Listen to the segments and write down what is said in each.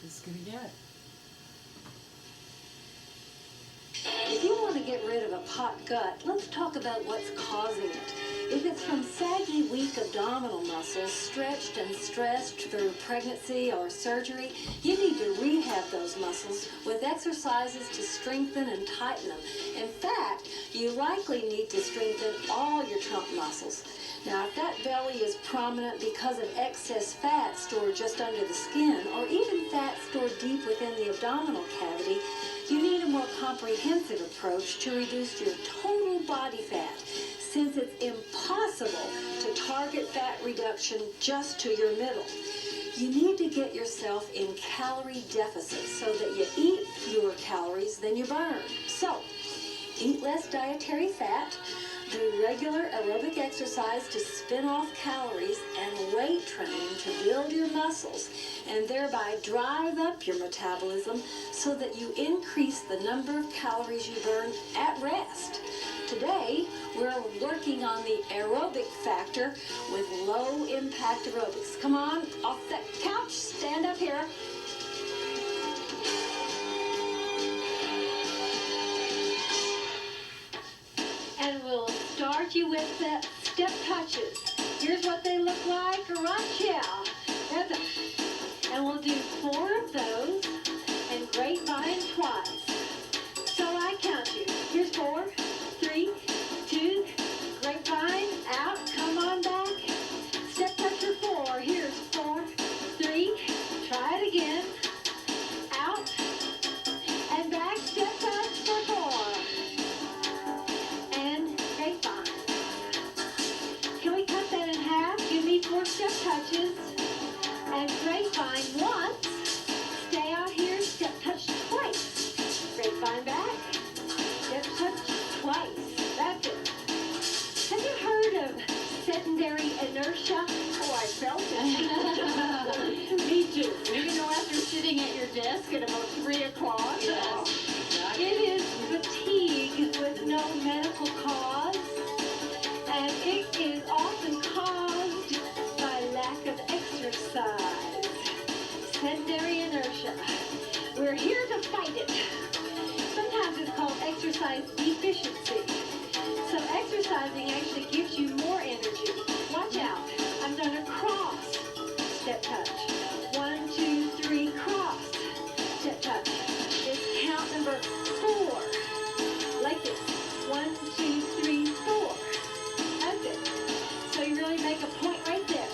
is going to get. If you want to get rid of a pot gut, let's talk about what's causing it. If it's from saggy, weak abdominal muscles stretched and stressed through pregnancy or surgery, you need to rehab those muscles with exercises to strengthen and tighten them. In fact, you likely need to strengthen all your trunk muscles. Now, if that belly is prominent because of excess fat stored just under the skin, or even fat stored deep within the abdominal cavity, you need a more comprehensive approach to reduce your total body fat, since it's impossible to target fat reduction just to your middle. You need to get yourself in calorie deficit so that you eat fewer calories than you burn. So, eat less dietary fat, do regular aerobic exercise to spin off calories, and weight training to build your muscles, and thereby drive up your metabolism so that you increase the number of calories you burn at rest. Today, we're working on the aerobic factor with low-impact aerobics. Come on, off that couch, stand up here. And we'll start you with the step touches. Here's what they look like right here. That's it. And we'll do 4 of those and grapevine twice. So I count you. Here's 4, 3, 2, grapevine, out, come on back. Step toucher 4, here's 4, 3, try it again. Out, and back, step touch for 4. And grapevine. Can we cut that in half? Give me 4 step touches. And grapevine once. Stay out here, step touch twice. Grapevine back. Step touch twice. That's it. Have you heard of secondary inertia? Oh, I felt it. Me too. You know, after sitting at your desk at about 3 o'clock. Yes. It is fatigue with no medical cause, and it is often caused by lack of exercise. Sedentary inertia. We're here to fight it. Sometimes it's called exercise deficiency. So exercising actually gives you more energy. Watch out. I'm going to cross. Step touch. 1, 2, 3, cross. Step touch. It's count number 4. Like this. 1, 2, 3, 4. That's it. So you really make a point right there.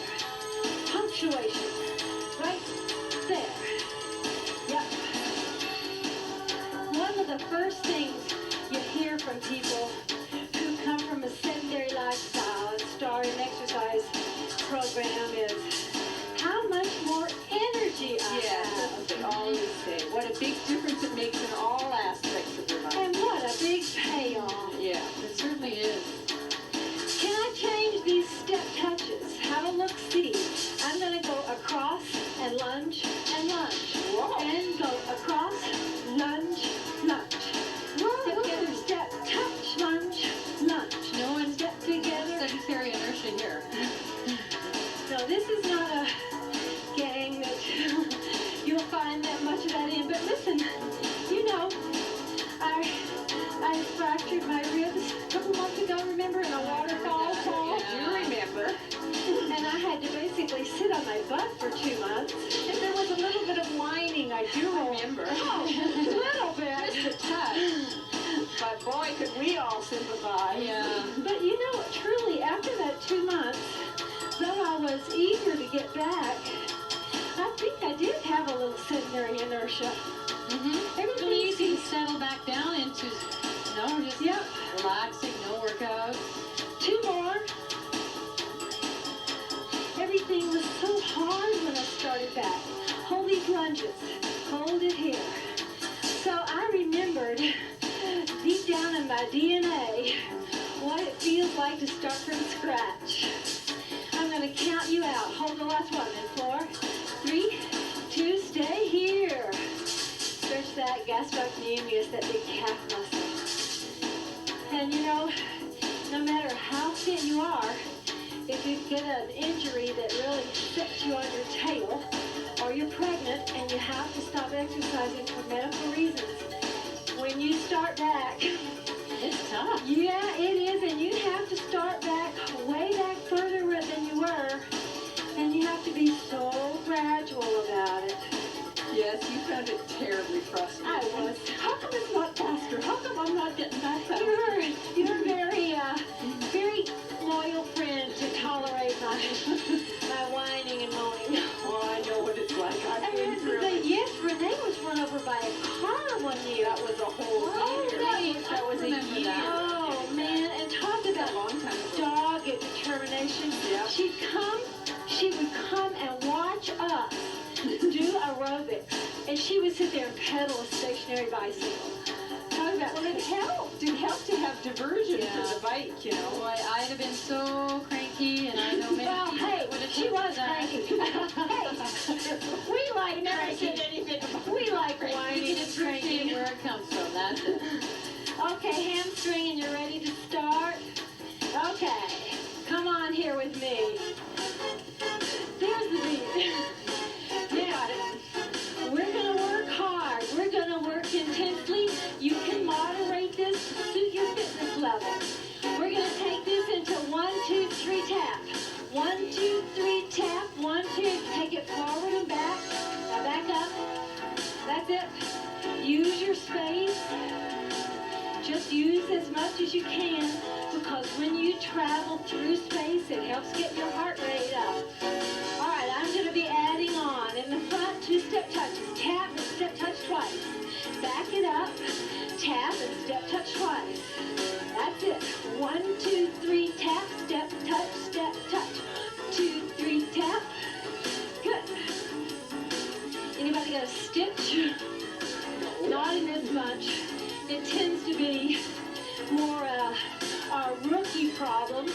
Punctuation. Right there. Yep. One of the first things you hear from people who come from a sedentary lifestyle and start an exercise program is how much more energy I Yes, have. that's what they always say. What a big difference it makes in all aspects of your life. And what a big payoff. Yeah. It certainly is. Can I change these step touches? Have a look-see. I'm going to go across and lunge and lunge. Whoa. And go across, lunge, lunge. Step together, step, touch, lunge, lunge. No one Step together. sedentary inertia here. No, this is not a gang that you'll find that much of that in. But listen, you know, I fractured my ribs a couple months ago, remember, in a waterfall fall? Yeah. You remember. And I had to basically sit on my butt for 2 months. And there was a little bit of whining, I do remember. Oh, a little bit. Just a touch. But boy, could we all sympathize. Yeah. But you know, truly, after that 2 months, though I was eager to get back, I think I did have a little sedentary inertia. Mm-hmm. Everything Really easy to seems- settle back down into, just Yep. relaxing, no workouts. 2 more. Everything was so hard when I started back. Hold these lunges. Hold it here. So I remembered deep down in my DNA what it feels like to start from scratch. I'm going to count you out. Hold the last one. And 4, 3, 2, stay here. Stretch that gastrocnemius, that big calf muscle. And you know, no matter how thin you are, if you get an injury that really sets you on your tail, or you're pregnant and you have to stop exercising for medical reasons. When you start back, It's tough. yeah, it is, and you have to start back, way back further than you were, and you have to be so gradual about it. Yes, you found it terribly frustrating. I was. How come it's not faster? How come I'm not getting that fast? You're very, very loyal friend to tolerate my whining and moaning. Oh, I know what it's like. I've And been that's the through thing. it. Yes, Renee was run over by a car one year. That was a whole year. That was a remember year. that. Oh man, and talk A about long time ago. dogged determination. Yeah. She would come and watch us do aerobics, and she would sit there and pedal a stationary bicycle. Talk about Well, it helped. It helped to have diversion Yeah. for the bike, you know. Boy, I'd have been so cranky, and I know many well, people hey, would have she took was that. cranky. Hey, we like Never cranky. said anything about We like You whining can and appreciate cranky. where it comes from. That's it. Okay, hamstring, and you're ready to start? Okay, come on here with me. There's the beat. Now, we're going to work hard. We're going to work intensely. You can moderate this to suit your fitness level. We're going to take this into 1, 2, 3 tap. 1, 2, 3 tap. 1, 2. Take it forward and back. Now back up. That's it. Use your space. Just use as much as you can, because when you travel through space, it helps get your heart rate up. All right, I'm going to be adding on. In the front, 2-step touches. Tap and step touch twice. Back it up. Tap and step touch twice. That's it. 1, 2, 3, tap, step, touch, step, touch. 2, 3, tap. Good. Anybody got a stitch? Not in this bunch. It tends to be more a rookie problem.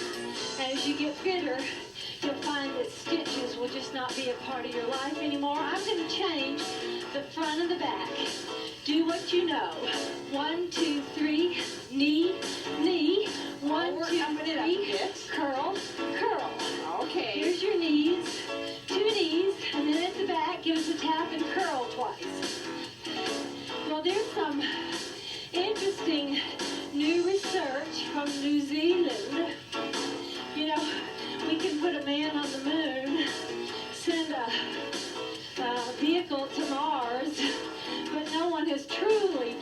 As you get fitter, you'll find that stitches will just not be a part of your life anymore. I'm going to change the front and the back. Do what you know. 1, 2, 3, knee, knee. 1, we're 2, upping it up a 3, bit. curl, curl. Okay. Here's your knees, 2 knees, and then at the back, give us a tap and curl twice. Well, there's some interesting new research from New Zealand. You know, we can put a man on the moon, send a vehicle to Mars, but no one has truly,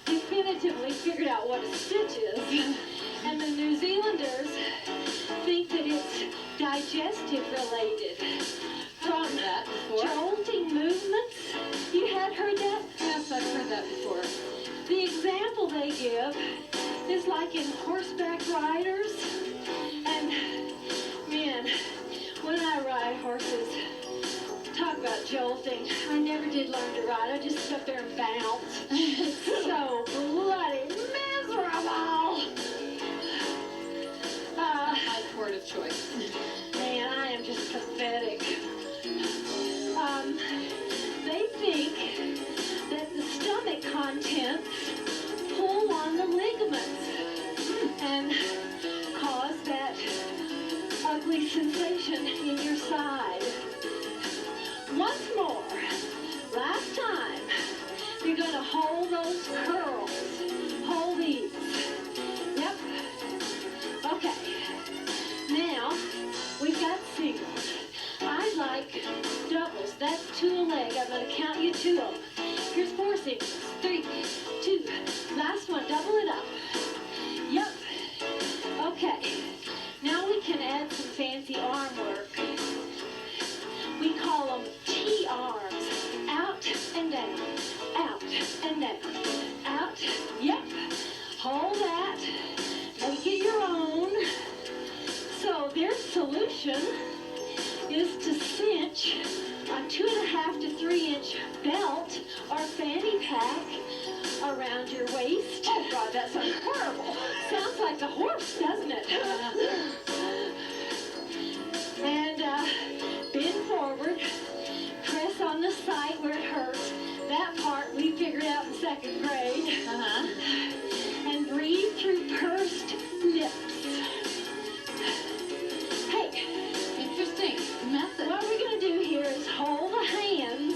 definitively figured out what a stitch is. And the New Zealanders think that it's digestive related. From that before. jolting movements. You had heard that? Yes, I've heard that before. The example they give is like in horseback riders. And man, when I ride horses, talk about jolting. I never did learn to ride. I just sit up there and bounce. It's so bloody miserable. My sport of choice. Man, I am just pathetic. They think that the stomach contents pull on the ligaments and cause that ugly sensation in your side. Once more, last time, you're going to hold those curls. Hold these. Yep. Okay. Now, we've got singles. I like doubles. That's 2 a leg. I'm going to count you 2 of them. Here's 4 singles. 3, 2. Last one. Double it up. Yep. Okay. Now we can add some fancy arm work. We call them T-arms. Out and down. Out and down. Out. Yep. Hold that. Make it your own. So their solution is to cinch a 2.5 to 3 inch belt or fanny pack around your waist. Oh God, that sounds horrible. Sounds like a horse, doesn't it? And bend forward, press on the side where it hurts. That part we figured out in 2nd grade. And breathe through pursed lips. Hey, Interesting method. what we're going to do here is hold the hands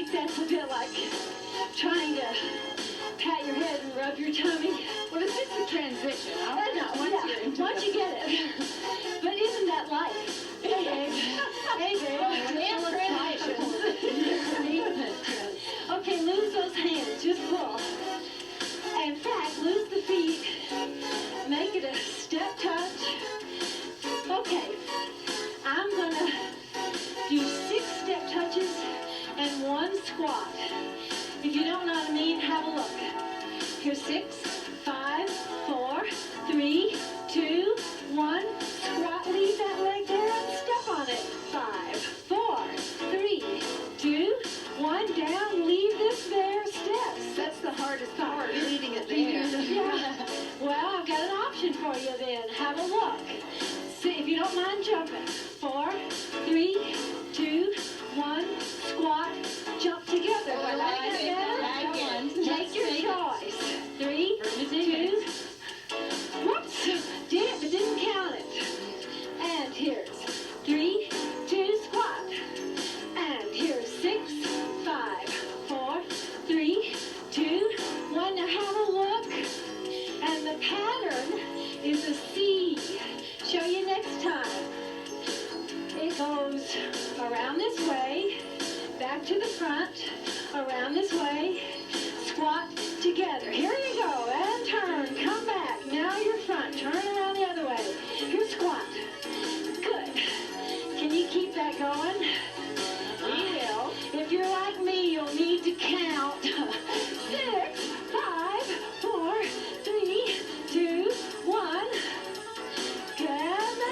think that's a bit like trying to pat your head and rub your tummy. Well, it's just a transition. I No, once you get it. But isn't that life? Hey, babe. Hey, babe. Okay, lose those hands. Just pull. In fact, lose the feet. Make it a step touch. Okay. I'm going to do 6 step touches and 1 squat. If you don't know what I mean, have a look. Here's 6, 5, 4, 3, 2, 1. Squat, leave that leg there and step on it. 5, 4, 3, 2, 1. Down, leave this there, steps. That's the hardest part, leaving it there. Yeah. Well, I've got an option for you then. Have a look. See, if you don't mind jumping. 4, 3, 2, 1. Squat, jump together. Oh, I like it. I like it. Take your choice. 3, 2. Whoops. Did it, but didn't count it. And here's 3, 2, squat. And here's 6, 5, 4, 3, 2, 1. Now have a look. And the pattern is a C. Show you next time. It goes around this way, back to the front, around this way, squat together. Here you go, and turn, come back. Now you're front, turn around the other way. Here's squat. Good. Can you keep that going? We will. If you're like me, you'll need to count. 6, 5, 4, 3, 2, 1.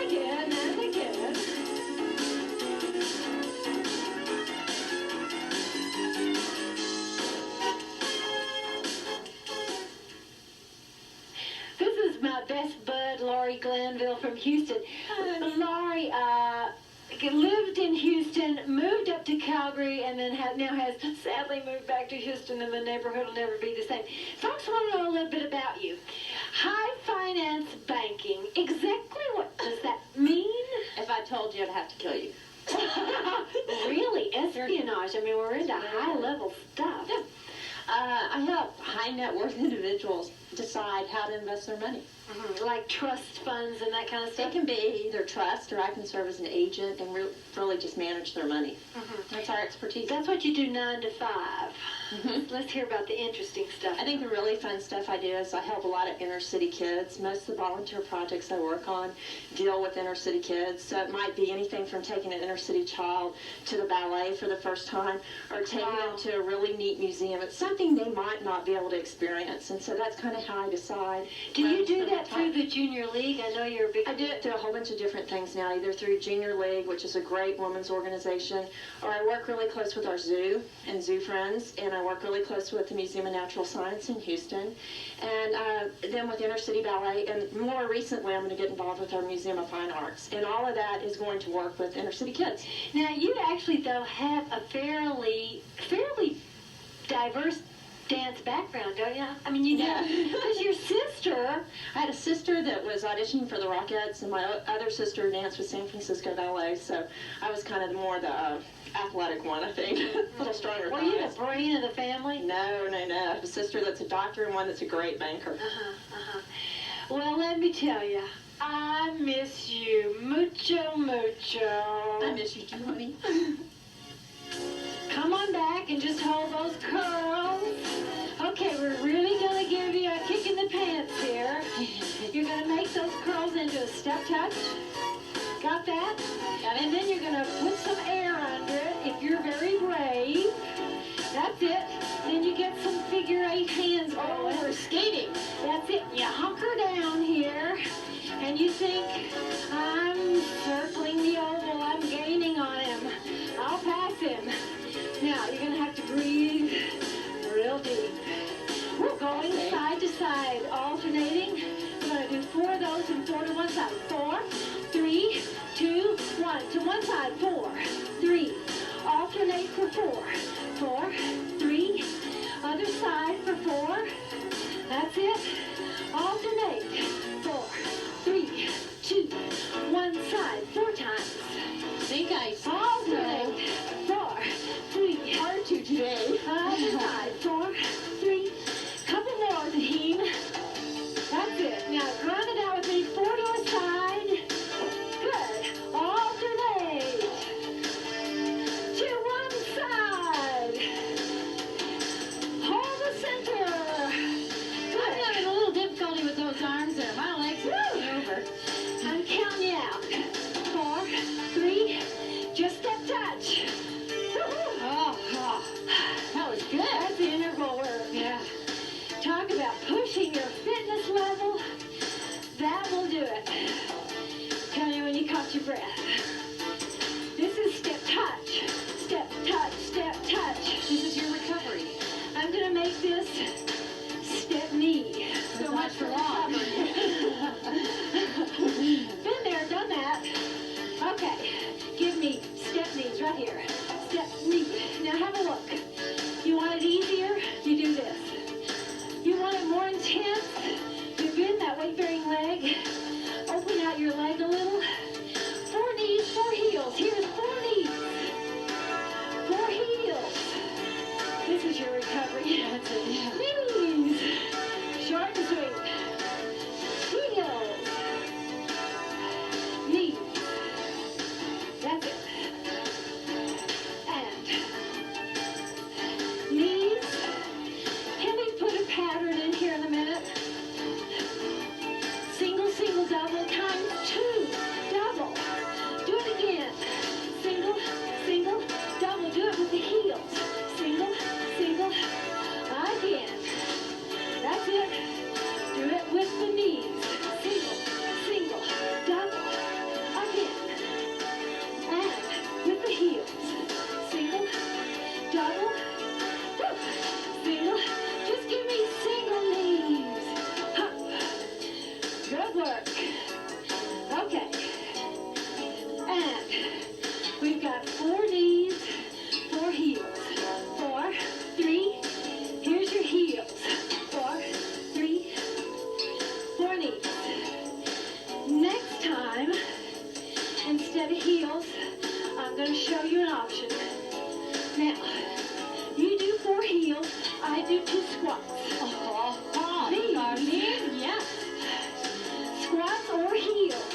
Again, and again. This is my best bud, Laurie Glanville from Houston. Laurie lived in Houston, moved up to Calgary, and then now has sadly moved back to Houston, and the neighborhood will never be the same. Folks want to know a little bit about you. High finance banking. Exactly what does that mean? If I told you, I'd have to kill you. Really? Espionage. I mean, we're into high-level stuff. Yeah. I help high net worth individuals decide how to invest their money. Like trust funds and that kind of It stuff? can be either trust, or I can serve as an agent and really just manage their money. That's our expertise. That's what you do 9 to 5. Let's hear about the interesting stuff. I think the really fun stuff I do is I help a lot of inner city kids. Most of the volunteer projects I work on deal with inner city kids. So it might be anything from taking an inner city child to the ballet for the first time, or taking them to a really neat museum. It's something they might not be able to experience. And so that's kind of how I decide. Do you do that through the Junior League? I know you're a big... I do it through a whole bunch of different things now, either through Junior League, which is a great women's organization, or I work really close with our zoo and zoo friends, and I work really close with the Museum of Natural Science in Houston, and then with Inner City Ballet, and more recently I'm going to get involved with our Museum of Fine Arts, and all of that is going to work with inner city kids. Now, you actually, though, have a fairly diverse dance background, don't you? I mean, you know, because your sister... I had a sister that was auditioning for the Rockettes, and my other sister danced with San Francisco Ballet, so I was kind of more the athletic one, I think. A little stronger. Were you the brain of the family? No. I have a sister that's a doctor and one that's a great banker. Well, let me tell you, I miss you mucho, mucho. I miss you too, honey. Come on back and just hold those curls. Okay, we're really going to give you a kick in the pants here. You're going to make those curls into a step touch. Got that? And then you're going to put some air under it if you're very brave. That's it. Then you get some figure 8 hands going. We're skating. That's it. You hunker down here, and you think, I'm circling the oval. I'm gaining on him. I'll pass him. Now, you're going to have to breathe real deep. We're going side to side, alternating. We're going to do 4 of those and 4 to one side. 4, 3, 2, 1. To one side, 4, 3. Alternate for 4. 4, 3. Other side for 4. That's it. Alternate. 4, 3, 2. One side, 4 times. I think I Alternate. 4, 3. Hard to do today? Five, 4, 3, couple more, Tahim. That's it. Now run it out with me, 4 to a side. Good. Alternate. To one side. Hold the center. I'm having a little difficulty with those arms there. My legs are getting over. I'm counting you out. 4, 3, just step touch. Oh, that was good. That's interval work. Yeah. Talk about pushing your fitness level. That will do it. Tell you when you caught your breath. This is step touch. Step touch, step touch. This is your recovery. I'm going to make this step knee. So much for long. Been there, done that. Okay, give me step knees right here. Step knee. Now have a look. You want it easier? You do this. You want it more intense? You bend that weight-bearing leg. Open out your leg a little. 4 knees, 4 heels. Here's 4 knees. 4 heels. This is your recovery. That's it. Yeah. Knees. Short and sweet. Heels. Knees. That's it. And knees. Can we put a pattern in here in a minute? Single, single, double, times 2. Double. Do it again. Single, single, double. Do it with the heels. Single, single, again. That's it. Do it with the knees. Single, single, double, again. And with the heels. Single, double, woo. Single. Just give me single knees. Huh. Good work. Okay. And we've got 4 knees, 4 heels. 4, 3. Here's your heels. 4, 3, 4 knees. Next time, instead of heels, I'm going to show you an option. Now, you do 4 heels, I do 2 squats. Knees. Charlene, yes. Squats or heels.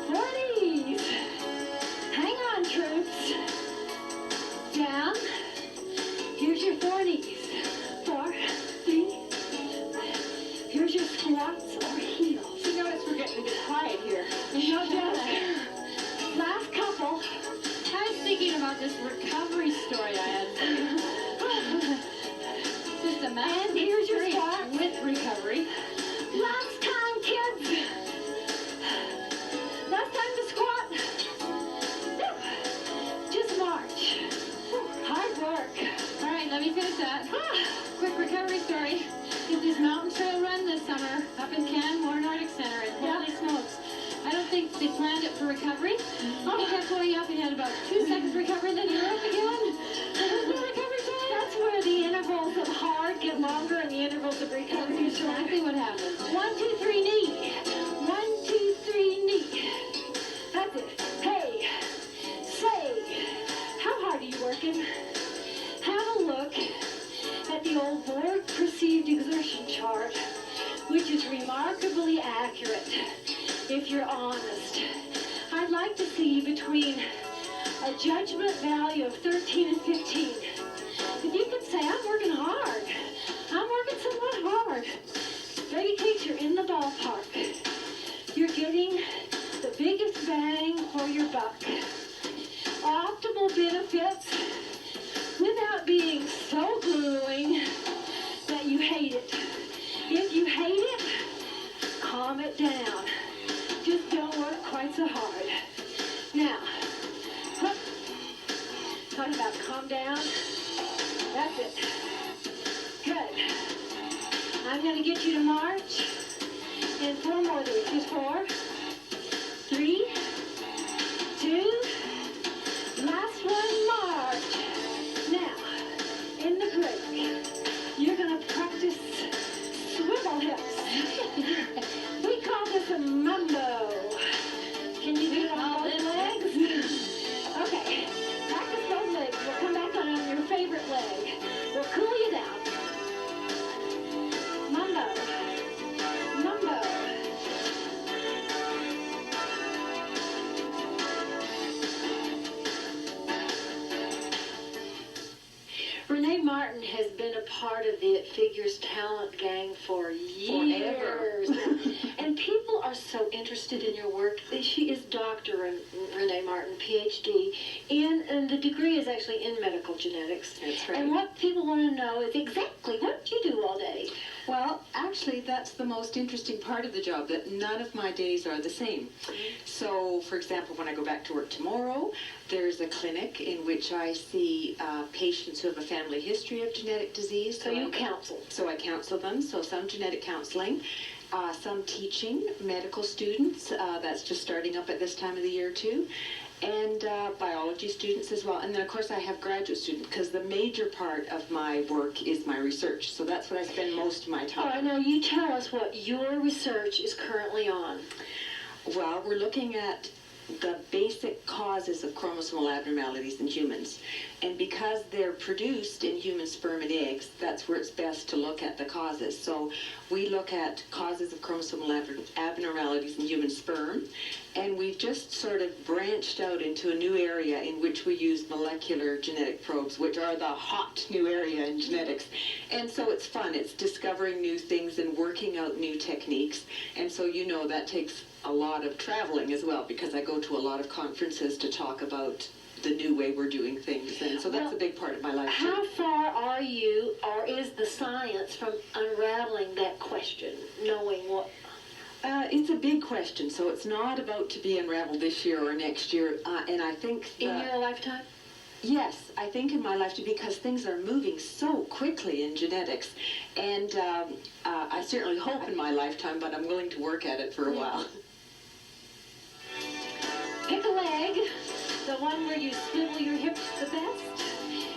4 knees. Hang on, troops. Down. Here's your 4 knees. 4, 3. Here's your squats or heels. You notice we're getting a bit quiet here. No doubt. Last couple. I was thinking about this recovery story I had. Just a mess. And here's your squat. With recovery. Last time, kids. Last time to squat. Just march. Hard work. All right, let me finish that. Quick recovery story. Did this mountain trail run this summer up in Canmore Nordic Center, and holy smokes. I don't think they planned it for recovery. He kept going up, he had about 2 seconds recovery, then he were up again. Recovery time. That's where the intervals of hard get longer and the intervals of recovery That's get shorter. exactly what happened. 1, 2, 3, knee. 1, 2, 3, knee. That's it. Hey, say, how hard are you working? Have a look at the old Borg perceived exertion chart, which is remarkably accurate if you're honest. I'd like to see between a judgment value of 13 and 15. If you can say, I'm working hard, I'm working somewhat hard, baby cakes, you're in the ballpark. You're getting the biggest bang for your buck. Optimal benefits without being so grueling that you hate it. If you hate it, calm it down. Just don't work quite so hard. Now, talk about calm down. That's it. Good. I'm going to get you to march in 4 more of these. Just 4, 3, 2, last one, march. Now, in the break, you're going to practice swivel hips. We call this a mambo. Can you do it on both legs? Okay, practice both legs. We'll come Martin has been a part of the Figures talent gang for years. And people are so interested in your work. She is Dr. Renee Martin, PhD, and the degree is actually in medical genetics. That's right. And what people want to know is exactly what you do all day. Well, actually, that's the most interesting part of the job, that none of my days are the same. So, for example, when I go back to work tomorrow, there's a clinic in which I see patients who have a family history of genetic disease. So you counsel. So I counsel them, so some genetic counseling, some teaching medical students, that's just starting up at this time of the year too, and biology students as well. And then of course I have graduate students, because the major part of my work is my research, so that's what I spend most of my time. All right, now you tell us what your research is currently on. Well, we're looking at the basic causes of chromosomal abnormalities in humans. And because they're produced in human sperm and eggs, that's where it's best to look at the causes. So we look at causes of chromosomal abnormalities in human sperm, and we've just sort of branched out into a new area in which we use molecular genetic probes, which are the hot new area in genetics. And so it's fun. It's discovering new things and working out new techniques. And so, you know, that takes a lot of traveling as well, because I go to a lot of conferences to talk about the new way we're doing things, and so that's a big part of my life too. How far are you, or is the science from unraveling that question, knowing what? It's a big question, so it's not about to be unraveled this year or next year, and I think In your lifetime? Yes, I think in my lifetime, because things are moving so quickly in genetics, and I certainly hope in my lifetime, but I'm willing to work at it for a while. Pick a leg, the one where you swivel your hips the best.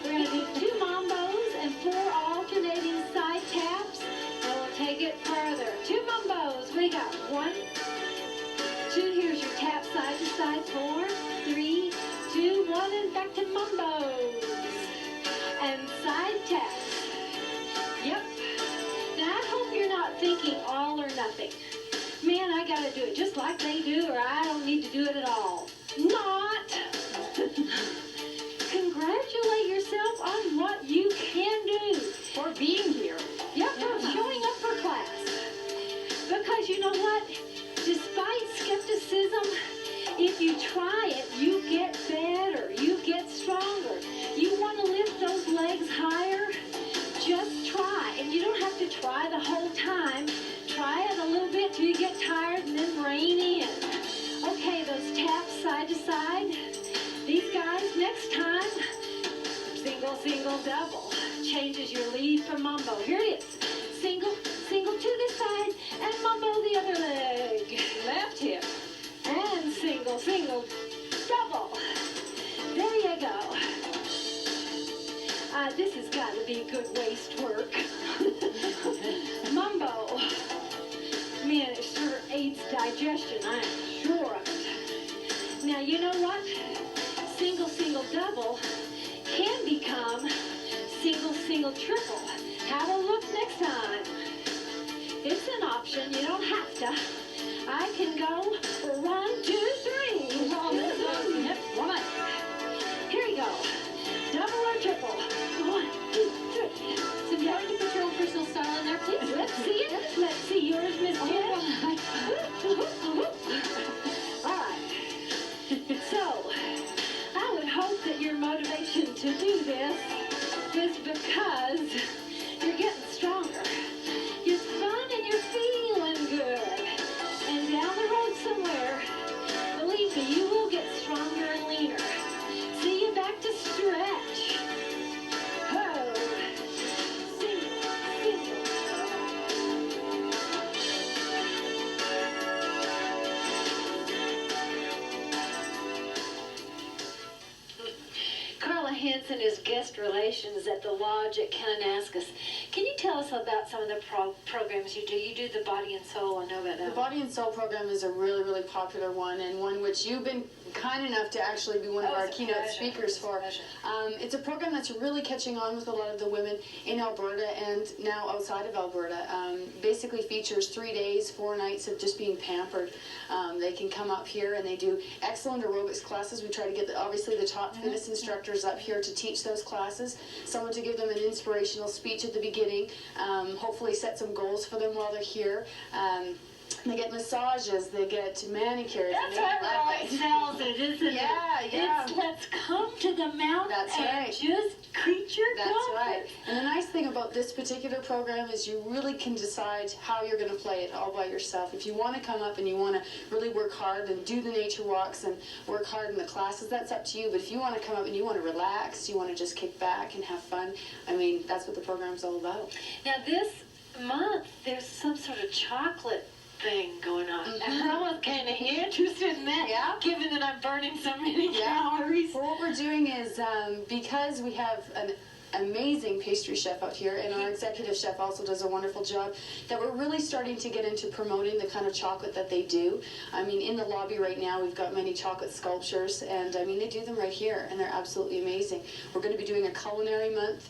We're going to do 2 mambos and 4 alternating side taps, and we'll take it further. 2 mambos, we got 1, 2, here's your tap side to side, 4, 3, 2, 1, and back to mambos. And side taps. Yep. Now I hope you're not thinking all or nothing. Man, I gotta do it just like they do, or I don't need to do it at all. Not. Congratulate yourself on what you can do. For being here. Yep, for showing up for class. Because you know what? Despite skepticism, if you try it, you get better. You get stronger. You want to lift those legs higher? Just try. And you don't have to try the whole time. Try it a little bit till you get tired and then rein in. Okay, those taps side to side. These guys, next time, single, single, double. Changes your lead from mambo. Here it is. Single, single to this side, and mambo the other leg. Left hip. And single, single, double. There you go. This has got to be good waist work. Mambo. Man, it sure aids digestion, I am sure of it. Now, you know what? Single, single, double can become single, single, triple. Have a look next time. It's an option. You don't have to. I can go 1, 2, 3. Yep, 1. Here you go. Double or triple. 1, 2, 3. It's important to put your own personal style in there, please. Let's see it. Let's see yours, Miss Jen. All right. So, I would hope that your motivation to do this is because you're getting stronger. You're fun and you're feeling good. And down the road somewhere, believe me, you will get stronger and leaner. See you back to stretch. Ho. Single, single. Carla Hansen is guest relations at the Lodge at Kananaskis. Can you tell us about some of the programs you do? You do the Body and Soul, I know about that. The Body and Soul program is a really, really popular one, and one which you've been kind enough to actually be one of our it's a keynote pleasure. speakers for. It's a pleasure. It's a program that's really catching on with a lot of the women in Alberta and now outside of Alberta. Basically features 3 days, 4 nights of just being pampered. They can come up here and they do excellent aerobics classes. We try to get, obviously, the top fitness instructors up here to teach those classes. classes, someone to give them an inspirational speech at the beginning, hopefully set some goals for them while they're here. They get massages, they get manicures. That's what really sells it, isn't it? Yeah. It's let's come to the mountain That's and right. just creature That's comfort. right. And the nice thing about this particular program is you really can decide how you're going to play it all by yourself. If you want to come up and you want to really work hard and do the nature walks and work hard in the classes, that's up to you. But if you want to come up and you want to relax, you want to just kick back and have fun, I mean, that's what the program's all about. Now this month, there's some sort of chocolate thing going on. And I was kind of interested in that, Yeah. given that I'm burning so many calories. Well, what we're doing is, because we have an amazing pastry chef out here, and our executive chef also does a wonderful job, that we're really starting to get into promoting the kind of chocolate that they do. I mean, in the lobby right now, we've got many chocolate sculptures, and I mean, they do them right here, and they're absolutely amazing. We're going to be doing a culinary month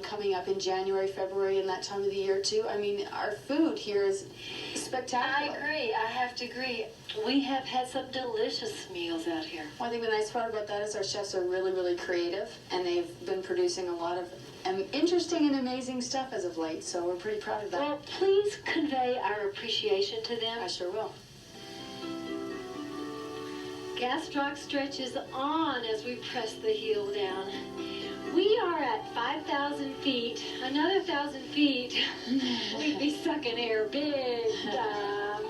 coming up in January, February, and that time of the year too. I mean, our food here is spectacular. I agree. I have to agree. We have had some delicious meals out here. Well, I think the nice part about that is our chefs are really, really creative, and they've been producing a lot of interesting and amazing stuff as of late, so we're pretty proud of that. Well, please convey our appreciation to them. I sure will. Gastroc stretches on as we press the heel down. We are at 5,000 feet. Another 1,000 feet, we'd be sucking air big time.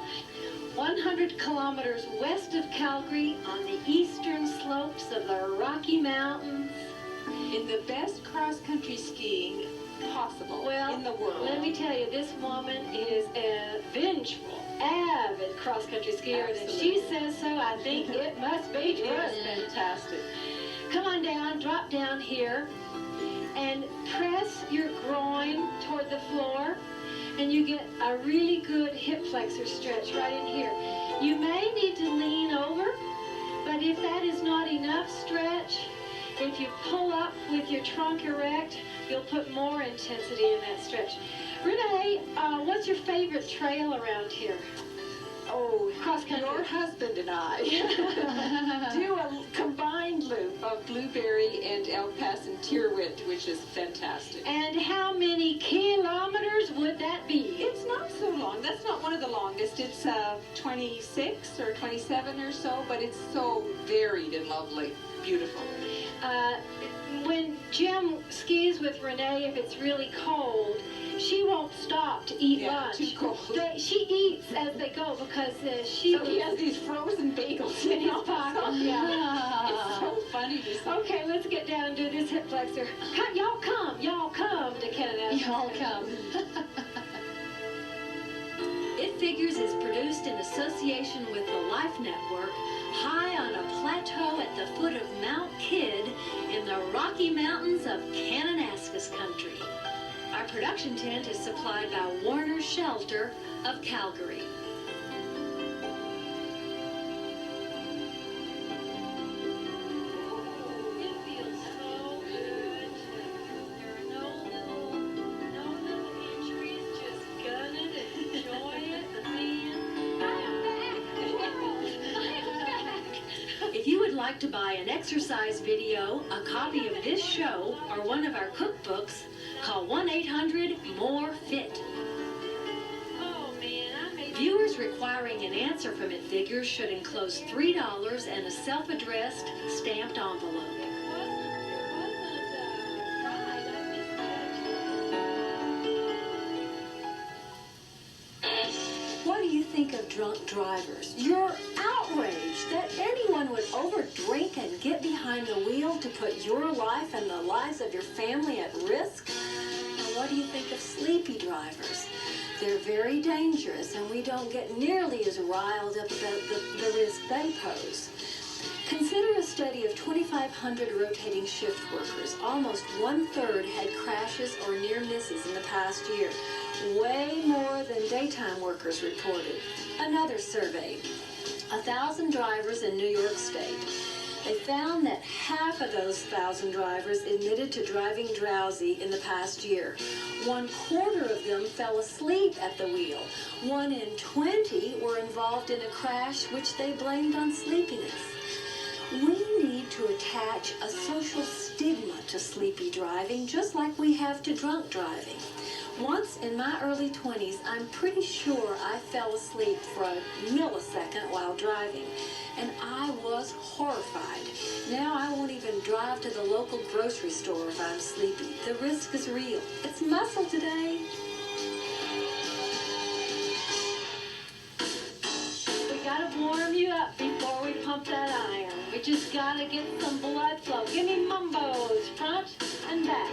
100 kilometers west of Calgary on the eastern slopes of the Rocky Mountains. In the best cross-country skiing possible in the world. Let me tell you, this woman is a vengeful, avid cross-country skier. And if she says so, I think it must be true. It's fantastic. Come on down, drop down here, and press your groin toward the floor, and you get a really good hip flexor stretch right in here. You may need to lean over, but if that is not enough stretch, if you pull up with your trunk erect, you'll put more intensity in that stretch. Renee, what's your favorite trail around here? Oh, Cross country. your husband and I do a combined loop of Blueberry and El Paso and Tierwit, which is fantastic. And how many kilometers would that be? It's not so long. That's not one of the longest. It's 26 or 27 or so, but it's so varied and lovely. Beautiful. When Jim skis with Renee, if it's really cold, she won't stop to eat lunch. Too cold. She eats as they go because she So he has these frozen bagels in his pocket. Yeah. It's so funny to see. Okay, let's get down and do this hip flexor. Y'all come to Kennenask. Y'all come. It Figures is produced in association with the Life Network, high on a plateau at the foot of Mount Kidd in the Rocky Mountains of Kananaskis country. Our production tent is supplied by Warner Shelter of Calgary. It feels so good. There are no little injuries, just gun it and enjoy it. I am back, world. I am back. If you would like to buy an exercise video, a copy of this show, or one of our cookbooks, call 1-800-MORE-FIT. Oh man, I made viewers requiring an answer from It Figures should enclose $3 and a self-addressed stamped envelope. What do you think of drunk drivers? You're outraged that anyone would overdrink and get behind the wheel to put your life and the lives of your family at risk? And what do you think of sleepy drivers? They're very dangerous, and we don't get nearly as riled up about the risk they pose. Consider a study of 2,500 rotating shift workers. Almost 1/3 had crashes or near misses in the past year. Way more than daytime workers reported. Another survey, 1,000 drivers in New York State. They found that half of those 1,000 drivers admitted to driving drowsy in the past year. 1/4 of them fell asleep at the wheel. 1 in 20 were involved in a crash which they blamed on sleepiness. We need to attach a social stigma to sleepy driving, just like we have to drunk driving. Once in my early 20s, I'm pretty sure I fell asleep for a millisecond while driving, and I was horrified. Now I won't even drive to the local grocery store if I'm sleepy. The risk is real. It's muscle today. We gotta warm you up before we pump that iron. We just gotta get some blood flow. Give me mumbos, front and back.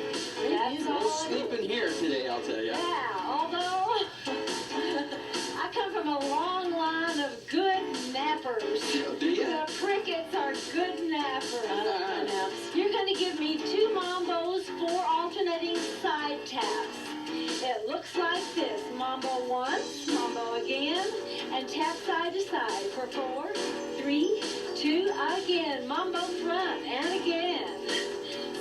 That's all. We'll sleep in here today, I'll tell you. Yeah, although I come from a long line of good nappers. Oh, do you? The Pricketts are good nappers. You're going to give me 2 mambos, 4 alternating side taps. It looks like this. Mambo once, mambo again, and tap side to side for 4, 3, 2, again. Mambo front and again.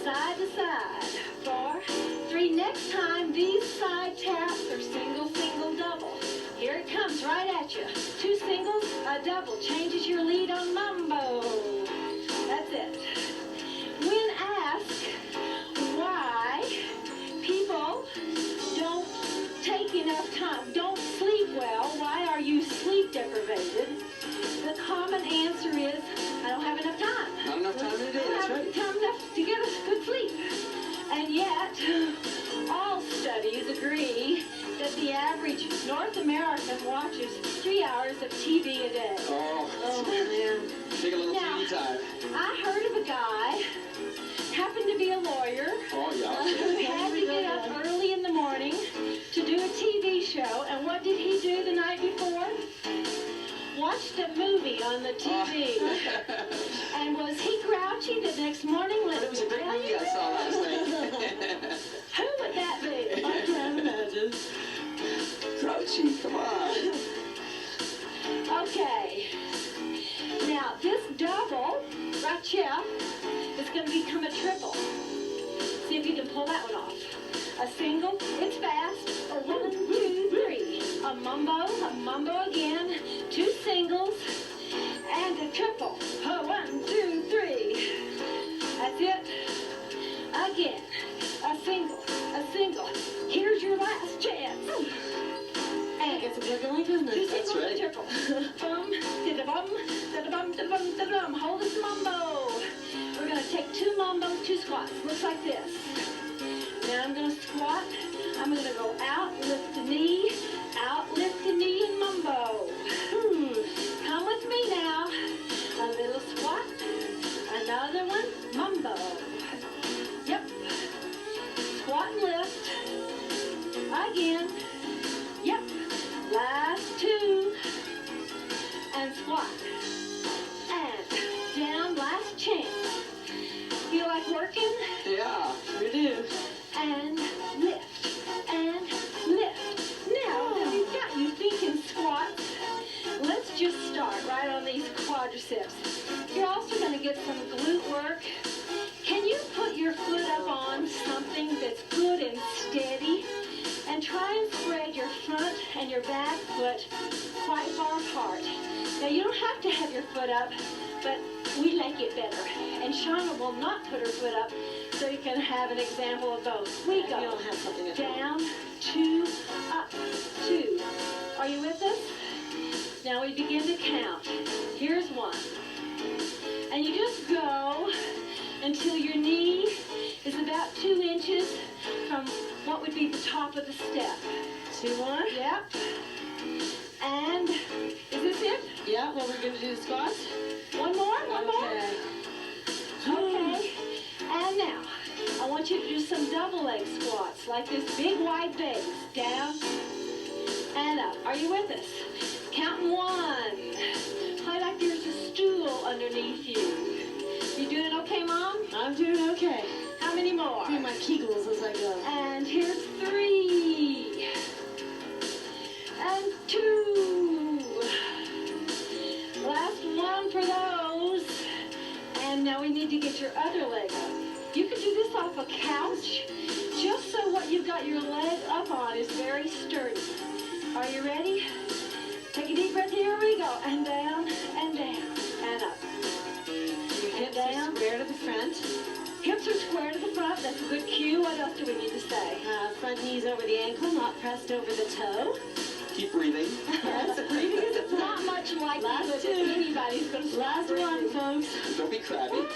Side to side. 4, 3. Next time, these side taps are single, single, double. Here it comes right at you. 2 singles, a double. Changes your lead on mambo. That's it. When asked why people don't take enough time, don't sleep well, why are you sleep deprivated? The common answer is, I don't have enough time. Not enough time in the day, I that's don't right. have time enough to get a good sleep. And yet, all studies agree that the average North American watches 3 hours of TV a day. Oh, man. Take a little Now, TV time. I heard of a guy, happened to be a lawyer, Oh, yeah. who had to get up early in the morning to do a TV show, and what did he do the night before? Watched a movie on the TV. And was he grouchy the next morning? But it was a great movie I saw last night. Who would that be? I can't imagine. Grouchy, come on. Okay. Now, this double, right here, is going to become a triple. See if you can pull that one off. A single, it's fast. A 1, 2, 3. A mambo again. 2 singles, and a triple. A 1, 2, 3. That's it. Again. A single. Here's your last chance. And It's a good link, isn't it? That's right. triple. Bum, da-da-bum, da-da-bum, da-da-bum, da-da-bum. Hold this mambo. We're going to take 2 mambos, 2 squats. Looks like this. Now I'm going to squat. I'm going to go out, lift the knee, out, lift the knee, and mambo. Come with me now. A little squat. Another one. Mambo. Yep. Squat and lift. Again. Yep. Last 2. And squat. And down. Last chance. Feel like working? Yeah. We do. And lift. And lift. Now that we've got you thinking squats, let's just start right on these quadriceps. You're also going to get some glute work. Can you put your foot up on something that's good and steady? And try and spread your front and your back foot quite far apart. Now you don't have to have your foot up, but we like it better. And Shauna will not put her foot up, so you can have an example of both. We go You don't have something at home. down, 2, up, 2. Are you with us? Now we begin to count. Here's 1. And you just go until your knee is about 2 inches from what would be the top of the step. 2 more. Yep. And is this it? Yeah, well, we're going to do the squats. One more? One more? Okay. Okay. And now, I want you to do some double leg squats, like this big wide base. Down and up. Are you with us? Counting 1. Play like there's a stool underneath you. You doing okay, Mom? I'm doing okay. How many more? Do my Kegels as I go. And here's 3. And 2. Last 1 for those. And now we need to get your other leg up. You can do this off a couch, just so what you've got your leg up on is very sturdy. Are you ready? Take a deep breath. Here we go. And down, and down, and up. You square to the front. Hips are square to the front. That's a good cue. What else do we need to say? Front knees over the ankle, not pressed over the toe. Keep breathing. Yes, breathing is not much like anybody's going to last one, folks. Don't be crabby. Woo.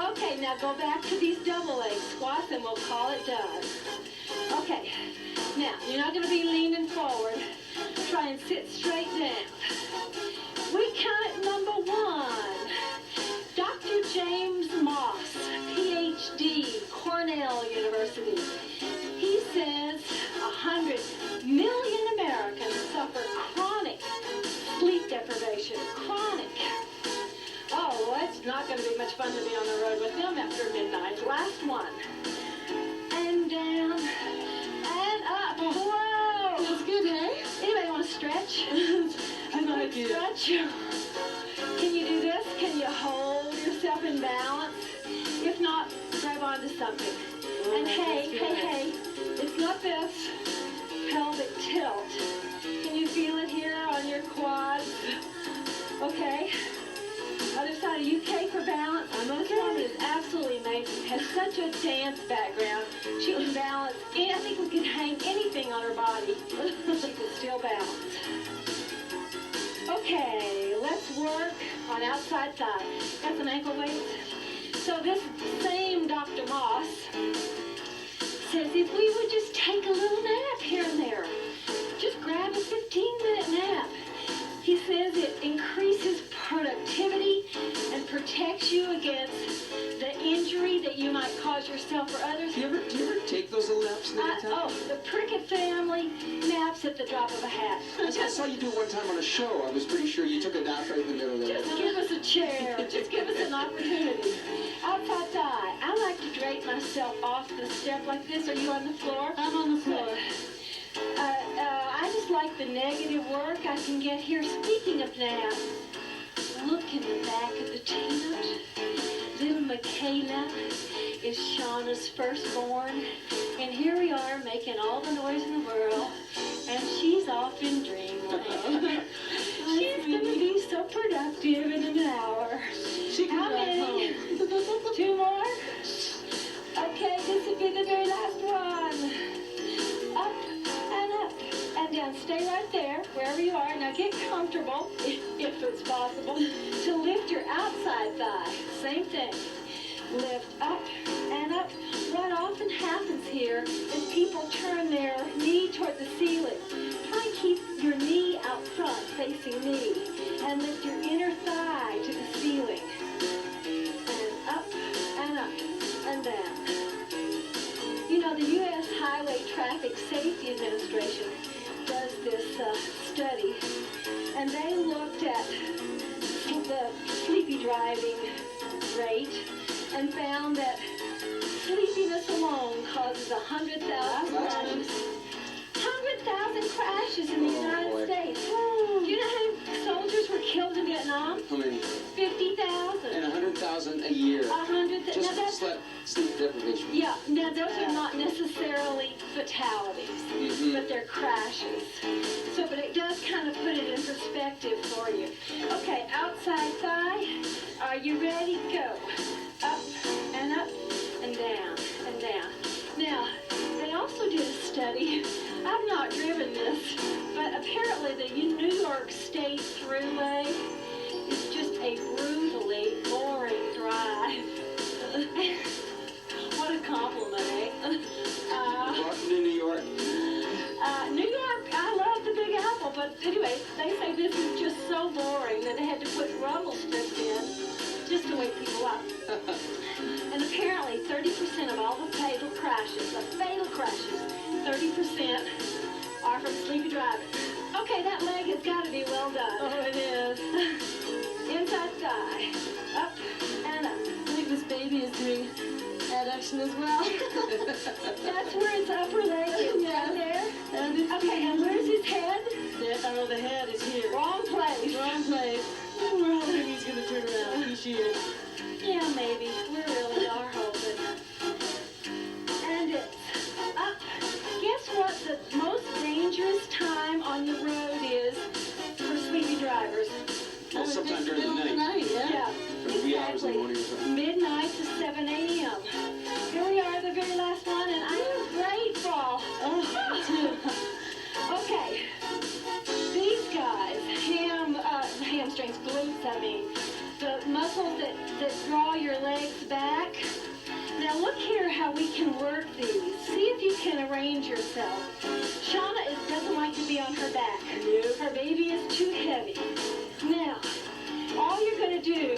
Okay, now go back to these double leg squats and we'll call it done. Okay, now you're not going to be leaning forward. Try and sit straight down. We count at number 1. Dr. James Moss, PhD, Cornell University. He says 100 million Americans suffer chronic sleep deprivation. Chronic. Oh, well, it's not going to be much fun to be on the road with them after midnight. Last one. And down. And up. Whoa! That's good, hey? Anybody want to stretch? I'm going to stretch. Can you do this? Can you hold yourself in balance? If not, grab onto something. And hey, it's not this. Pelvic tilt. Can you feel it here on your quads? Okay. Other side of UK for balance. This woman is absolutely amazing. Has such a dance background. She can balance. I think we could hang anything on her body. She can still balance. Okay, let's work on outside thigh. Got some ankle weights? So this same Dr. Moss says if we would just take a little nap here and there, just grab a 15-minute nap. He says it increases productivity and protects you against the injury that you might cause yourself or others. Do you ever take those little naps in the daytime? The Prickett family naps at the drop of a hat. I saw you do it one time on a show. I was pretty sure you took a nap right in the middle of it. Just give us a chair. Just give us an opportunity. Outside thigh. I like to drape myself off the step like this. Are you on the floor? I'm on the floor. I just like the negative work I can get here. Speaking of naps, look in the back of the tent. Little Michaela is Shauna's firstborn. And here we are making all the noise in the world. And she's off in dreamland. She's going to be so productive in an hour. How many? 2 more? Okay, this will be the very last one. Up and down. Stay right there, wherever you are. Now get comfortable, if it's possible, to lift your outside thigh. Same thing. Lift up and up. What often happens here is people turn their knee toward the ceiling. Try and keep your knee out front, facing me, and lift your inner thigh to the ceiling. And up and down. You know, the U.S. Highway Traffic Safety Administration does this study, and they looked at the sleepy driving rate and found that sleepiness alone causes 100,000 crashes. 100,000 crashes in the United States. Do you know how many soldiers were killed in Vietnam? How many? 50,000. And 100,000 a year. 100,000. Just Now that's sleep deprivation. yeah. Now those are not necessarily fatalities, but they're crashes. So, but it does kind of put it in perspective for you. Okay, outside thigh. Are you ready? Go. Up and up and down and down. Now, they also did a study. I've not driven this, but apparently the New York State Thruway is just a brutally boring drive. What a compliment, eh? Welcome to New York. New York, I love the Big Apple, but anyway, they say this is just so boring that they had to put rumble strips in just to wake people up. And apparently 30% of all the fatal crashes, 30% are from sleepy driving. Okay, that leg has got to be well done. Oh, it is. Inside thigh. Up and up. I think this baby is doing adduction as well. That's where its upper leg is, down there. Okay, and where's his head? Oh, the head is here. Wrong place. Wrong place. We're hoping he's going to turn around. He should. Yeah, maybe. We really are hoping. And it's up. Guess what the most dangerous time on the road is for sleepy drivers? Well, sometime during the night. Yeah. From the wee hours exactly. morning or something. Midnight to 7 a.m. Here we are, the very last one, and I am grateful. Okay, these guys, hamstrings, glutes, I mean, the muscles that draw your legs back. Now look here how we can work these. See if you can arrange yourself. Shauna doesn't like to be on her back. Her baby is too heavy. Now, all you're going to do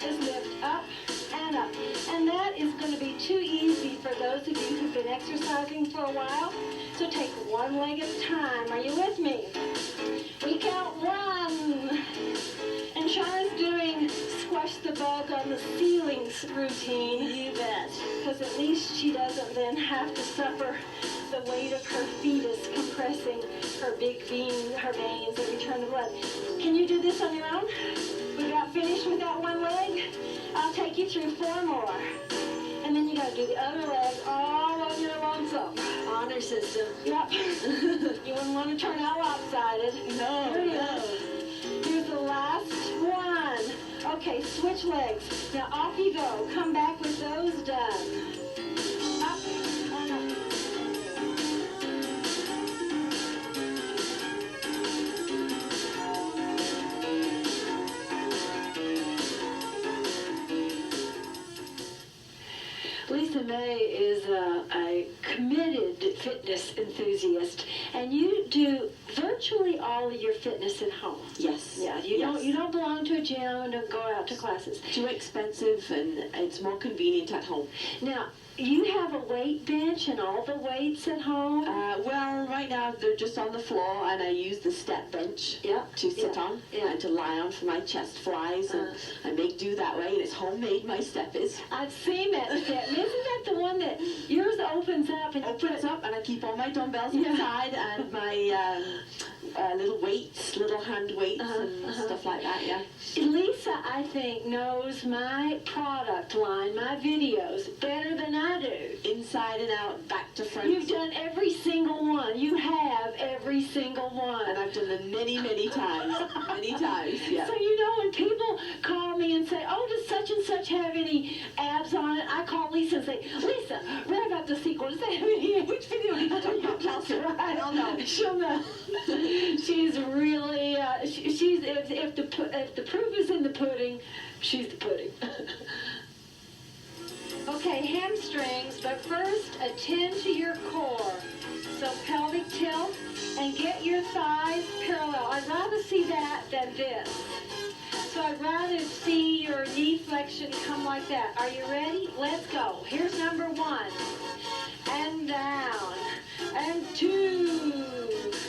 is lift up and up. And that is going to be too easy for those of you who've been exercising for a while. So take one leg at a time. Are you with me? We count 1. And Shauna's doing squash the bug on the ceilings routine. You bet. Because at least she doesn't then have to suffer the weight of her fetus compressing her big veins every turn of blood. Can you do this on your own? We got finished with that one leg? I'll take you through 4 more. And then you got to do the other leg all on your lonesome. Honor system. Yep. You wouldn't want to turn out lopsided. No. Here it is. Here's the last one. Okay, switch legs. Now off you go. Come back with those done. Up and up. Lisa May is a committed fitness enthusiast, and you do virtually all of your fitness at home. Yes. Yeah, you don't belong to a gym and don't go out to classes. Too expensive, and it's more convenient at home. Now, you have a weight bench and all the weights at home? Well, right now they're just on the floor, and I use the step bench to sit on and to lie on for my chest flies, and I make do that way, and it's homemade, my step is. I've seen that step. Isn't that the one that yours opens up? And Opens up, and I keep all my dumbbells inside, and my little hand weights and stuff like that, yeah. Lisa, I think, knows my product line, my videos, better than I do. Inside and out, back to front. You've done every single one. You have every single one. And I've done them many, many times. Many times, yeah. So, you know, when people call me and say, oh, does such and such have any abs on it? I call Lisa and say, Lisa, rev out the sequel. Does that have any? Which video did you talk about? That's right. I'll know. She'll know. She's really, if the proof is in the pudding, she's the pudding. Okay, hamstrings, but first attend to your core. So pelvic tilt and get your thighs parallel. I'd rather see that than this. So I'd rather see your knee flexion come like that. Are you ready? Let's go. Here's number 1. And down. And 2.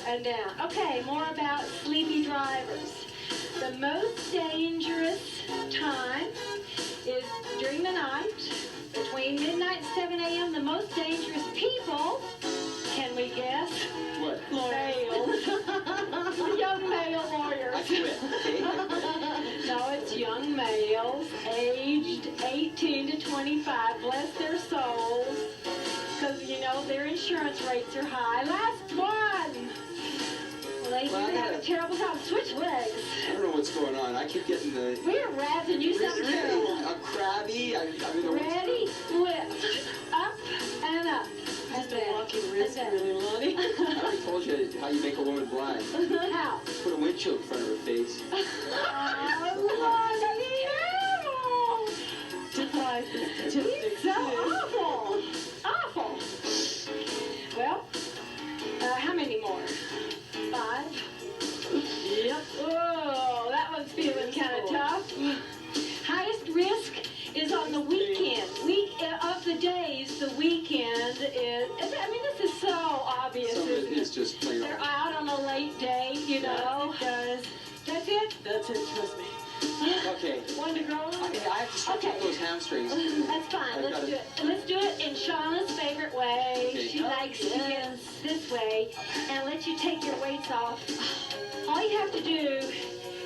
And down. Okay, more about sleepy drivers. The most dangerous time is during the night, between midnight and 7 a.m. The most dangerous people, can we guess? What? Males. Young male warriors. I quit, okay? No, it's young males, aged 18 to 25. Bless their souls. Because, you know, their insurance rates are high. Last one. Well, they do have a terrible time. Switch legs. I don't know what's going on. I keep getting the... We're razzing you something terrible. I'm crabby. I'm in the... Ready? Lift. Up and up. I've been walking really lonely. I already told you how you make a woman blind. How? Put a windshield in front of her face. Oh, Lord, he's so awful. Awful. Well, how many more? 5? Yep. Oh, that one's feeling kind of tough. Highest risk is on the weekend. Of the days, the weekend is, I mean, this is so obvious. Some of it is just plain They're old. out on a late day, you know. That's it? That's it, trust me. Okay. One to grow on? Okay, I have to stretch up those hamstrings. That's fine. Let's do it. Let's do it in Shauna's favorite way. Okay. She likes to get this way and let you take your weights off. All you have to do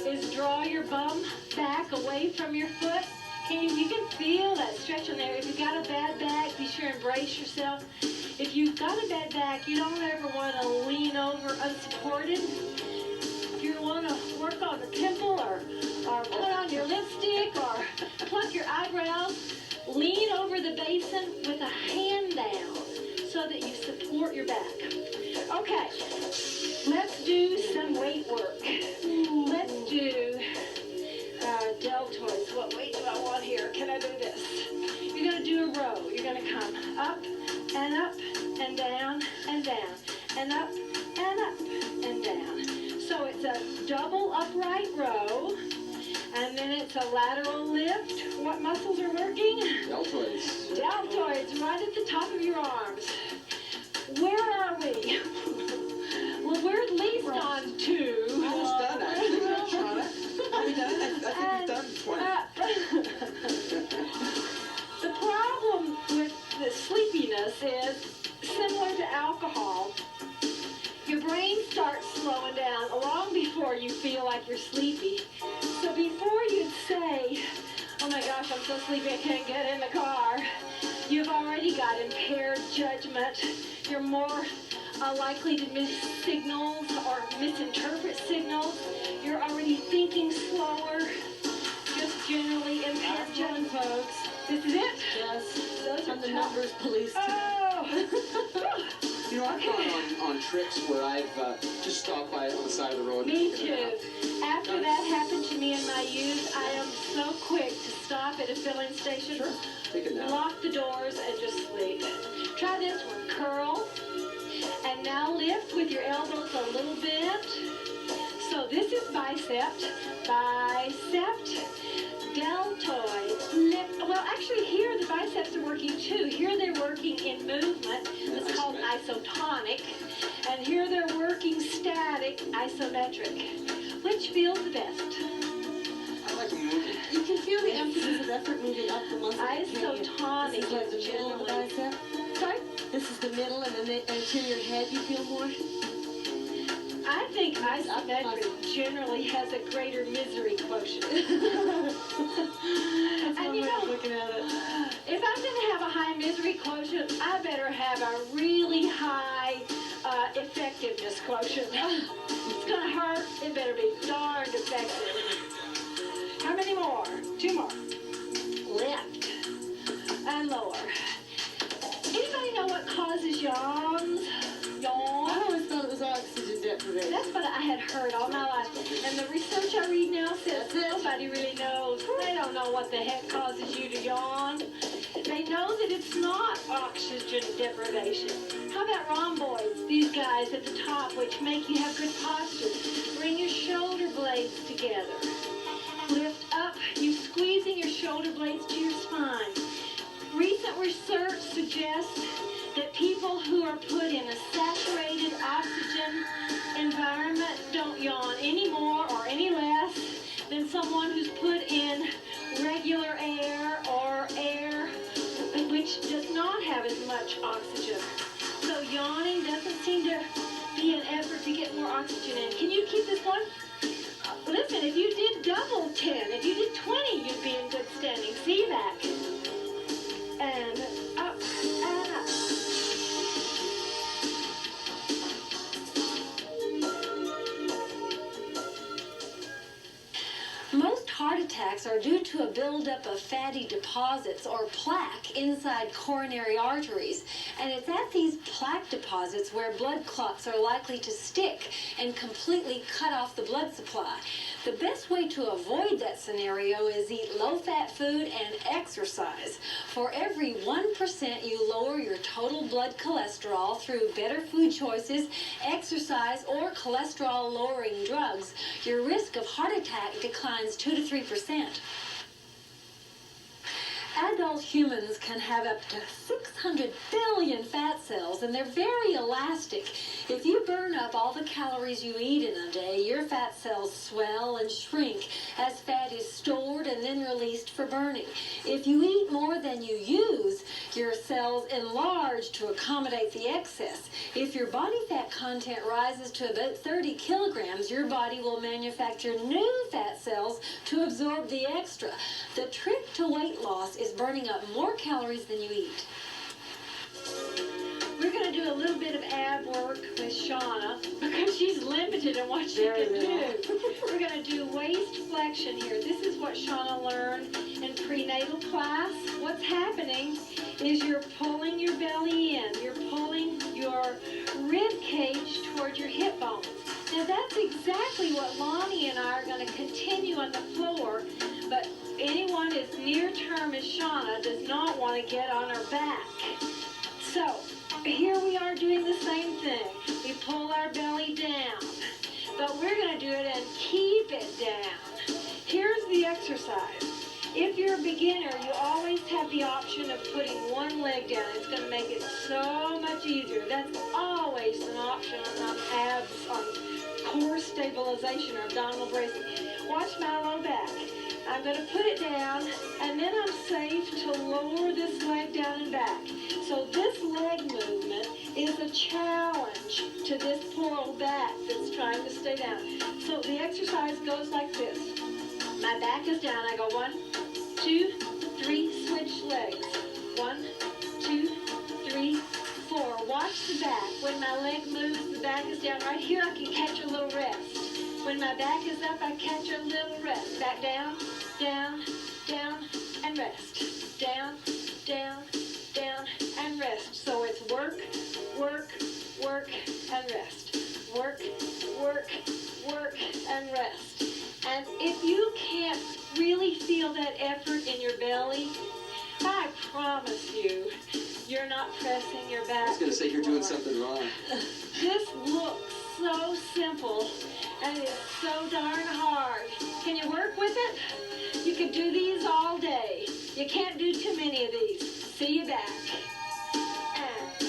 is draw your bum back away from your foot. You can feel that stretch on there. If you've got a bad back, be sure and brace yourself. If you've got a bad back, you don't ever want to lean over unsupported. If you want to work on the pimple or or put on your lipstick, or pluck your eyebrows, lean over the basin with a hand down so that you support your back. Okay, let's do some weight work. Let's do deltoids. What weight do I want here? Can I do this? You're going to do a row. You're going to come up and up and down and down and up and up and down. So it's a double upright row, and then it's a lateral lift. What muscles are working? Deltoids. Deltoids, right at the top of your arms. Where are we? Well, we're at least on 2. Almost done, actually. Shauna. Are we done? I think we've done 20. The problem with the sleepiness is similar to alcohol. Your brain starts slowing down long before you feel like you're sleepy. So before you say, oh my gosh, I'm so sleepy I can't get in the car, you've already got impaired judgment. You're more likely to miss signals or misinterpret signals. You're already thinking slower. Just generally impaired judgment, folks. This is it? Yes. Those I'm are the tough. numbers police today. Oh! You know, I've gone on trips where I've just stopped by on the side of the road. Me and taken a too. nap. After that happened to me in my youth, I am so quick to stop at a filling station, Sure. Take a nap. lock the doors, and just sleep. Try this one. Curl. And now lift with your elbows a little bit. So this is bicep, deltoid, lift. Well, actually here the biceps are working too. Here they're working in movement. It's called isotonic. And here they're working static, isometric. Which feels the best? I like a movie. You can feel the emphasis of effort moving up the muscle. Isotonic This is like the is middle of the generally. bicep. Sorry? This is the middle, and then the anterior head you feel more. I think isometric generally has a greater misery quotient. That's And one you way know, of looking at it. if I'm going to have a high misery quotient, I better have a really high effectiveness quotient. It's going to hurt. It better be darned effective. How many more? 2 more. Lift and lower. Anybody know what causes yawns? I Yawn? always thought it was oxygen deprivation. That's what I had heard all my life. And the research I read now says That's it. nobody really knows. They don't know what the heck causes you to yawn. They know that it's not oxygen deprivation. How about rhomboids, these guys at the top, which make you have good posture? Bring your shoulder blades together. Lift up. You squeezing your shoulder blades to your spine. Recent research suggests that people who are put in a saturated oxygen environment don't yawn any more or any less than someone who's put in regular air or air which does not have as much oxygen. So yawning doesn't seem to be an effort to get more oxygen in. Can you keep this one? Listen, if you did double 10, if you did 20, you'd be in good standing. See back. And up and up. Most heart attacks are due to a buildup of fatty deposits or plaque inside coronary arteries. And it's at these plaque deposits where blood clots are likely to stick and completely cut off the blood supply. The best way to avoid that scenario is eat low-fat food and exercise. For every 1% you lower your total blood cholesterol through better food choices, exercise, or cholesterol-lowering drugs, your risk of heart attack declines 2 to 3%. Adult humans can have up to 600 billion fat cells, and they're very elastic. If you burn up all the calories you eat in a day, your fat cells swell and shrink as fat is stored and then released for burning. If you eat more than you use, your cells enlarge to accommodate the excess. If your body fat content rises to about 30 kilograms, your body will manufacture new fat cells to absorb the extra. The trick to weight loss is burning up more calories than you eat. We're going to do a little bit of ab lab work with Shauna because she's limited in what she can do. We're going to do waist flexion here. This is what Shauna learned in prenatal class. What's happening is you're pulling your belly in. You're pulling your rib cage toward your hip bones. Now that's exactly what Lonnie and I are going to continue on the floor, but anyone as near term as Shauna does not want to get on her back. So here we are doing the same thing. We pull our belly down, but we're going to do it and keep it down. Here's the exercise. If you're a beginner, you always have the option of putting one leg down. It's going to make it so much easier. That's always an option on abs, on core stabilization or abdominal bracing. Watch my low back. I'm going to put it down, and then I'm safe to lower this leg down and back. So this leg movement is a challenge to this poor old back that's trying to stay down. So the exercise goes like this. My back is down. I go 1, 2, 3, switch legs. 1, 2, 3, 4. Watch the back. When my leg moves, the back is down. Right here, I can catch a little rest. When my back is up, I catch a little rest. Back down, down, down, and rest. Down, down, down, and rest. So it's work, work, work, and rest. Work, work, work, and rest. And if you can't really feel that effort in your belly, I promise you, you're not pressing your back. I was going to say you're doing something wrong. This looks so simple, and it's so darn hard. Can you work with it? You could do these all day. You can't do too many of these. See you back. And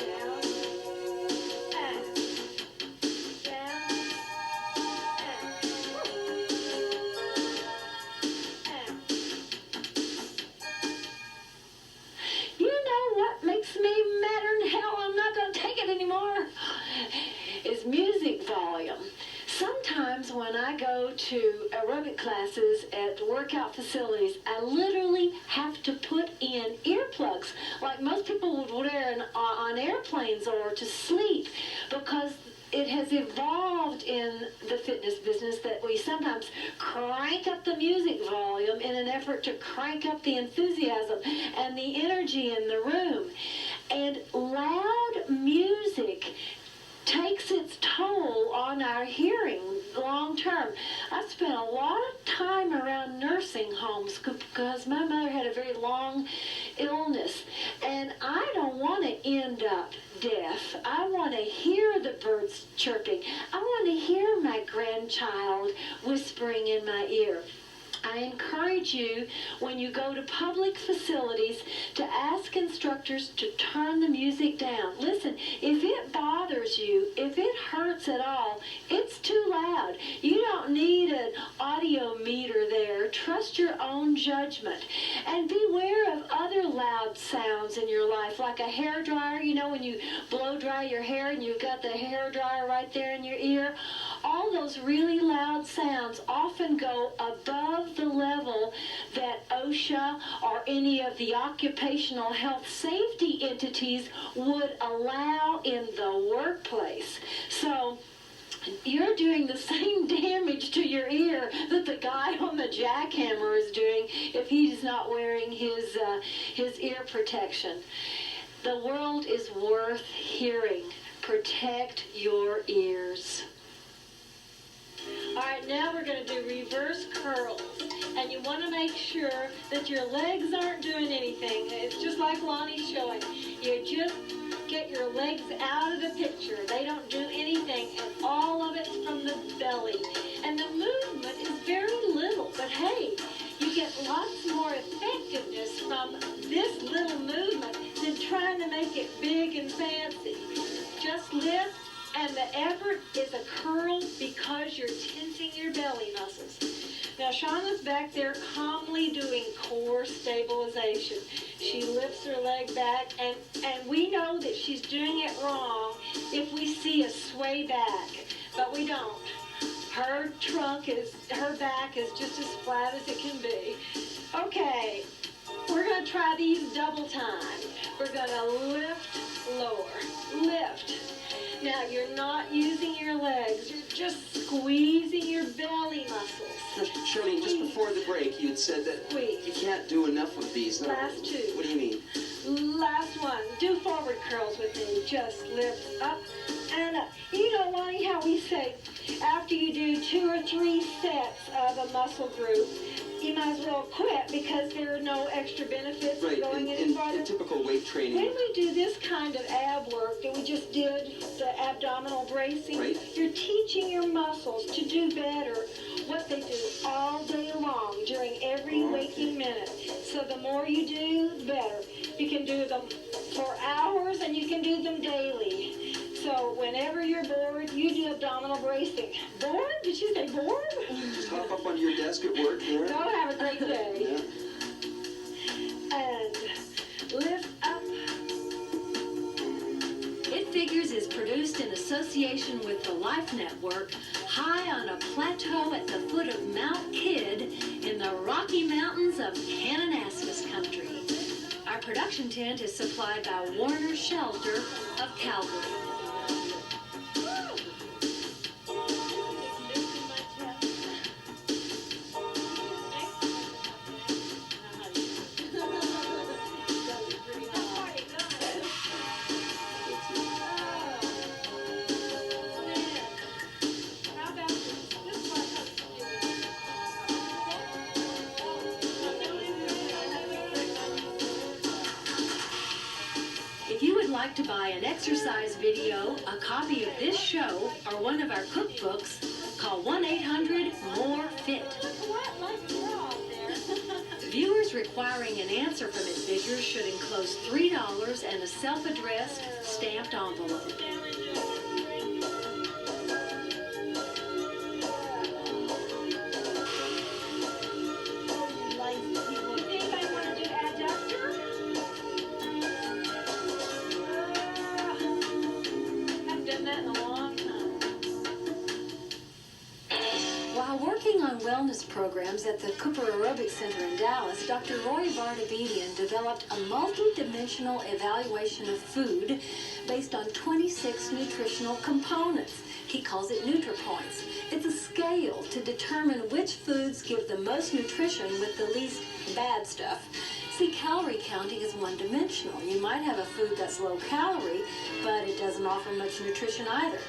down, and down, and. You know what makes me madder than hell? I'm not going to take it anymore. Is music volume. Sometimes when I go to aerobic classes at workout facilities, I literally have to put in earplugs like most people would wear on airplanes or to sleep, because it has evolved in the fitness business that we sometimes crank up the music volume in an effort to crank up the enthusiasm and the energy in the room. And loud music takes its toll on our hearing long term. I've spent a lot of time around nursing homes because my mother had a very long illness, and I don't want to end up deaf. I want to hear the birds chirping. I want to hear my grandchild whispering in my ear. I encourage you, when you go to public facilities, to ask instructors to turn the music down. Listen, if it bothers you, if it hurts at all, it's too loud. You don't need an audio meter there. Trust your own judgment. And beware of other loud sounds in your life, like a hair dryer. You know, when you blow dry your hair and you've got the hair dryer right there in your ear. All those really loud sounds often go above the level that OSHA or any of the occupational health safety entities would allow in the workplace. So you're doing the same damage to your ear that the guy on the jackhammer is doing if he's not wearing his ear protection. The world is worth hearing. Protect your ears. All right, now we're going to do reverse curls. And you want to make sure that your legs aren't doing anything. It's just like Lonnie's showing. You just get your legs out of the picture. They don't do anything, and all of it's from the belly. And the movement is very little, but hey, you get lots more effectiveness from this little movement than trying to make it big and fancy. Just lift. And the effort is a curl because you're tensing your belly muscles. Now, Shauna's back there calmly doing core stabilization. She lifts her leg back, and we know that she's doing it wrong if we see a sway back, but we don't. Her back is just as flat as it can be. Okay, we're going to try these double time. We're going to lift, lower, lift. Now, you're not using your legs. You're just squeezing your belly muscles. Charlene, just before the break, you had said that Squeeze. you can't do enough of these. Last two. What do you mean? Last one. Do forward curls with me. Just lift up and up. You know, Lonnie, how we say after you do 2 or 3 sets of a muscle group, you might as well quit because there are no extra benefits Right, going any farther. in typical weight training. When we do this kind of ab work that we just did, the abdominal bracing, Right. you're teaching your muscles to do better what they do all day long during every waking minute. So the more you do, the better. You can do them for hours and you can do them daily. So whenever you're bored, you do abdominal bracing. Bored? Did you say bored? Just hop up onto your desk at work there. Go have a great day. Yeah. And lift up. It Figures is produced in association with the Life Network, high on a plateau at the foot of Mount Kidd in the Rocky Mountains of Kananaskis country. Our production tent is supplied by Warner Shelter of Calgary. If you would like to buy an exercise video, a copy of this show, or one of our cookbooks, call 1-800-MORE-FIT. Viewers requiring an answer from It Figures should enclose $3 and a self-addressed stamped envelope. Anybody want to do adductor? Haven't done that in a long time. While working on wellness programs at the Cooper Aerobic Center in Dallas, Dr. Roy Vardabedian developed a multi-dimensional evaluation of food based on 26 nutritional components. He calls it NutriPoints. It's a scale to determine which foods give the most nutrition with the least bad stuff. See, calorie counting is one-dimensional. You might have a food that's low calorie, but it doesn't offer much nutrition either.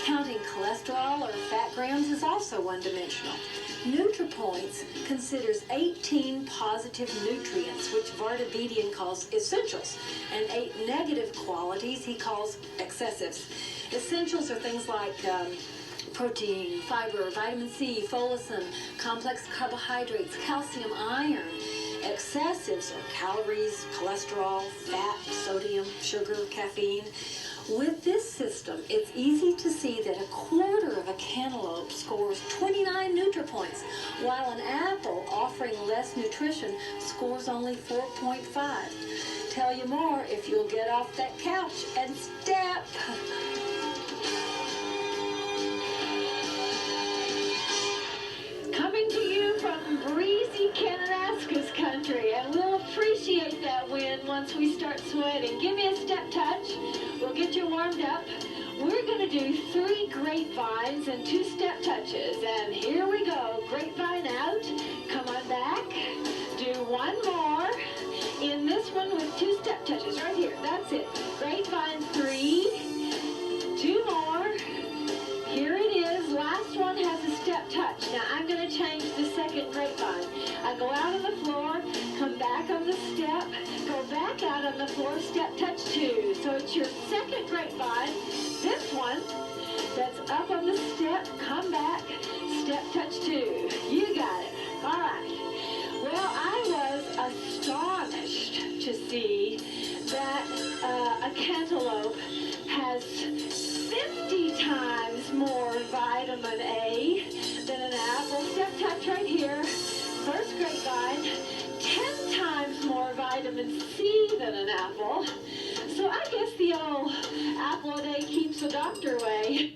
Counting cholesterol or fat grams is also one-dimensional. NutriPoints considers 18 positive nutrients, which Vardabedian calls essentials, and 8 negative qualities he calls excessives. Essentials are things like protein, fiber, vitamin C, folacin, complex carbohydrates, calcium, iron. Excessives are calories, cholesterol, fat, sodium, sugar, caffeine. With this system, it's easy to see that a quarter of a cantaloupe scores 29 NutriPoints, while an apple offering less nutrition scores only 4.5. Tell you more if you'll get off that couch and step. Coming to you from breezy Kananaskis country, and we'll appreciate that wind once we start sweating. Give me a step touch. We'll get you warmed up. We're going to do 3 grapevines and 2 step touches. And here we go. Grapevine out. Come on back. Do 1 more. In this one with 2 step touches. Right here. That's it. Grapevine 3. 2 more. Here it is. Last one has a step touch. Now I'm going to change the second grapevine. I go out on the floor, come back on the step, go back out on the floor, step touch 2. So it's your second grapevine. This one that's up on the step, come back, step touch 2. You got it. All right. Well, I was astonished to see that a cantaloupe has 50 times more vitamin A than an apple. Step touch right here. First grapevine. 10 times more vitamin C than an apple. So I guess the old apple a day keeps the doctor away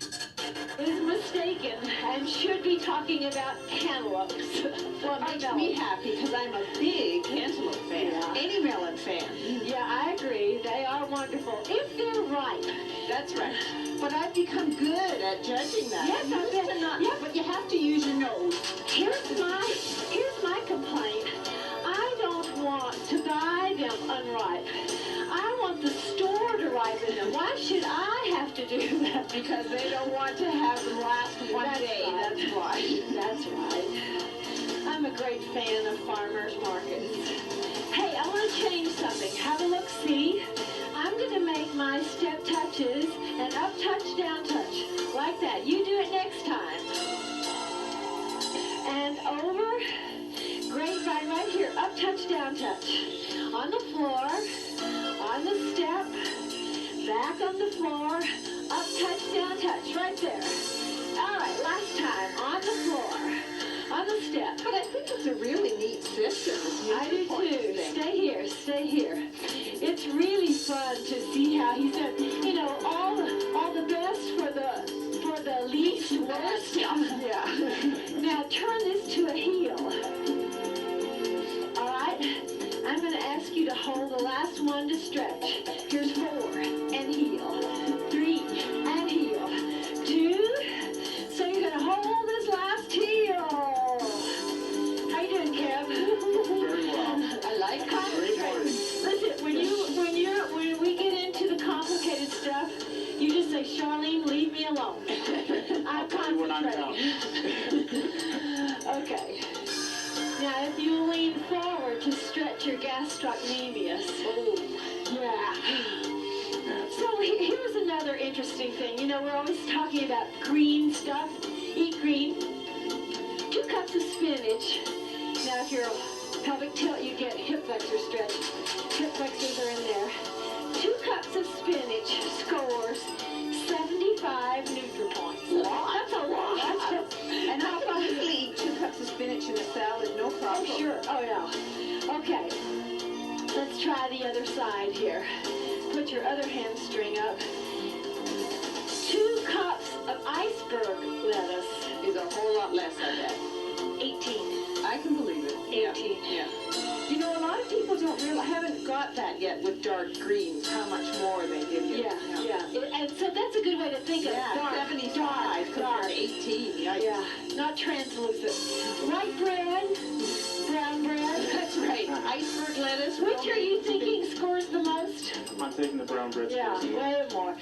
is mistaken and should be talking about cantaloupes. Well, it makes me happy because I'm a big cantaloupe fan. Yeah. Any melon fan. Yeah, I agree. They are wonderful. If they're ripe, That's right. But I've become good at judging that. Yes, I bet. Yeah, but you have to use your nose. Here's my complaint. I don't want to buy them unripe. I want the store to ripen them. Why should I have to do that? Because they don't want to have them last one day. Right. That's why. That's right. I'm a great fan of farmers markets. Hey, I want to change something. Have a look, see? I'm going to make my step touches an up touch, down touch. Like that. You do it next time. And over. Grapevine right here. Up touch, down touch. On the floor. On the step. Back on the floor. Up touch, down touch. Right there. All right, last time. On the floor. On the step. But I think it's a really neat system. I do too. Stay here, stay here. It's really fun to see how he's done. You know, all the best for the least worst. Yeah. Now turn this to a heel. All right. I'm going to ask you to hold the last one to stretch. Here's 4 and heel, 3 and heel, 2. So you're going to hold this last heel. How you doing, Kev? Very well. I like concentrating. Listen, when we get into the complicated stuff, you just say, Charlene, leave me alone. I'm When I'm down. concentrating. Okay. Now, if you lean forward to stretch your gastrocnemius. Oh, yeah. So here's another interesting thing. You know, we're always talking about green stuff. Eat green. 2 cups of spinach. Now, if you're a pelvic tilt, you get hip flexor stretch. Hip flexors are in there. 2 cups of spinach scores 75 NutriPoints. That's a lot. And I'll probably eat 2 cups of spinach in a salad, no problem. Oh, sure. Oh, yeah. Okay. Let's try the other side here. Put your other hamstring up. 2 cups of iceberg lettuce. Is a whole lot less, I bet. 18. I can believe it. 18. Yeah. You know, a lot of people haven't got that yet with dark greens, how much more they give you. Yeah. And so that's a good way to think of Yeah, dark. 75 compared to 18. Yeah, not translucent. White bread, brown bread. That's right. Iceberg lettuce. Which are you thinking scores the most? I'm taking the brown bread. Yeah, way more.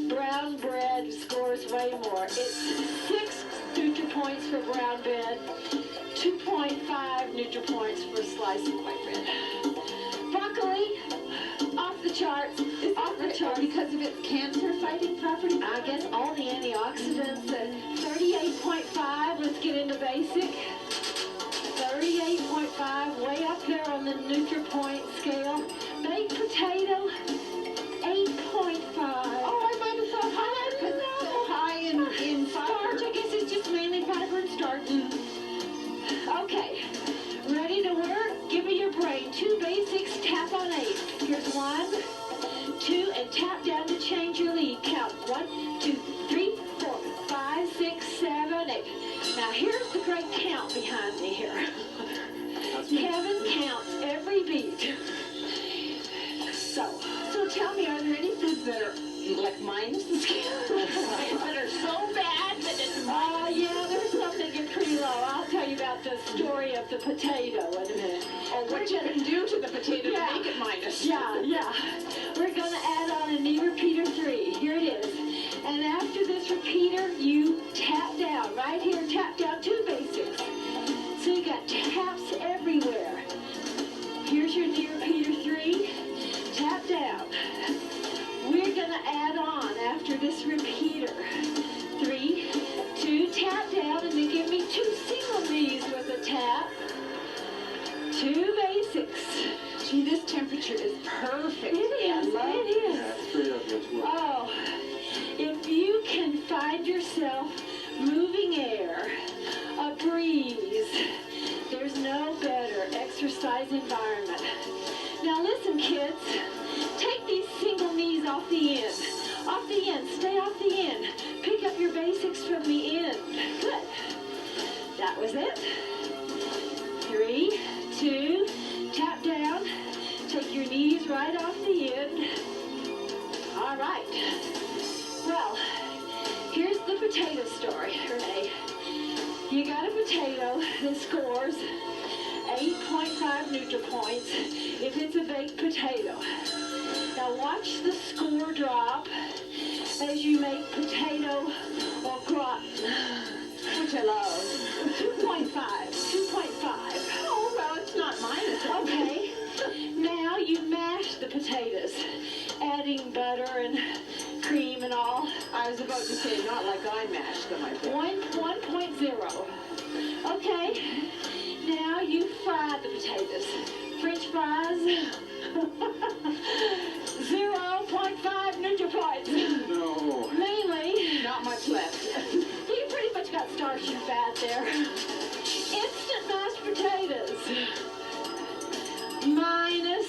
Brown bread scores way more. It's 6 NutriPoints for brown bread, 2.5 NutriPoints for a slice of white bread. Broccoli, off the charts. Off the charts. Because of its cancer-fighting property? I guess all the antioxidants at 38.5. Let's get into basic. 38.5, way up there on the NutriPoint scale. Baked potato, 8.5. Oh, I might have thought higher because it's so high in Starch, I guess it's just mainly fiber and starch. Okay, ready to work? Give me your brain. 2 basics, tap on 8. Here's 1, 2, and tap down to change your lead. Count 1, 2, 3, 4, 5, 6, 7, 8. Now here's the great count behind me here. Kevin counts every beat. So tell me, are there any foods that are like minus the scale? That are so bad that it's yeah, there's some that get pretty low. I'll tell you about the story of the potato in a minute. Or what you can do to the potato Yeah. to make it minus. Yeah. We're going to add on a knee repeater 3. Here it is. And after this repeater, you tap down. Right here, tap down 2 basics. So you got taps everywhere. Here's your knee repeater 3. Tap down. We're going to add on after this repeater. 3, 2, tap down, and then give me 2 single knees with a tap. 2 basics. Gee, this temperature is perfect. It is. I love It is. Yeah, it's straight up as well. Oh, if you can find yourself moving air, a breeze, there's no better exercise environment. Now listen, kids, take these single knees off the end. Off the end, stay off the end. Pick up your basics from the end. Good. That was it. 3, 2, tap down. Take your knees right off the end. All right. Well, here's the potato story, Renee. You got a potato that scores 8.5 NutriPoints if it's a baked potato. Now watch the score drop as you make potato au gratin, which I love. 2.5, 2.5. Oh, well, it's not minus. Okay, now you mash the potatoes, adding butter and cream and all. I was about to say, not like I mashed them, I think. 1.0. Okay, now you fry the potatoes. French fries, 0.5 NutriPoints. No. Mainly, Not much left. you pretty much got starch and fat there. Instant mashed potatoes, minus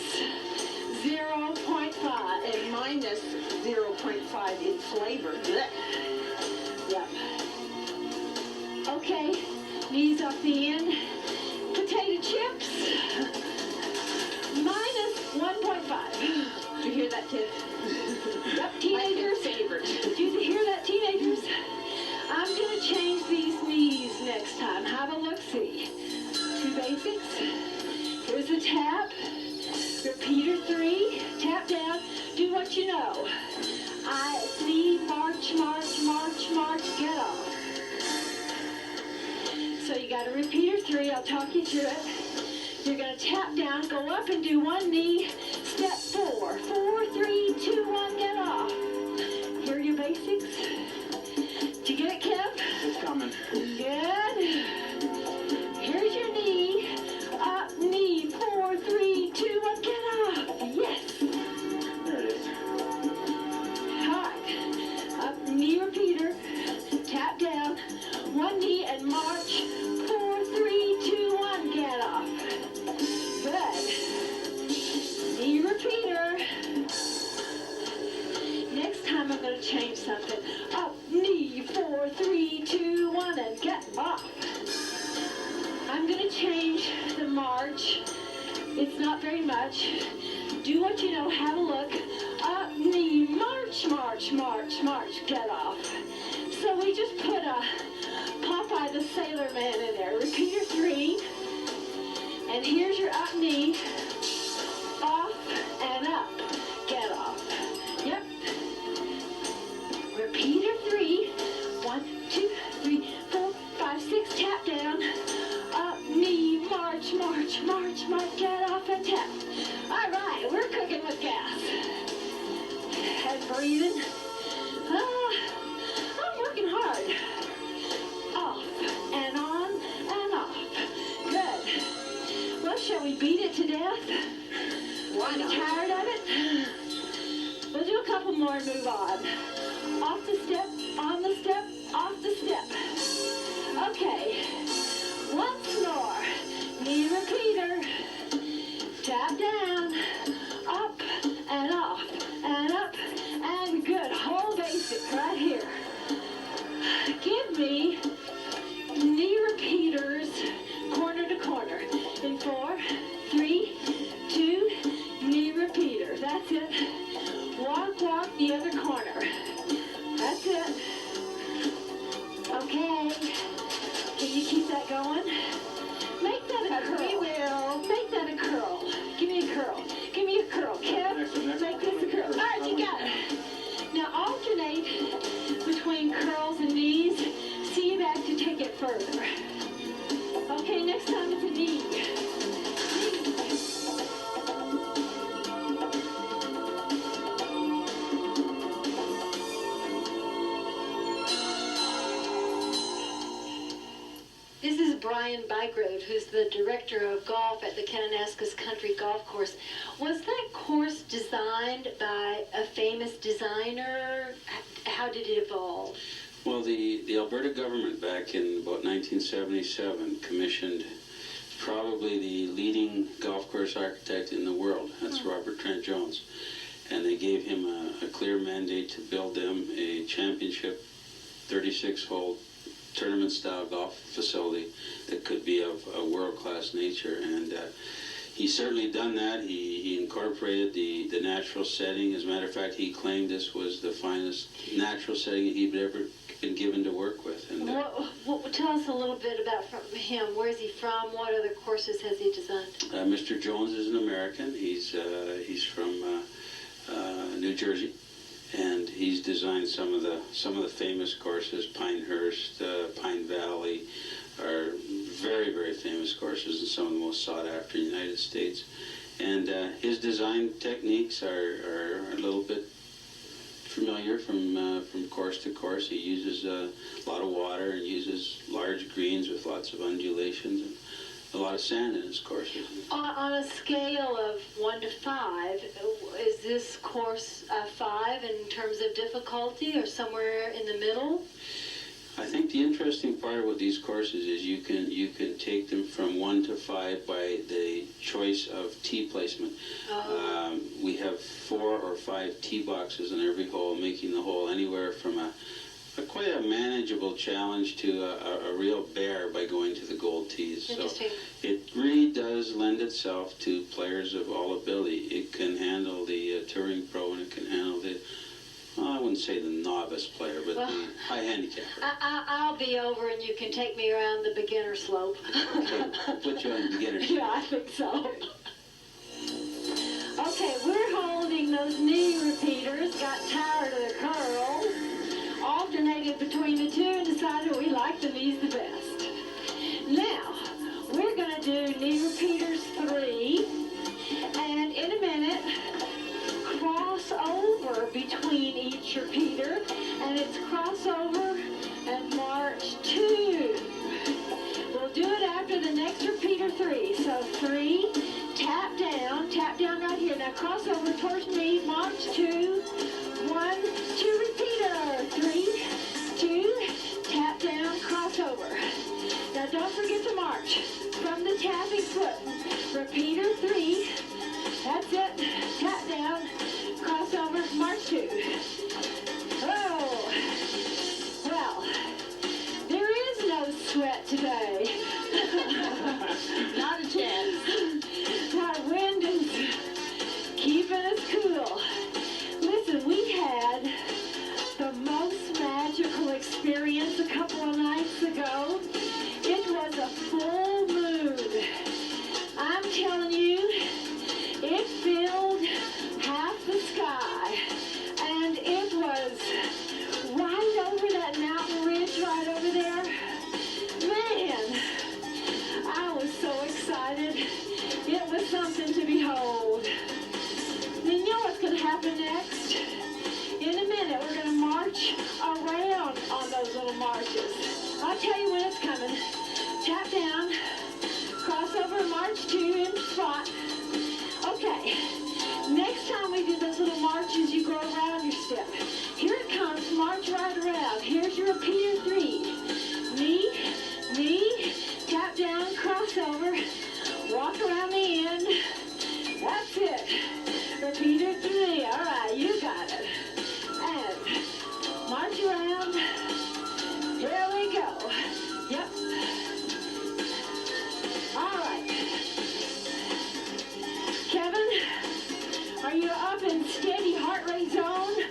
0.5. And minus 0.5 in flavor. Blech. Yep. Okay, knees off the end. Potato chips, minus 1.5. Did you hear that, kid? Yep, teenagers. My favorite. Did you hear that, teenagers? I'm going to change these knees next time. Have a look-see. 2 basics. Here's a tap. Repeater 3. Tap down. Do what you know. I need march, march, march, march. Get off. So you got a repeater 3. I'll talk you through it. You're going to tap down, go up and do one knee. Step 4. 4, 3, 2, 1. Get off. Here are your basics. Did you get it, Kev? It's coming. Good. Here's your knee. Up, knee. 4, 3, 2, 1. Get off. Yes. There it is. All right. Up, knee repeater. Tap down. One knee and march. 4, 3, 2, 1. Get off. Good. Knee repeater. Next time I'm going to change something. Up, knee, 4, 3, 2, 1, and get off. I'm going to change the march. It's not very much. Do what you know, have a look. Up, knee, march, march, march, march, get off. So we just put a Popeye the Sailor Man in there. Repeater 3. And here's your up knee. Off and up. Get off. Yep. Repeater 3. 1, 2, 3, 4, 5, 6. Tap down. Up, knee, march, march, march, march. Get off and tap. All right, we're cooking with gas. And breathing. I'm working hard. Off and on and off. Good. Well, shall we beat it to death? Why not? Tired of it? We'll do a couple more and move on. Off the step, on the step, off the step. Okay. Once more. Knee repeater. Tap down. Up and off and up and good. Whole basic right here. Give me knee repeaters corner to corner. In 4, 3, 2, knee repeater. That's it. Walk, walk the other corner. That's it. Okay. Can you keep that going? Make that a curl. We will. Make that a curl. Give me a curl. Give me a curl. Kev, Next one. make this a curl. All right, you got it. Now alternate between curls and knees. See you back to take it further. Okay, next time it's a knee. This is Brian Bygrove, who's the director of golf at the Kananaskis Country Golf Course. Was that course designed by a famous designer? How did it evolve? Well, the Alberta government back in about 1977 commissioned probably the leading golf course architect in the world. That's Robert Trent Jones. And they gave him a clear mandate to build them a championship 36-hole tournament-style golf facility that could be of a world-class nature. And he's certainly done that. He incorporated the natural setting. As a matter of fact, he claimed this was the finest natural setting he'd ever been given to work with. And Tell us a little bit about him. Where is he from? What other courses has he designed? Mr. Jones is an American. He's from New Jersey, and he's designed some of the famous courses. Pinehurst, Pine Valley are very, very famous courses, and some of the most sought after in the United States. And his design techniques are a little bit familiar from course to course. He uses a lot of water and uses large greens with lots of undulations and a lot of sand in his courses. On a scale of 1 to 5, is this course a 5 in terms of difficulty, or somewhere in the middle? I think the interesting part with these courses is you can take them from 1 to 5 by the choice of tee placement. We have 4 or 5 tee boxes in every hole, making the hole anywhere from quite a manageable challenge to a real bear by going to the gold tees. So it really does lend itself to players of all ability. It can handle the touring pro, and it can handle the, I wouldn't say the novice player, but the high handicapper. I'll be over and you can take me around the beginner slope. Okay, we'll put you on beginner slope. Yeah, I think so. Okay, we're holding those knee repeaters, got tired of the curls, alternated between the two, and decided we like the knees the best. Now, we're going to do knee repeaters 3, and in a minute, cross over between each repeater, and it's crossover and march 2. We'll do it after the next repeater 3. So 3, tap down right here. Now cross over towards me, march 2, 1, 2 repeater, 3, 2, tap down, cross over. Now don't forget to march from the tapping foot. Repeater 3, that's it, tap down, cross over, march 2. Oh, well, there is no sweat today. Not a chance. Our wind is keeping us cool. Listen, we had the most magical experience a couple of nights ago. It was a full moon. I'm telling you, it filled half the sky, and it was right over that mountain ridge right over there. Man, I was so excited. It was something to behold. Then you know what's going to happen next? In a minute, we're going to march around on those little marches. I'll tell you when it's coming. Tap down, cross over, march 2 in spot. Okay, next time we do those little marches, you go around your step. Here it comes, march right around. Here's your repeater 3. Knee, tap down, cross over, walk around the end. That's it. Repeater 3. All right, you got it. And march around. Here we go. Yep. All right. Kevin, are you up in steady heart rate zone?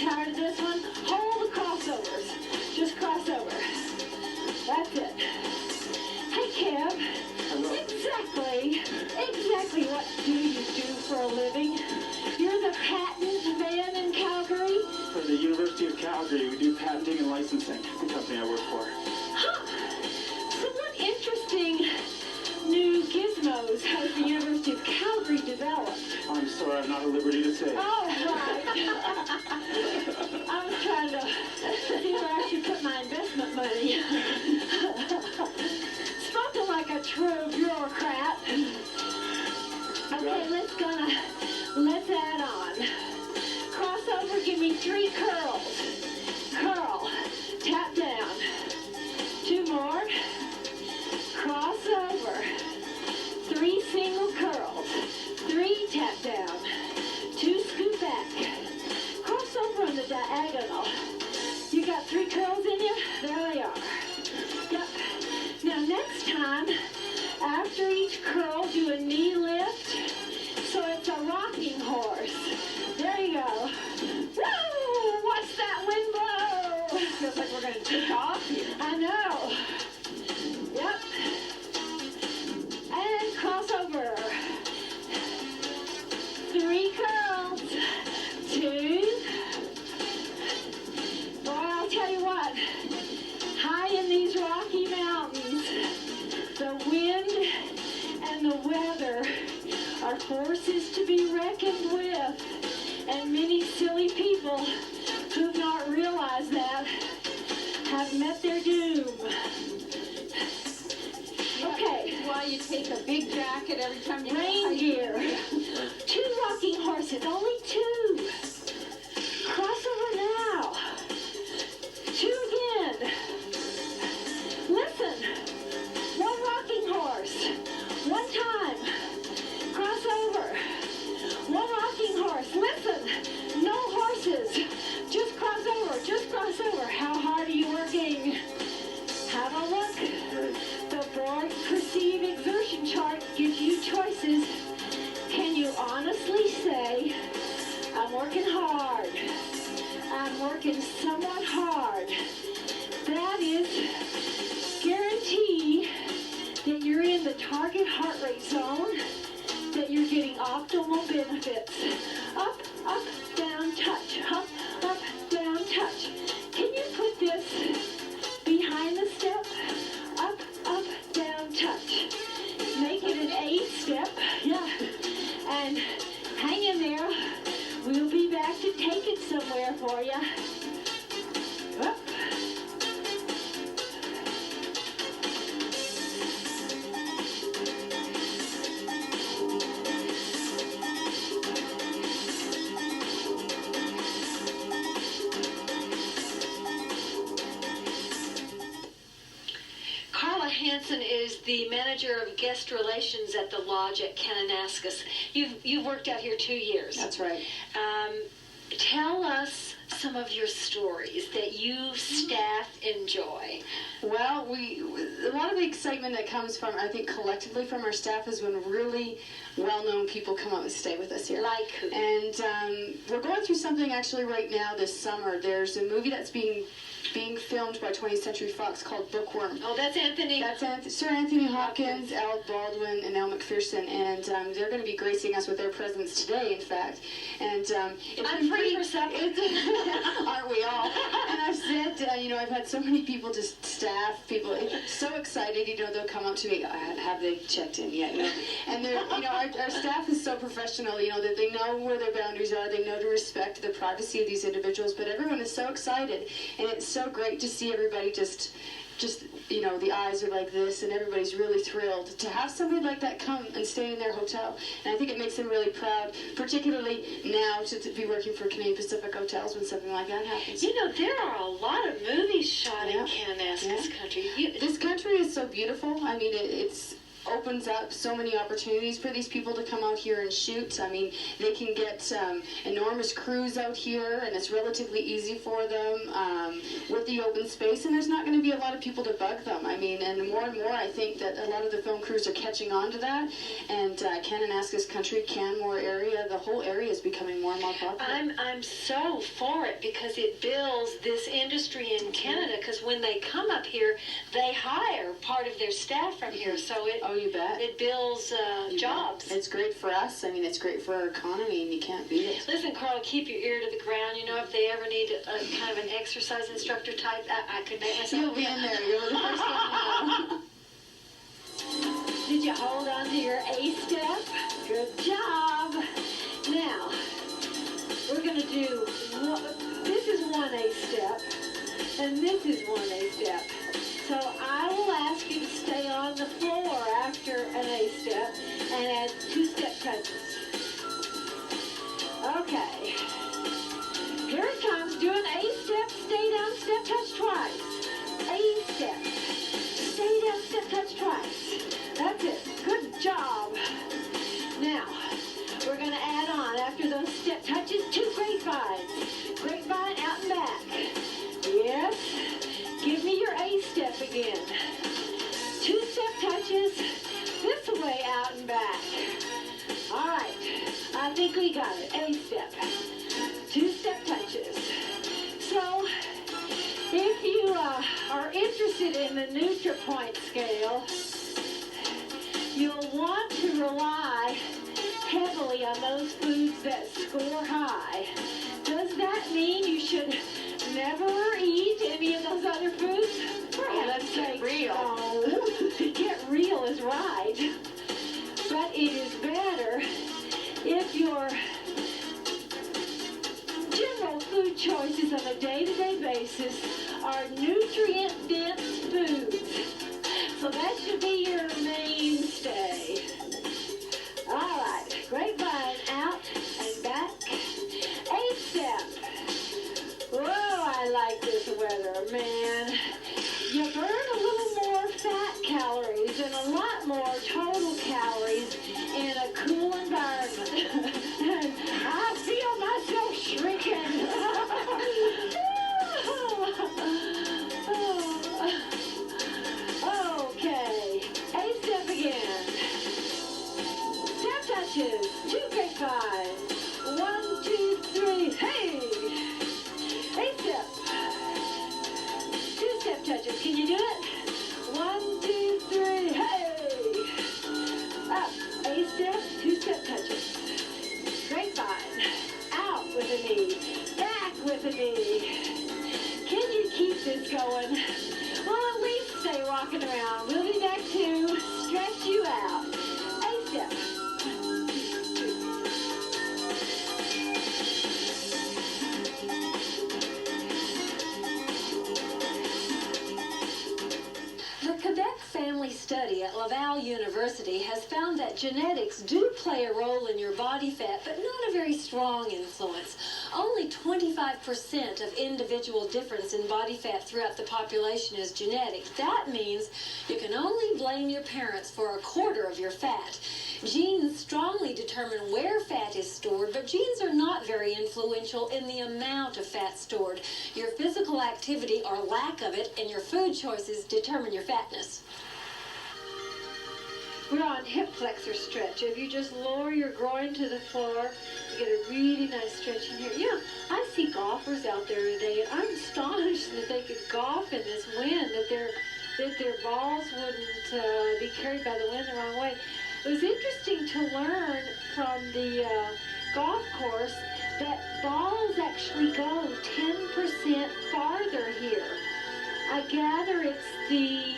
tired of this one? Hold the crossovers. Just cross over. That's it. Hey, Kev. Exactly what do you do for a living? You're the patent man in Calgary? For the University of Calgary, we do patenting and licensing, the company I work for. Huh. So what interesting new gizmos has the University of Calgary developed? I'm sorry, I'm not at liberty to say. Oh, right. I was trying to see where I should put my investment money. Spoken like a true bureaucrat. Okay, let's add on. Crossover, give me 3 curls. Curl, tap down. 2 more. Crossover. 3 single curls. 3 tap down. 2 scoop back. Crossover on the diagonal. You got 3 curls in you? There they are. Yep. Now next time, after each curl, do a knee lift. So it's a rocking horse. There you go. Woo! Watch that wind blow! Feels like we're going to take off here. I know. Yep. And crossover. 3 curls. 2. Boy, I'll tell you what. High in these Rocky Mountains, the wind and the weather are forces to be reckoned with. And many silly people who've not realized that have met their doom. Okay. Why you take a big jacket every time you Rain gear. 2 rocking horses, only 2. Crossover now. 2 again. Listen. 1 rocking horse. 1 time. Crossover. 1 rocking horse. Listen. No horses. Just crossover. Just crossover. How hard are you working? Have a look. The board perceive exertion chart gives you choices. Can you honestly say, I'm working hard. I'm working somewhat hard. That is guarantee that you're in the target heart rate zone, that you're getting optimal benefits. Up, up, down, touch. Up, down, touch. Can you put this behind the step? Up, down, touch. Make it an 8-step. Yeah. And hang in there. We'll be back to take it somewhere for you. Up. Hanson is the manager of guest relations at the lodge at Kananaskis. You've worked out here 2 years. That's right. Tell us some of your stories that you staff enjoy. Well, a lot of the excitement that comes from, I think, collectively from our staff is when really well-known people come up and stay with us here. Like who? And we're going through something actually right now this summer. There's a movie that's being filmed by 20th Century Fox called Bookworm. Oh, that's Anthony. That's Sir Anthony Hopkins, Alec Baldwin, and Elle Macpherson, and they're going to be gracing us with their presence today, in fact. And I'm free for supper. Aren't we all? And I've said, I've had so many people, just staff people, so excited. They'll come up to me. Have they checked in yet? And they're, our staff is so professional. That they know where their boundaries are. They know to respect the privacy of these individuals. But everyone is so excited, and it's so great to see everybody just the eyes are like this, and everybody's really thrilled to have somebody like that come and stay in their hotel. And I think it makes them really proud, particularly now to be working for Canadian Pacific Hotels when something like that happens. There are a lot of movies shot in Kananaskis country. This country is so beautiful. I mean, it's opens up so many opportunities for these people to come out here and shoot. I mean, they can get enormous crews out here, and it's relatively easy for them with the open space, and there's not going to be a lot of people to bug them. I mean, and more, I think that a lot of the film crews are catching on to that, and Kananaskis Country, Canmore area, the whole area is becoming more and more popular. I'm so for it because it builds this industry in Canada, because when they come up here, they hire part of their staff from here, so it you bet. It builds jobs. Bet. It's great for us. I mean, it's great for our economy, and you can't beat it. Listen, Carl, keep your ear to the ground. You know, if they ever need a kind of an exercise instructor type, I could make myself. You'll be in there. You're the first one to know. Did you hold on to your A step? Good job. Now, we're going to do, this is one A step, and this is one A step. So I will ask you to stay on the floor after an A step and add 2 step touches. Okay. Here it comes. Do an A step, stay down, step touch twice. A step, stay down, step touch twice. That's it. Good job. Now, we're going to add on, after those step touches, 2 grapevines. Grapevine out and back. Yes. Give me your A step again. 2 step touches. This way out and back. All right. I think we got it. A step. 2 step touches. So, if you are interested in the NutriPoint scale, you'll want to rely heavily on those foods that score high. Does that mean you should never eat any of those other foods? Let's get real. No. Get real is right. But it is better if your general food choices on a day-to-day basis are nutrient-dense foods. So that should be your mainstay. All right, grapevine out and back. A step. Whoa, I like this weather, man. You burn a little more fat calories and a lot more total calories in a cool environment. I feel myself shrinking. Okay, A step again. Step touches, 2 grapevines. 1, 2, 3, hey! A step. 2 step touches, can you do it? 1, 2, 3, hey! Up, A step, 2 step touches. Grapevine, out with a knee, back with a knee. Can you keep this going? Well, at least stay rocking around. We'll be back to stretch you out. A step. The Quebec Family Study at Laval University has found that genetics do play a role in your body fat, but not a very strong influence. Only 25% of individual difference in body fat throughout the population is genetic. That means you can only blame your parents for a quarter of your fat. Genes strongly determine where fat is stored, but genes are not very influential in the amount of fat stored. Your physical activity or lack of it and your food choices determine your fatness. We're on hip flexor stretch. If you just lower your groin to the floor, you get a really nice stretch in here. Yeah, I see golfers out there today, and I'm astonished that they could golf in this wind, that their balls wouldn't be carried by the wind the wrong way. It was interesting to learn from the golf course that balls actually go 10% farther here. I gather it's the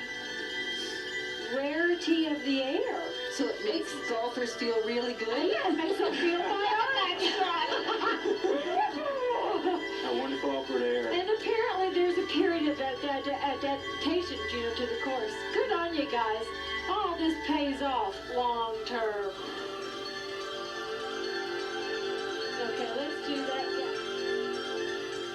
rarity of the air. So it makes golfers feel really good? Yeah, it makes them feel A wonderful upward air. And apparently there's a period of adaptation, to the course. Good on you guys. All this pays off long term. Okay, let's do that again.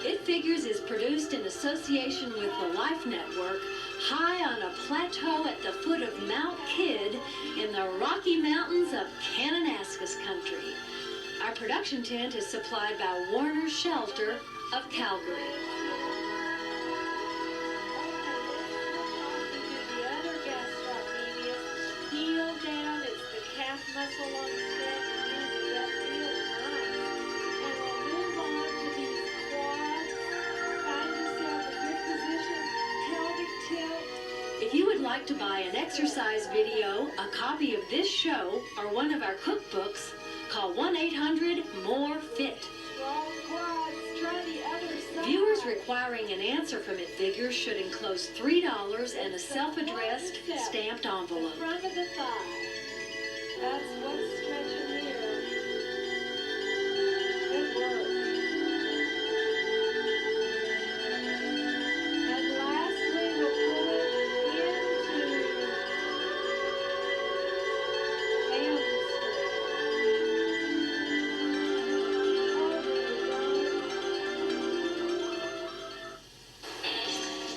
It's Figures is produced in association with the Life Network, high on a plateau at the foot of Mount Kidd in the Rocky Mountains of Kananaskis country. Our production tent is supplied by Warner Shelter of Calgary. The other gastroc medius, heel down, it's the calf muscle on the step, and that feels nice. And we'll move on to these quads. Find yourself a good position, pelvic tilt. If you would like to buy an exercise video, a copy of this show, or one of our cookbooks, call 1-800-MORE-FIT. Strong quads, try the other side. Viewers requiring an answer from It Figures should enclose $3 and a self-addressed stamped envelope. The front of the thigh. That's what's stretching here. Good work. And lastly, we'll pull it into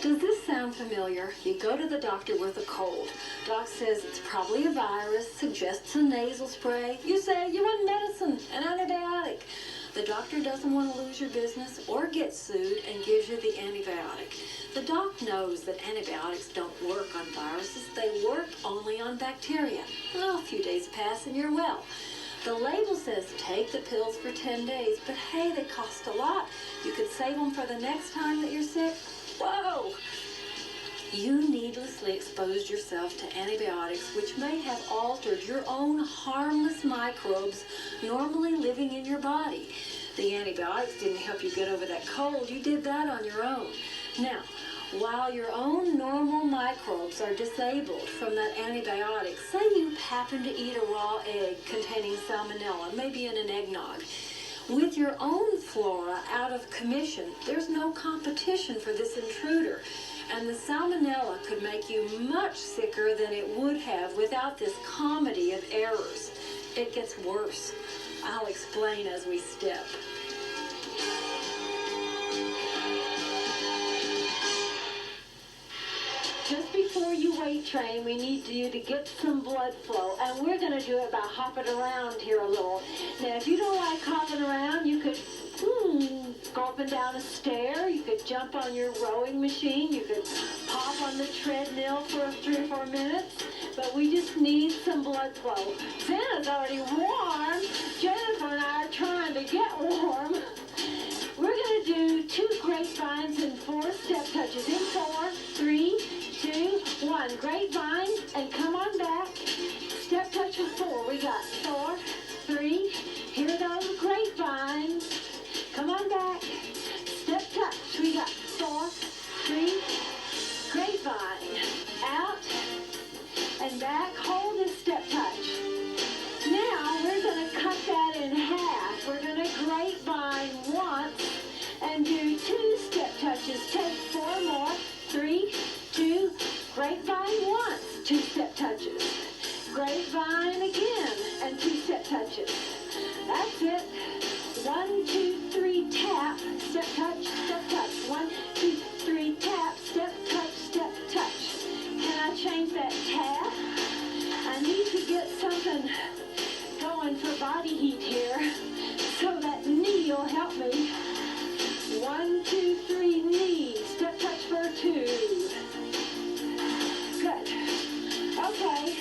Does this sound familiar? You go to the doctor with a cold. Doc says it's probably a virus, suggests a nasal spray. You say you want medicine, an antibiotic. The doctor doesn't want to lose your business or get sued and gives you the antibiotic. The doc knows that antibiotics don't work on viruses. They work only on bacteria. Well, a few days pass and you're well. The label says take the pills for 10 days, but hey, they cost a lot. You could save them for the next time that you're sick. Whoa! You needlessly exposed yourself to antibiotics which may have altered your own harmless microbes normally living in your body. The antibiotics didn't help you get over that cold. You did that on your own. Now, while your own normal microbes are disabled from that antibiotic, say you happen to eat a raw egg containing salmonella, maybe in an eggnog. With your own flora out of commission, there's no competition for this intruder. And the salmonella could make you much sicker than it would have without this comedy of errors. It gets worse. I'll explain as we step. Just before you weight train, we need you to get some blood flow, and we're going to do it by hopping around here a little. Now, if you don't like hopping around, you could go up and down a stair, you could jump on your rowing machine, you could pop on the treadmill for 3 or 4 minutes, but we just need some blood flow. Santa's already warm. Jennifer and I are trying to get warm. We're going to do 2 grapevines and 4 step touches. In 4, 3, 2, 1. Grapevine, and come on back. Step touch of 4. We got 4, 3. Here are those grapevines. Come on back. Step touch. We got 4, 3. Grapevine. Out and back. Hold the step touch. Now we're going to cut that in half. We're going to grapevine once and do 2 step touches. Take 4 more. 3, 2, grapevine once, 2 step touches. Grapevine again, and 2 step touches. That's it. 1, 2, 3, tap, step touch, step touch. 1, 2, 3, tap, step touch, step touch. Can I change that tap? I need to get something going for body heat here, so that knee will help me. 1, 2, 3, knee, step touch for 2. Good. Okay.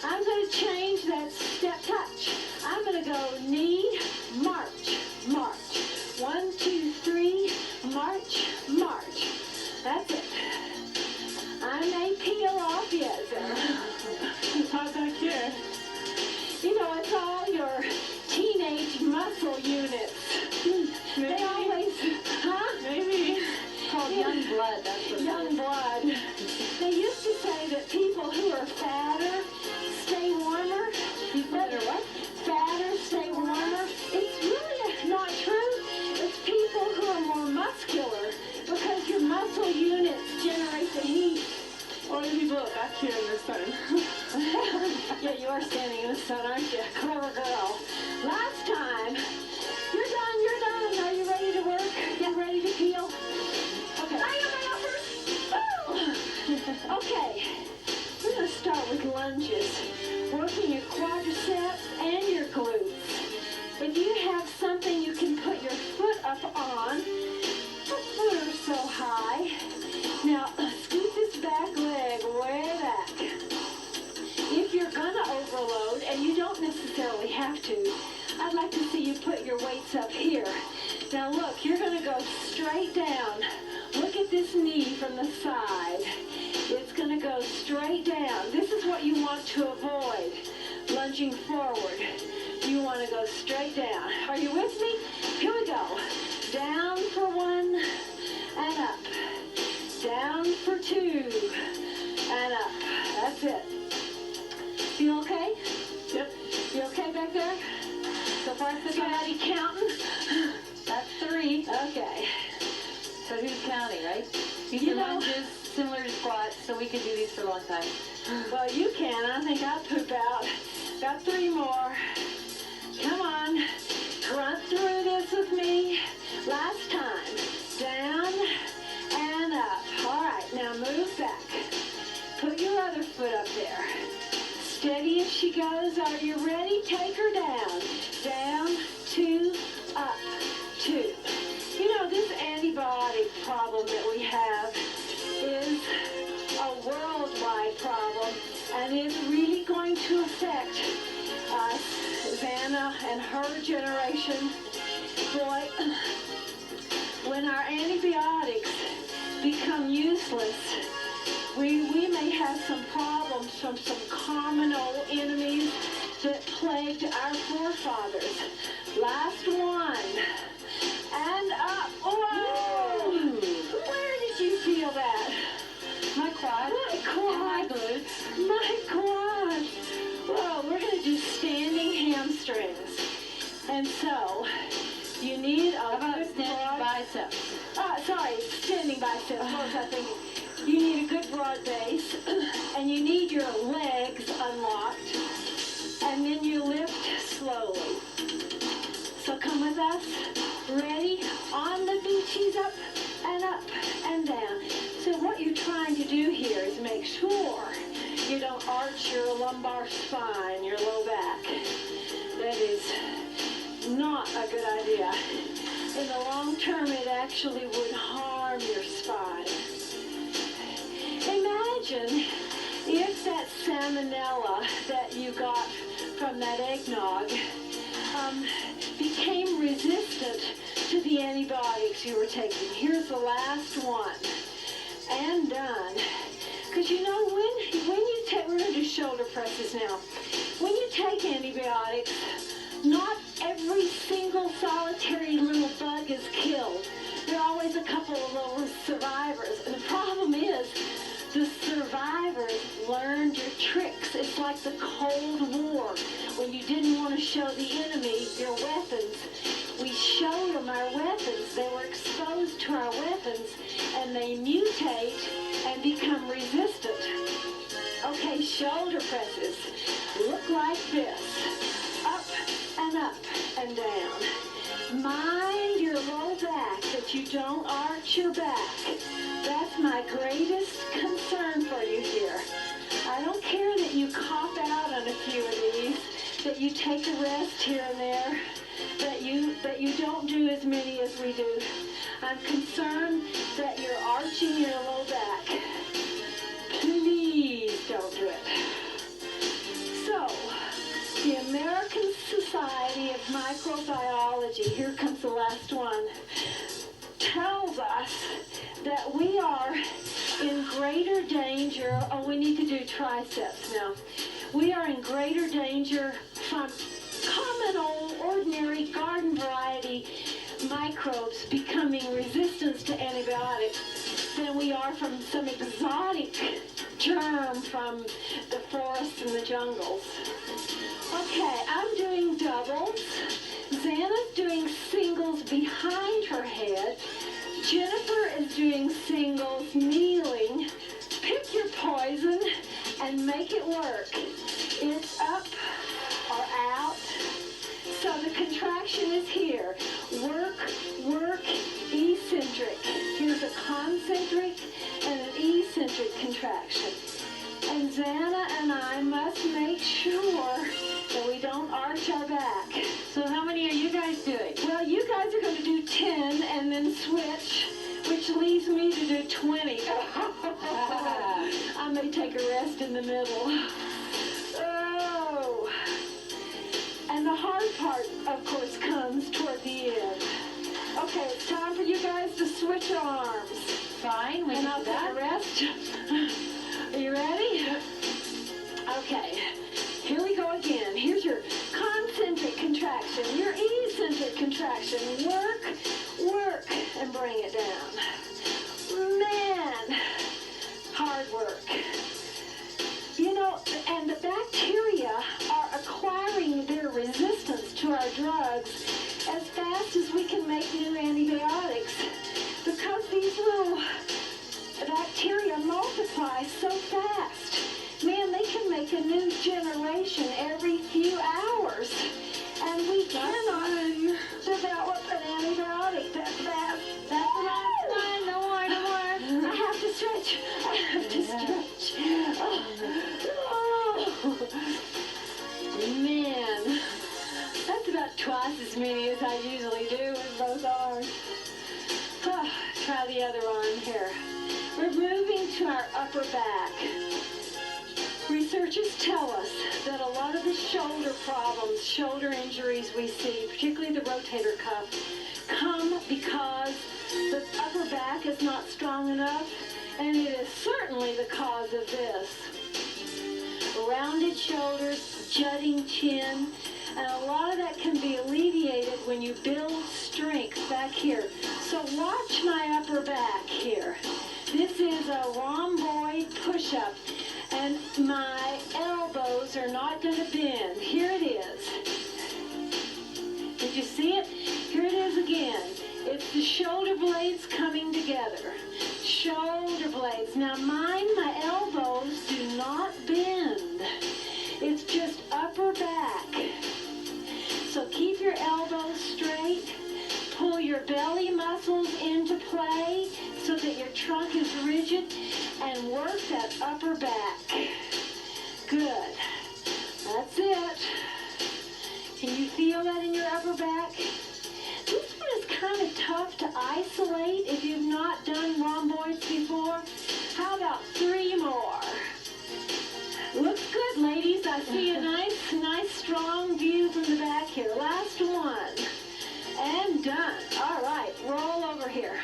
I'm going to change that step touch. I'm going to go knee, march, march. 1, 2, 3, march, march. That's it. I may peel off yet. How's that here? You know, it's all your teenage muscle units. They always, maybe. Called young blood, that's what young blood. They used to say that people who are fatter stay warmer. Fatter what? Fatter stay warmer. It's really not true. It's people who are more muscular because your muscle units generate the heat. Or the people back here in the sun. Yeah, you are standing in the sun, aren't you? Clever girl. Last time. You're done. Are you ready to work? You ready to pee? two. I'd like to see you put your weights up here. Now look, you're going to go straight down. Look at this knee from the side. It's going to go straight down. This is what you want to avoid, lunging forward. You want to go straight down. Are you with me? Here we go. Down for one and up. Down for two and up. That's it. You okay? Yep. You okay back there? So far, so good. Counting? That's 3. Okay. So who's counting, right? These You are know- lunges similar to squats, so we could do these for a long time. Well, you can. I think I'll poop out. Got 3 more. Come on. Run through this with me. Last time. Down and up. All right, now move back. Put your other foot up there. Steady as she goes. Are you ready? Take her down. Down, 2, up, 2. You know, this antibiotic problem that we have is a worldwide problem and is really going to affect us, Vanna and her generation. Boy, when our antibiotics become useless, we may have some problems from some common old enemies that plagued our forefathers. Last one. And up. Whoa! Where did you feel that? My quad. My quad. And my glutes. My quad. Whoa, we're going to do standing hamstrings. And so, you need a How about good standing broad... biceps? Sorry, standing biceps. What was I thinking? You need a good broad base, and you need your legs unlocked, and then you lift slowly. So come with us. Ready? On the beaches, up and down. So what you're trying to do here is make sure you don't arch your lumbar spine, your low back. That is not a good idea. In the long term, it actually would harm your spine. Imagine if that salmonella that you got from that eggnog became resistant to the antibiotics you were taking. Here's the last one. And done. Because you know, when you take, we're going to do shoulder presses now. When you take antibiotics, not every single solitary little bug is killed. There are always a couple of little survivors. And the problem is, the survivors learned your tricks. It's like the Cold War. When you didn't want to show the enemy your weapons, we showed them our weapons. They were exposed to our weapons, and they mutate and become resistant. Okay, shoulder presses. Look like this. Up and down. Mind your low back, that you don't arch your back. That's my greatest concern for you here. I don't care that you cop out on a few of these, that you take a rest here and there, that you don't do as many as we do. I'm concerned that you're arching your low back. Please don't do it. So, the American Society of Microbiology, here comes the last one, tells us that we are in greater danger. Oh, we need to do triceps now. We are in greater danger from common old ordinary garden variety microbes becoming resistant to antibiotics than we are from some exotic germ from the forests and the jungles. Okay, I'm doing doubles. Xana's doing singles behind her head. Jennifer is doing singles kneeling. Pick your poison and make it work. It's up or out. So the contraction is here. Work, eccentric. Here's a concentric and an eccentric contraction. And Xana and I must make sure that we don't arch our back. So how many are you guys doing? Well, you guys are going to do 10 and then switch, which leaves me to do 20. I may take a rest in the middle. Oh. And the hard part, of course, comes toward the end. Okay, it's time for you guys to switch arms. Fine, we And can I'll do take that. a rest. Are you ready? Okay, here we go again. Here's your concentric contraction, your eccentric contraction. Work, work, and bring it down. Man, hard work. You know, and the bacteria are acquiring their resistance to our drugs as fast as we can make new antibiotics, because these little bacteria multiply so fast. Man, they can make a new generation every few hours, and we cannot develop an antibiotic that fast. That's what I'm No more, no more. I have to stretch. I have to stretch. Oh. Man, that's about twice as many as I usually do with both arms. Try the other arm here. We're moving to our upper back. Researchers tell us that a lot of the shoulder problems, shoulder injuries we see, particularly the rotator cuff, come because the upper back is not strong enough, and it is certainly the cause of this. Rounded shoulders, jutting chin, and a lot of that can be alleviated when you build strength back here. So watch my upper back here. This is a rhomboid push-up, and my elbows are not going to bend. Here it is. Did you see it? Here it is again. It's the shoulder blades coming together. Shoulder blades. Now mind, my elbows do not bend. It's just upper back. So keep your elbows straight. Pull your belly muscles into play so that your trunk is rigid, and work that upper back. Good. That's it. Can you feel that in your upper back? This one is kind of tough to isolate if you've not done rhomboids before. How about 3 more? Looks good, ladies. I see a nice strong view from the back here. Last one. And done. All right, roll over here.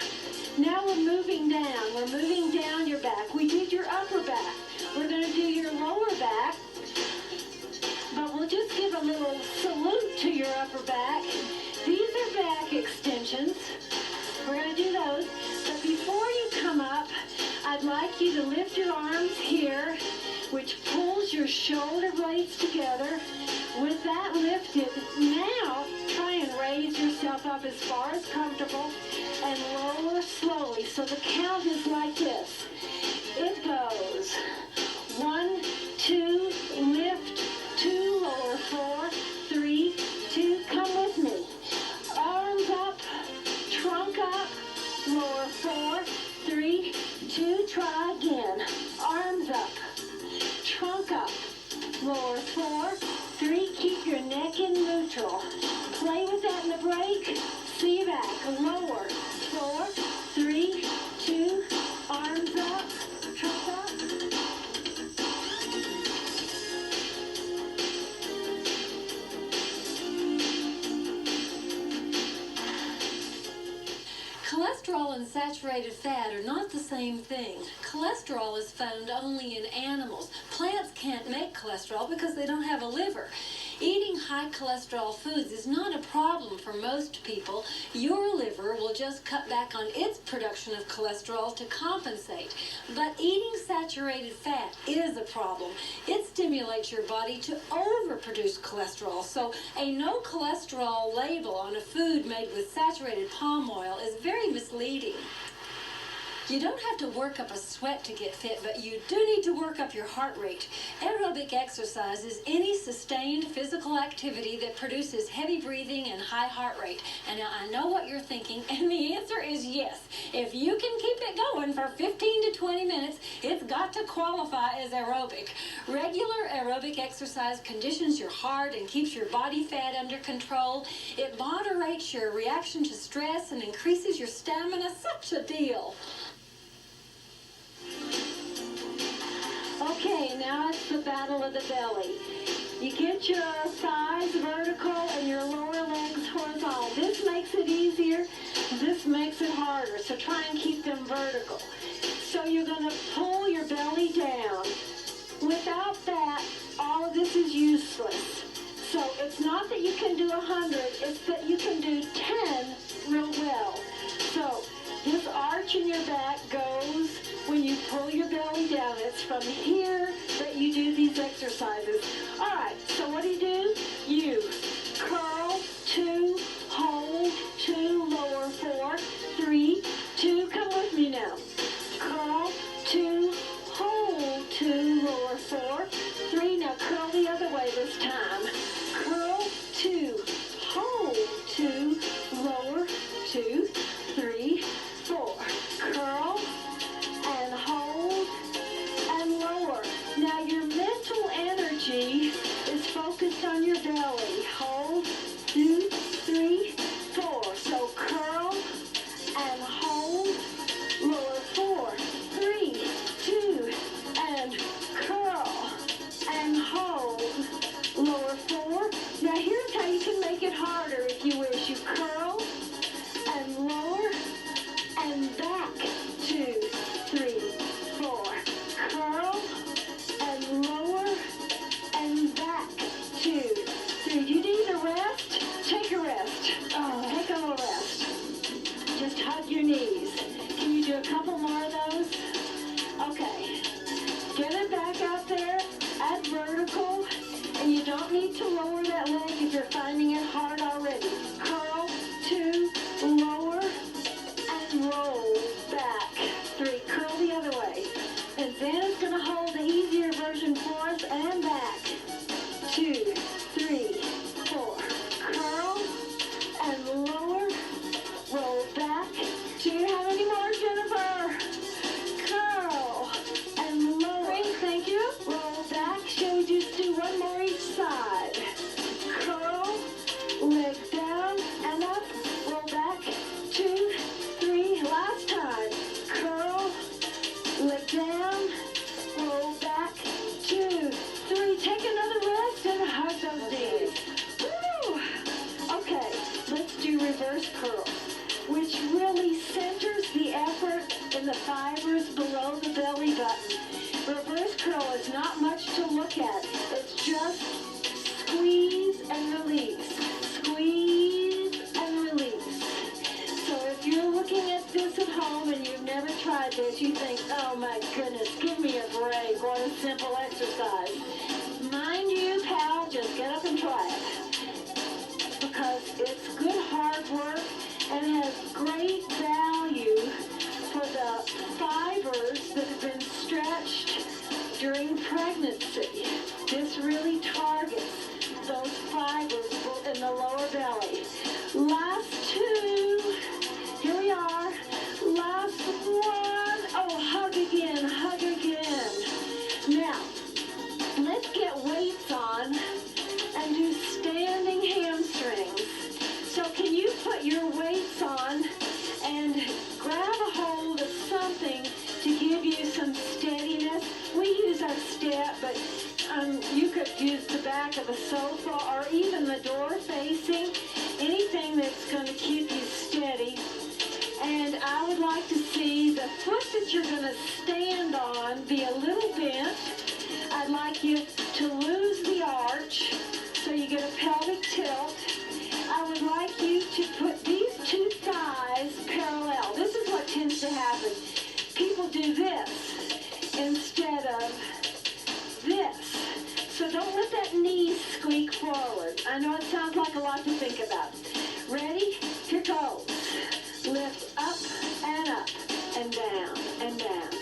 Now we're moving down. We're moving down your back. We did your upper back. We're going to do your lower back, but we'll just give a little salute to your upper back. These are back extensions. We're going to do those. But before you come up, I'd like you to lift your arms here, which pulls your shoulder blades together. With that lifted, now try and raise yourself up as far as comfortable and lower slowly. So the count is like this. It goes 1, 2, lift, 2, lower, 4, 3, 2. Come with me. Arms up, trunk up, lower, 4, 3, 2. Try again. Arms up, trunk up, lower, 4, 3. Keep your neck in neutral. Play with that in the break. See back. Lower. 4, 3, 2. Arms up. Trunk up. Cholesterol and saturated fat are not the same thing. Cholesterol is found only in animals. Plants can't make cholesterol because they don't have a liver. Eating high cholesterol foods is not a problem for most people. Your liver will just cut back on its production of cholesterol to compensate. But eating saturated fat is a problem. It stimulates your body to overproduce cholesterol. So a no cholesterol label on a food made with saturated palm oil is very misleading. You don't have to work up a sweat to get fit, but you do need to work up your heart rate. Aerobic exercise is any sustained physical activity that produces heavy breathing and high heart rate. And now I know what you're thinking, and the answer is yes. If you can keep it going for 15 to 20 minutes, it's got to qualify as aerobic. Regular aerobic exercise conditions your heart and keeps your body fat under control. It moderates your reaction to stress and increases your stamina. Such a deal. Okay, now it's the battle of the belly. You get your thighs vertical and your lower legs horizontal. This makes it easier. This makes it harder. So try and keep them vertical. So you're going to pull your belly down. Without that, all of this is useless. So it's not that you can do 100, it's that you can do 10 real well. So this arch in your back goes when you pull your belly down. It's from here that you do these exercises. All right, so what do? You curl, 2, hold, 2, lower, 4, 3, 2. Come with me now. Curl, 2, hold, 2, lower, 4, 3. Now curl the other way this time. Curl, 2, hold, 2, lower, 2, 3, 4. Curl and hold and lower. Now your mental energy is focused on your belly. Hold, 2, 3, 4. So curl and hold, lower, 4, 3, 2, and curl and hold, lower, 4. Now here's how you can make it harder if you wish. You curl and lower and back, 2, 3, 4. Curl and lower and back, 2, 3. Do you need a rest? Take a rest. Take a little rest. Just hug your knees. Can you do a couple more of those? Okay. Get it back out there at vertical. And you don't need to lower that leg if you're finding it hard already. Curl, 2, lower, and roll back, 3. Curl the other way. And then it's going to hold the easier version for us and back. 2, 3, 4. Curl and lower, roll back. Do you have any more, Jennifer? Curl and lower. Thank you. Roll back. Shall we just do one more each side? Curl, leg down and up, roll back, 2, 3, last time. Curl, leg down, roll back, 2, 3. Take another rest and hug those knees. Woo! Okay, let's do reverse curls, which really centers the effort in the fibers below the belly button. Reverse curl is not much to look at. It's just squeeze and release. Squeeze and release. So if you're looking at this at home and you've never tried this, you think, oh my goodness, give me a break. What a simple exercise. Mind you, pal, just get up and try it. Because it's good hard work and has great value for the fibers that have been stretched during pregnancy. This really targets those fibers in the lower belly. Last 2. Here we are. Last 1. Oh, hug again, hug again. Now, let's get weights on and do standing hamstrings. So can you put your weights on and grab a hold of something to give you some steadiness? We use our step, but you could use the back of a sofa or even the door facing, anything that's going to keep you steady. And I would like to see the foot that you're going to stand on be a little bent. I'd like you to lose the arch so you get a pelvic tilt. I would like you to put these 2 thighs parallel. This is what tends to happen. People do this instead of this. So don't let that knee squeak forward. I know it sounds like a lot to think about. Ready? Here goes. Lift up and up and down and down.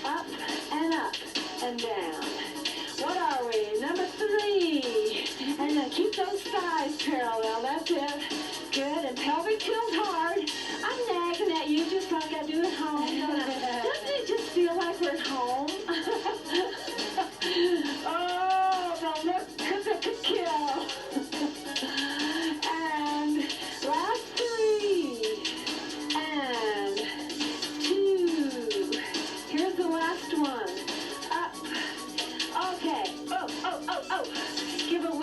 Up and up and down. What are we? Number 3. And then keep those thighs parallel. That's it. Good. And pelvic tilt hard. I'm nagging at you just like I do at home. Doesn't it just feel like we're at home? Oh, the look that could kill. And last 3. And 2. Here's the last one. Up. Okay. Oh. Give a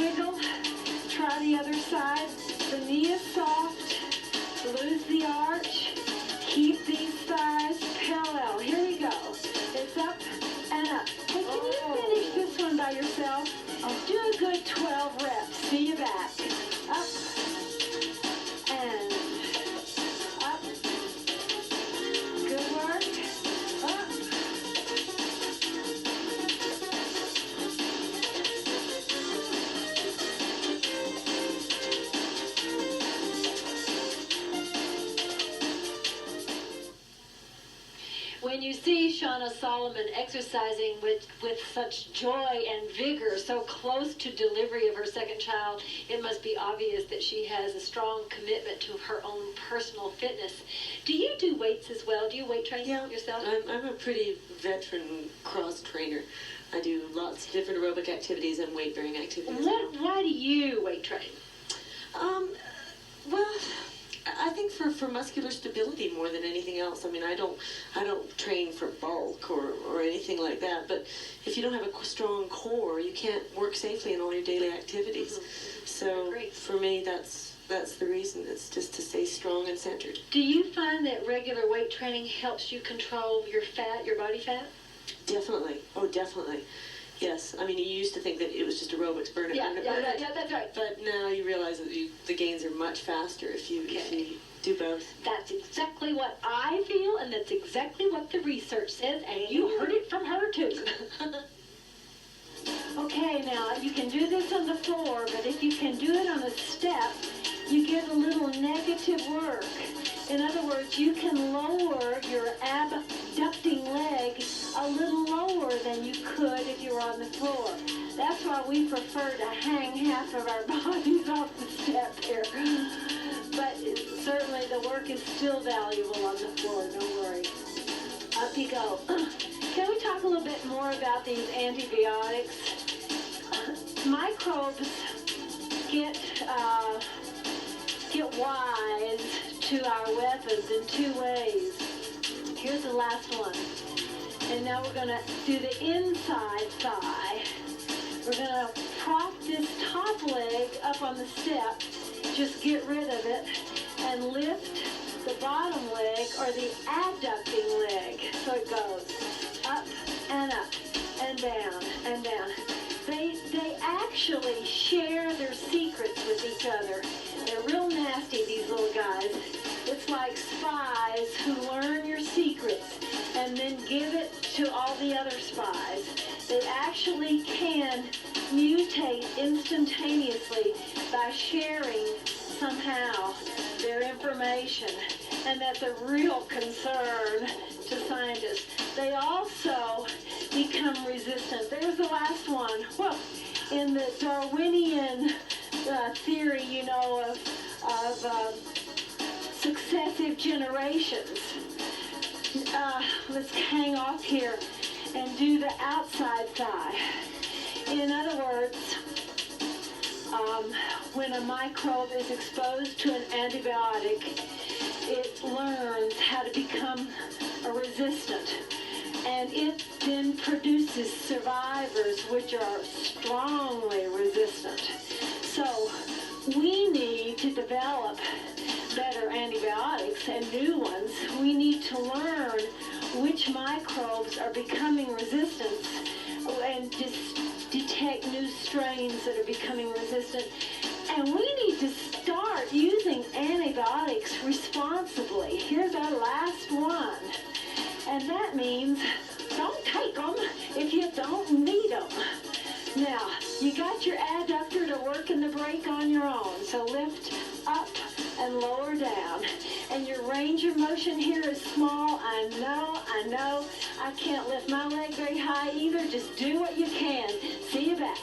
When you see Shauna Solomon exercising with such joy and vigor, so close to delivery of her second child, it must be obvious that she has a strong commitment to her own personal fitness. Do you do weights as well? Do you weight train yourself? I'm a pretty veteran cross trainer. I do lots of different aerobic activities and weight-bearing activities. Why do you weight train? Well, I think for muscular stability more than anything else. I mean, I don't train for bulk or anything like that. But if you don't have a strong core, you can't work safely in all your daily activities. So for me, that's the reason. It's just to stay strong and centered. Do you find that regular weight training helps you control your fat, your body fat? Definitely. Oh, definitely. Yes. I mean, you used to think that it was just aerobics, burn it, burn it, burn it. Yeah, that's right. But now you realize that the gains are much faster if you do both. That's exactly what I feel, and that's exactly what the research says, and you heard it from her, too. Okay, now, you can do this on the floor, but if you can do it on a step, you get a little negative work. In other words, you can lower your abducting leg a little lower than you could if you were on the floor. That's why we prefer to hang half of our bodies off the step here. But certainly the work is still valuable on the floor, don't worry. Up you go. Can we talk a little bit more about these antibiotics? Microbes get wise to our weapons in two ways. Here's the last one. And now we're going to do the inside thigh. We're going to prop this top leg up on the step, just get rid of it, and lift the bottom leg or the abducting leg. So it goes up and down and down. They actually share their secrets with each other. They're real nasty, these little guys. It's like spies who learn your secrets and then give it to all the other spies. They actually can mutate instantaneously by sharing somehow their information. And that's a real concern to scientists. They also become resistant. There's the last one. Well, in the Darwinian theory, you know, of successive generations. Let's hang off here and do the outside thigh. In other words, when a microbe is exposed to an antibiotic, it learns how to become resistant. And it then produces survivors which are strongly resistant. So we need to develop better antibiotics and new ones. We need to learn which microbes are becoming resistant and detect new strains that are becoming resistant. And we need to start using antibiotics responsibly. Here's our last one. And that means don't take them if you don't need them. Now, you got your adductor to work in the brake on your own. So lift up and lower down. And your range of motion here is small. I know. I can't lift my leg very high either. Just do what you can. See you back.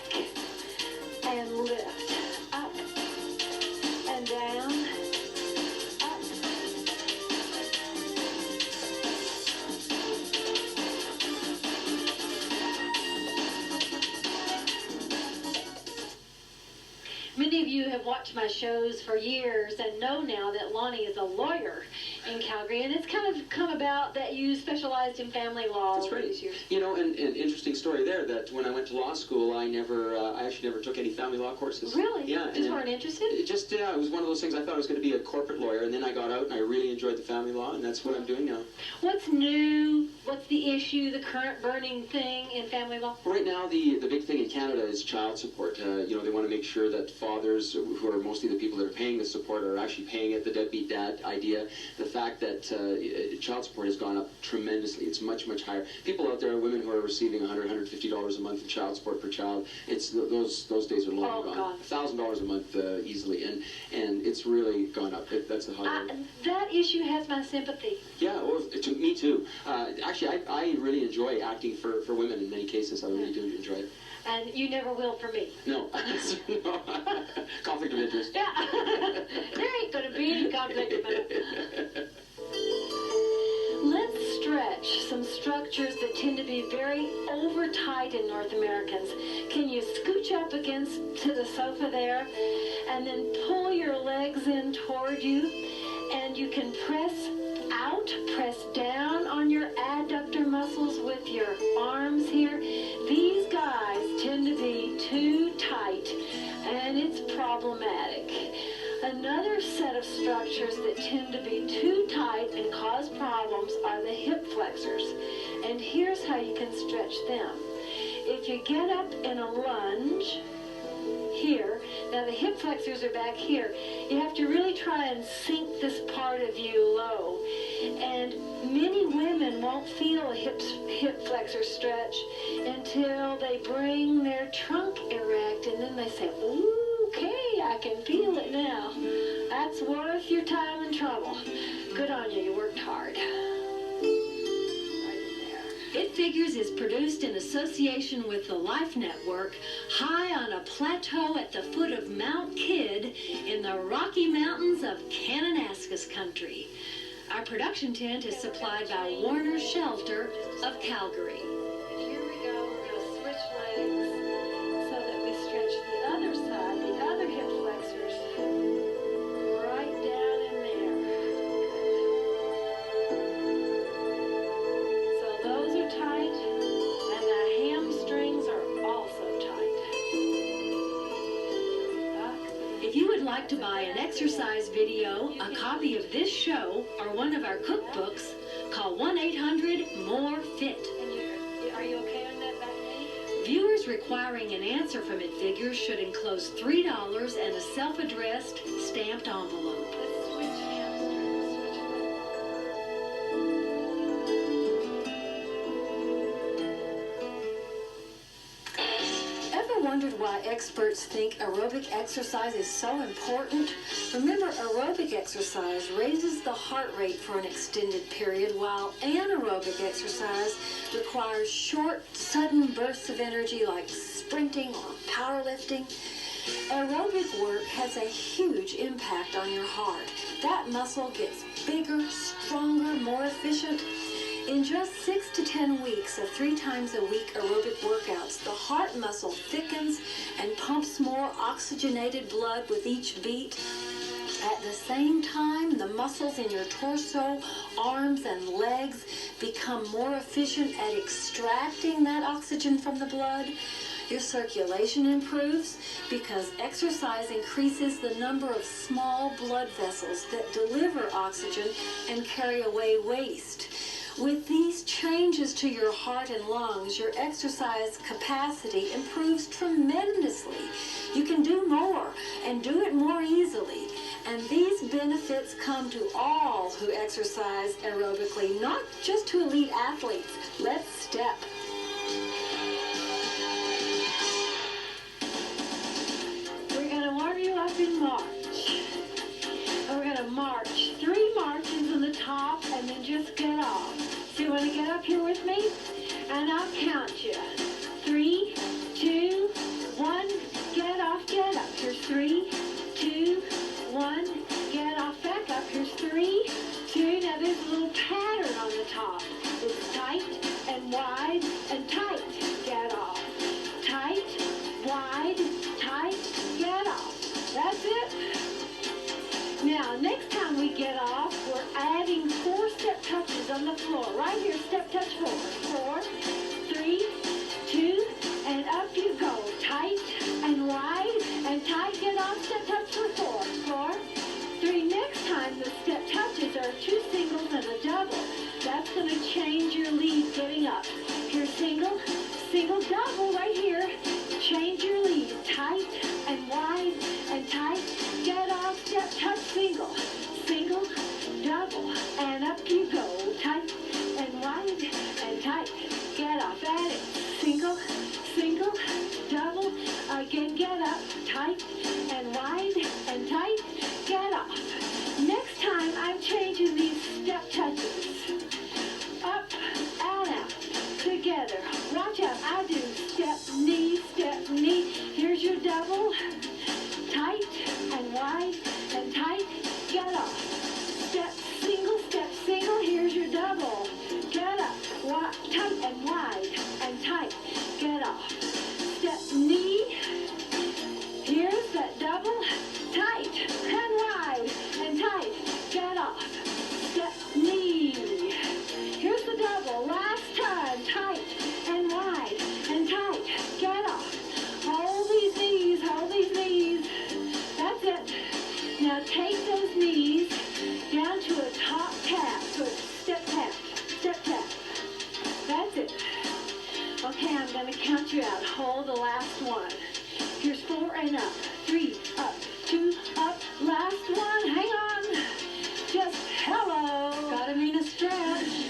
And lift. Up and down. Up. Many of you have watched my shows for years and know now that Lonnie is a lawyer in Calgary, and it's kind of come about that you specialized in family law. That's right. These years. You know, and interesting story there, that when I went to law school, I actually never took any family law courses. Really? Yeah. Just weren't interested? It was one of those things. I thought I was going to be a corporate lawyer, and then I got out and I really enjoyed the family law, and that's what I'm doing now. What's new? What's the issue, the current burning thing in family law? Right now, the big thing in Canada is child support. You know, they want to make sure that fathers, who are mostly the people that are paying the support, are actually paying it, the deadbeat dad idea. The fact that child support has gone up tremendously. It's much, much higher. People out there, women who are receiving $100, $150 a month in child support per child, those days are long gone. $1,000 a month easily, and it's really gone up. That's the high. That issue has my sympathy. Yeah, well, to me Me too. Actually, I really enjoy acting for women in many cases. I really do enjoy it. And you never will for me. No. No. Conflict of interest. Yeah. There ain't gonna be any conflict of interest. Let's stretch some structures that tend to be very over tight in North Americans. Can you scooch up against to the sofa there and then pull your legs in toward you, and you can press out, press down on your adductor muscles with your arms here. These guys tend to be too tight, and it's problematic. Another set of structures that tend to be too tight and cause problems are the hip flexors. And here's how you can stretch them. If you get up in a lunge here, now the hip flexors are back here, you have to really try and sink this part of you low. And many women won't feel a hip flexor stretch until they bring their trunk erect, and then they say, ooh, okay, I can feel it now. That's worth your time and trouble. Good on you, you worked hard. It Figures is produced in association with the Life Network, high on a plateau at the foot of Mount Kidd in the Rocky Mountains of Kananaskis country. Our production tent is supplied by Warner Shelter of Calgary. Here we go, we're going to switch legs so that we stretch the other side, the other hip flexors, right down in there. So those are tight, and the hamstrings are also tight. If you would like to buy an exercise video, a copy of this show, or one of our cookbooks, call 1-800-MORE-FIT. Are you okay on that back knee? Viewers requiring an answer from It Figures should enclose $3 and a self-addressed stamped envelope. Let's switch hamstrings. Switch legs. Ever wondered why experts think aerobic exercise is so important? Remember, aerobic exercise raises the heart rate for an extended period, while anaerobic exercise requires short, sudden bursts of energy like sprinting or powerlifting. Aerobic work has a huge impact on your heart. That muscle gets bigger, stronger, more efficient. In just 6 to 10 weeks of 3 times a week aerobic workouts, the heart muscle thickens and pumps more oxygenated blood with each beat. At the same time, the muscles in your torso, arms, and legs become more efficient at extracting that oxygen from the blood. Your circulation improves because exercise increases the number of small blood vessels that deliver oxygen and carry away waste. With these changes to your heart and lungs, your exercise capacity improves tremendously. You can do more and do it more easily. And these benefits come to all who exercise aerobically, not just to elite athletes. Let's step. We're going to warm you up in March. And we're going to march 3 marches on the top and then just get off. So you want to get up here with me? And I'll count you. 3, 2, 1, get off, get up. Here's 3, 2, 1, get off, back up. Here's 3, 2. Now there's a little pattern on the top. It's tight and wide and tight. Get off. Tight, wide, tight, get off. That's it. Now, next time we get off, we're adding 4 step touches on the floor. Right here, step touch 4. 4, 3, 2, and up you go. Tight and wide and tight. Get off, step touch for 4. 4, 3. Next time, the step touches are 2 singles and a double. That's going to change your lead getting up. Here's single, single, double right here. Change your lead. Tight and wide and tight. Get off, step touch, single, single, double, and up you go. Tight and wide and tight. Get off, add it. Single, single, double, again, get up. Tight and wide and tight. Get off. Next time, I'm changing these step touches. double, tight and wide and tight, get off. Step single, here's your double. Get up, tight and wide and tight, get off. Step knee, here's that double, tight and wide and tight, get off. Step knee, here's the double, last time, tight and wide and tight, get off. Hold these knees, that's it. Now take those knees down to a top tap, so it's step tap, that's it. Okay, I'm going to count you out. Hold the last one. Here's 4 and up, 3 up, 2 up, last one, hang on. Just hello. Gotta mean a stretch.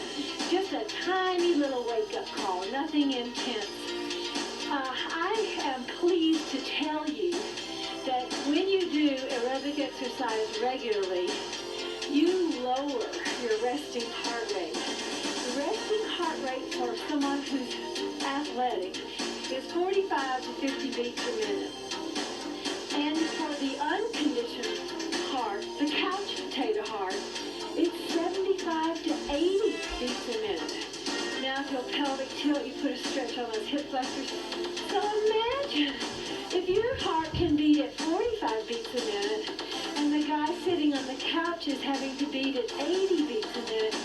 Just a tiny little wake-up call, nothing intense. I am pleased to tell you that when you do aerobic exercise regularly, you lower your resting heart rate. The resting heart rate for someone who's athletic is 45 to 50 beats a minute. And for the unconditioned heart, the couch potato heart, it's 75 to 80 beats a minute. Now to a pelvic tilt, you put a stretch on those hip flexors. So imagine if your heart can beat at 45 beats a minute, and the guy sitting on the couch is having to beat at 80 beats a minute,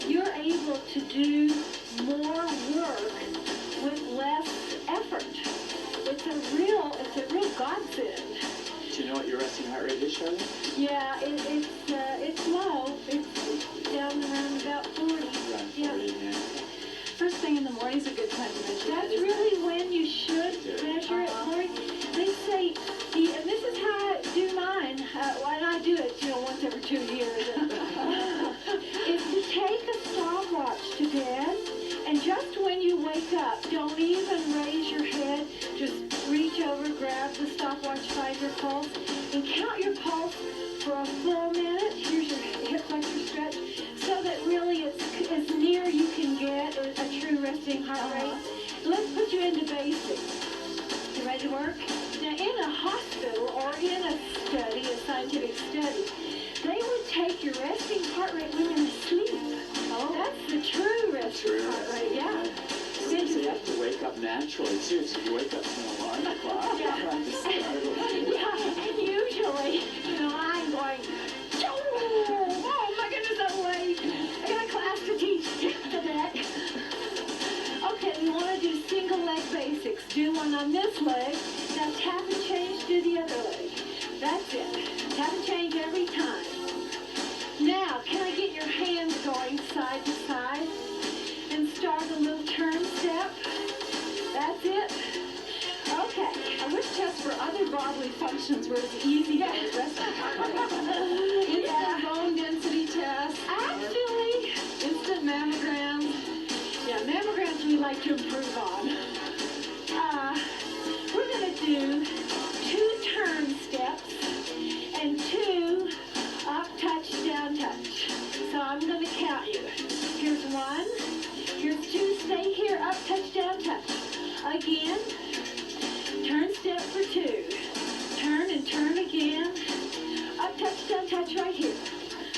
you're able to do more work with less effort. It's a real godsend. Do you know what your resting heart rate is, Charlie? Yeah, it's low. It's down around about 40. Around 40, yeah. First thing in the morning is a good time to measure that. That's really when you should measure it, Lori. They say, and this is how I do mine, and I do it, once every 2 years, is to take a stopwatch to bed, and just when you wake up, don't even raise your head, just reach over, grab the stopwatch, find your pulse, and count your pulse for a full minute. Here's your hip flexor stretch, so that really it's as near you can get a true resting heart rate. Let's put you into basics. You ready to work? Now, in a hospital or in a study, a scientific study, they would take your resting heart rate when you're asleep. Oh, that's the true resting heart rate, yeah. So you have to wake up naturally, too. So you wake up to an alarm clock. Yeah. Yeah, and usually, I'm going, oh my goodness, I'm late. I got a class to teach. Tip the deck. Okay, we want to do single leg basics. Do one on this leg. Now tap and change, do the other leg. That's it. Tap and change every time. Now, can I get your hands going side to side? And start a little turn step. That's it. Okay. I wish tests for other bodily functions were as easy to resting heart rate. Instant bone density test. Actually, Instant mammograms. yeah, mammograms we like to improve on. We're going to do 2 turn steps and 2 up, touch, down, touch. So I'm going to count you. Here's 1. Here's 2. Stay here. Up, touch, down, touch. Again. Turn step for 2. Turn and turn again. Up, touch, down, touch right here.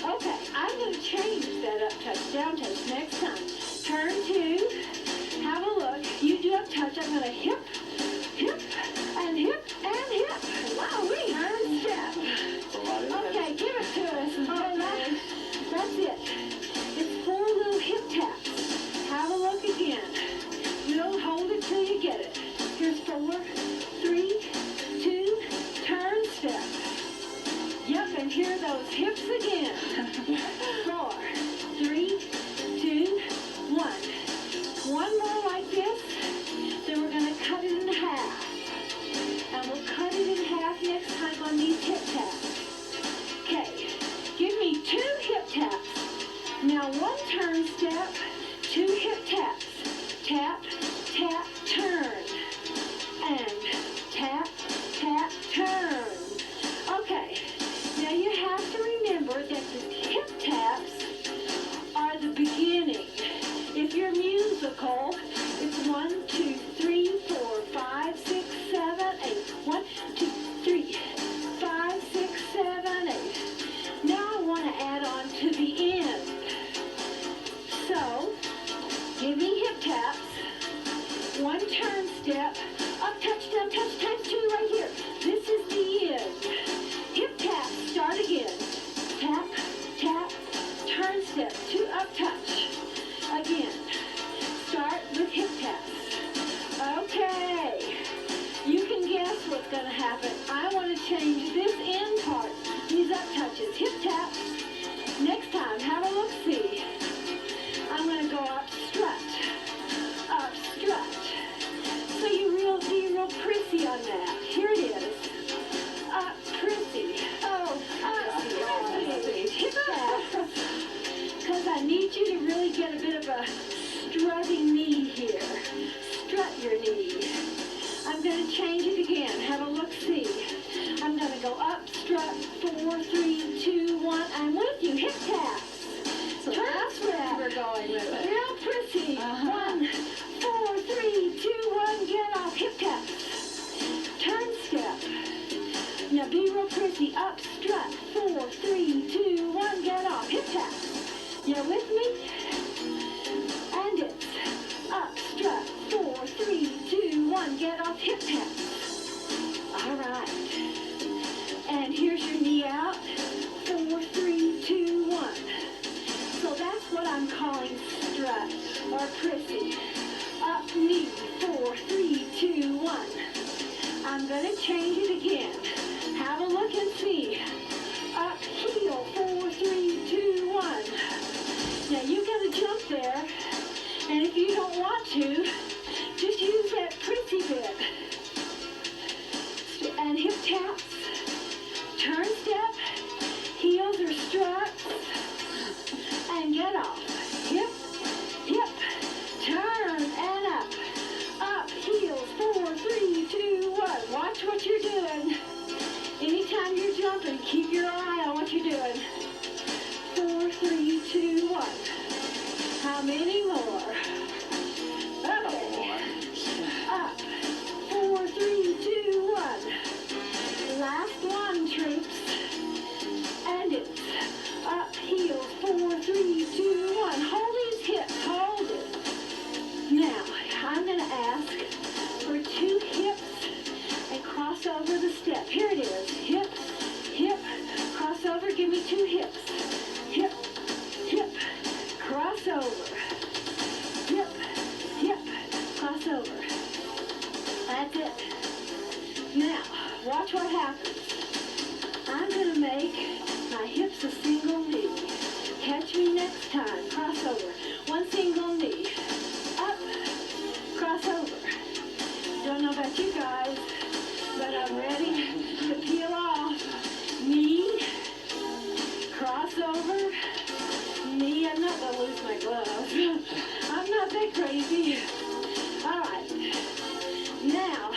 Okay, I'm going to change that up, touch, down, touch next time. Turn 2. Have a look. You do up, touch. I'm going to hip, and hip, and hip. Wow, we turn step. Okay, give it to us. Okay. That's it. It's 4 little hip taps. Have a look again. You don't hold it till you get it. Here's 4, 3, 2, turn step. Yep, and here those hips again. 4, 3, 2, 1. One more like this. Then we're going to cut it in half. And we'll cut it in half next time on these hip taps. Okay, give me 2 hip taps. Now 1 turn step, 2 hip taps. Tap, tap, turn. And tap, tap, turn. Okay, now you have to remember that the hip taps are the beginning. If you're musical, it's 1, 2, 3, 4, 5, 6, 7, 8. 1, 2, taps, one turn step, up, touch, down, touch, times 2 right here. This is the end. Hip tap, start again. Tap, tap, turn step, 2 up, touch. Again, start with hip taps. Okay, you can guess what's going to happen. I want to change this end part, these up touches. Hip taps. Next time, have a look-see. I'm going to go up, strut. Up, strut. So you be real prissy on that. Here it is. Up, prissy. Oh, up, prissy. Hip taps. Because I need you to really get a bit of a strutting knee here. Strut your knee. I'm going to change it again. Have a look-see. I'm going to go up, strut, 4, 3, 2, 1. I'm with you. Hip taps. So that's where we're going with it. Real pretty. 1, 4, 3, 2, 1. Get off. Hip taps. Turn step. Now be real pretty. Up, strut, 4, 3, 2, 1. Get off. Hip taps. You with me? And it's up, strut, 4, 3, 2, 1. Get off. Hip taps. All right. And here's your knee out. 4, 3, 2, 1. So that's what I'm calling strut or prissy. Up knee, 4, 3, 2, 1. I'm going to change it again. Have a look and see. Up heel, 4, 3, 2, 1. Now you got to jump there. And if you don't want to, just use that prissy bit. And hip taps. Turn step. Heels or struts. And get off. Hip, hip, turn, and up. Up, heels, 4, 3, 2, 1. Watch what you're doing. Anytime you're jumping, keep your eye on what you're doing. 4, 3, 2, 1. How many more? Okay. Up, 4, 3, 2, 1. Last one, troops. And it's up, heels, 4, 3, 2, 1. Hold these hips, hold it. Now, I'm going to ask for 2 hips and cross over the step. Here it is. Hip, hip, cross over. Give me 2 hips. Hip, hip, cross over. Hip, hip, cross over. That's it. Now, watch what happens. I'm going to make my hips a single knee. Catch me next time. Cross over. 1 single knee. Up. Cross over. Don't know about you guys, but I'm ready to peel off. Knee. Cross over. Knee. I'm not going to lose my gloves. I'm not that crazy. All right. Now,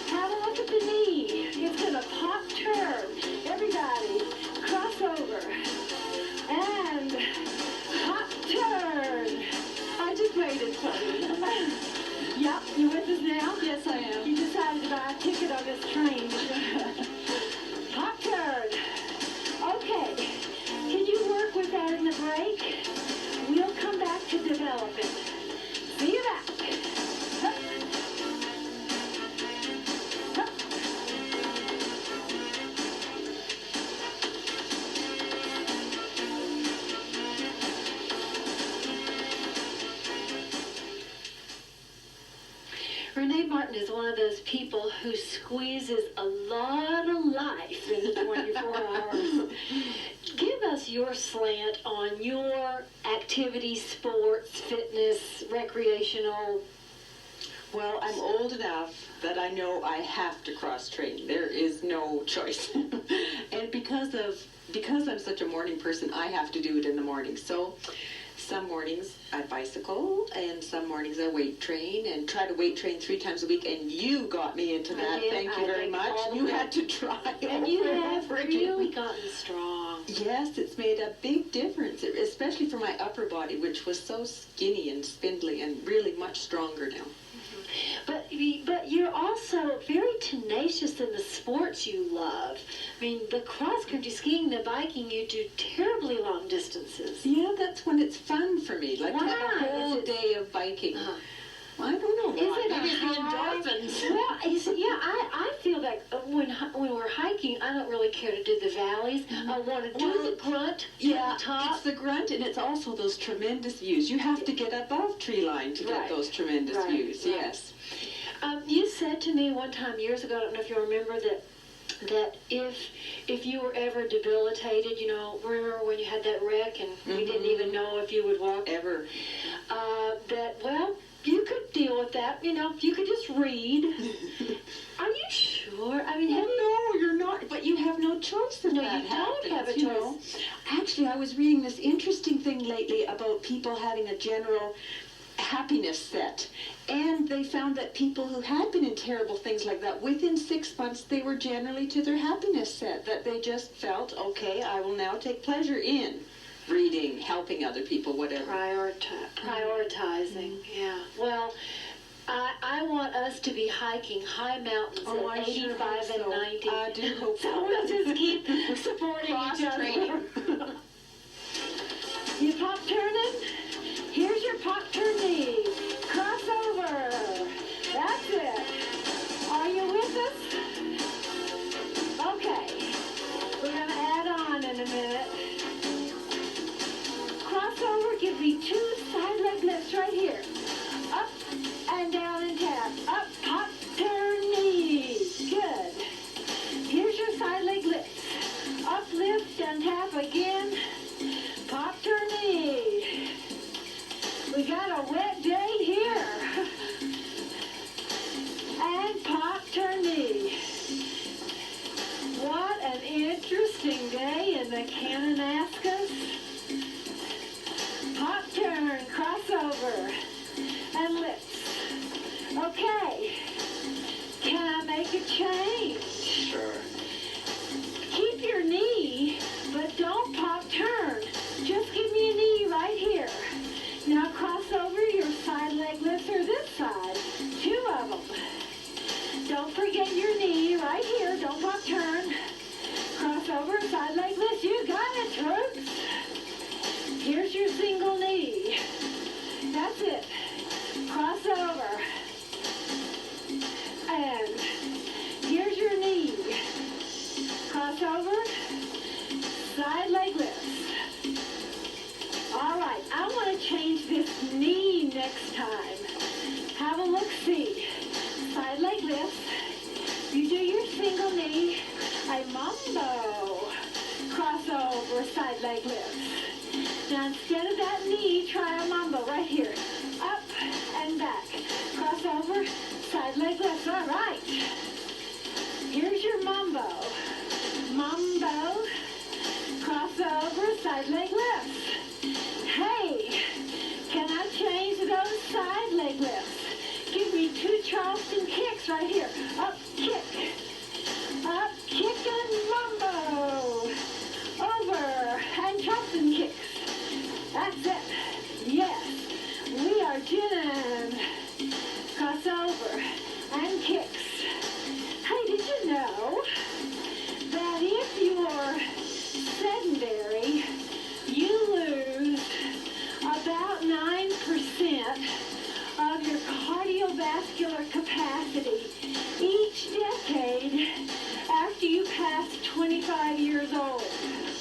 have a look at the knee. It's going to pop turn. Everybody, cross over. And hop turn. I just made it funny. Yep, you with us now? Yes, I am. You decided to buy a ticket on this train. Hop turn. Okay. Can you work with that in the break? We'll come back to develop it. See you back. Hup. Hup. Renee Martin is one of those people who squeezes a lot of life in 24 hours. Give us your slant on your activity, sports, fitness, recreational. Well, I'm old enough that I know I have to cross-train. There is no choice. And because I'm such a morning person, I have to do it in the morning. So some mornings I bicycle, and some mornings I weight train, and try to weight train 3 times a week. And you got me into that. Thank you very much. You had to try. And you have really gotten strong. Yes, it's made a big difference, especially for my upper body, which was so skinny and spindly, and really much stronger now. But you're also very tenacious in the sports you love. I mean, the cross-country skiing, the biking, you do terribly long distances. Yeah, that's when it's fun for me. Like to have a whole full day of biking. I don't know. Is it Maybe a it's the high? endorphins. Well, I feel like when we're hiking, I don't really care to do the valleys. I want to do the grunt Yeah, at the top. it's the grunt, and it's also those tremendous views. You have to get above tree line to get those tremendous views. Right. Yes. You said to me one time years ago, I don't know if you remember, that if you were ever debilitated, remember when you had that wreck and we didn't even know if you would walk ever, you could deal with that, you could just read. Are you sure? I mean, no, you're not, but you have no choice if No, that you don't have a happens, you know. choice. Actually, I was reading this interesting thing lately about people having a general happiness set. And they found that people who had been in terrible things like that, within 6 months, they were generally to their happiness set, that they just felt, okay, I will now take pleasure in reading, helping other people, whatever. Prioritizing, yeah. Well, I want us to be hiking high mountains at 85 and 90. I do hope so. We'll just keep supporting each other. You pop turning? Here's your pop turn knee. Cross over. That's it. Are you with us? Okay. We're going to add on in a minute. Cross over. Give me 2 side leg lifts right here. Up and down and tap. Up, pop, turn, knee. Good. Here's your side leg lifts. Up, lift, and tap again. Pop, turn, knee. We got a wet day here. And pop, turn, knee. What an interesting day in the Kananaskis. Pop, turn, crossover, and lifts. Okay. Can I make a change? Sure. Keep your knee, but don't pop turn. Just give me a knee right here. Now cross over your side leg lifts or this side. 2 of them. Don't forget your knee right here. Don't pop turn. Cross over, side leg lifts. You got it, troops. Here's your single knee. That's it. Cross over. And here's your knee. Cross over. Side leg lifts. All right, I want to change this knee next time. Have a look-see. Side leg lift. You do your single knee. A mambo. Crossover, side leg lift. Now instead of that knee, try a mambo right here. Up and back. Crossover, side leg lift. All right. Here's your mambo. Mambo. Crossover, side leg lift. Hey, can I change those side leg lifts? Give me 2 Charleston kicks right here. Up, kick, and mambo. Over, and Charleston kicks. That's it. Yes, we are gin. Crossover, and kicks. Hey, did you know that if you're sedentary, you lose about 9% of your cardiovascular capacity each decade after you pass 25 years old.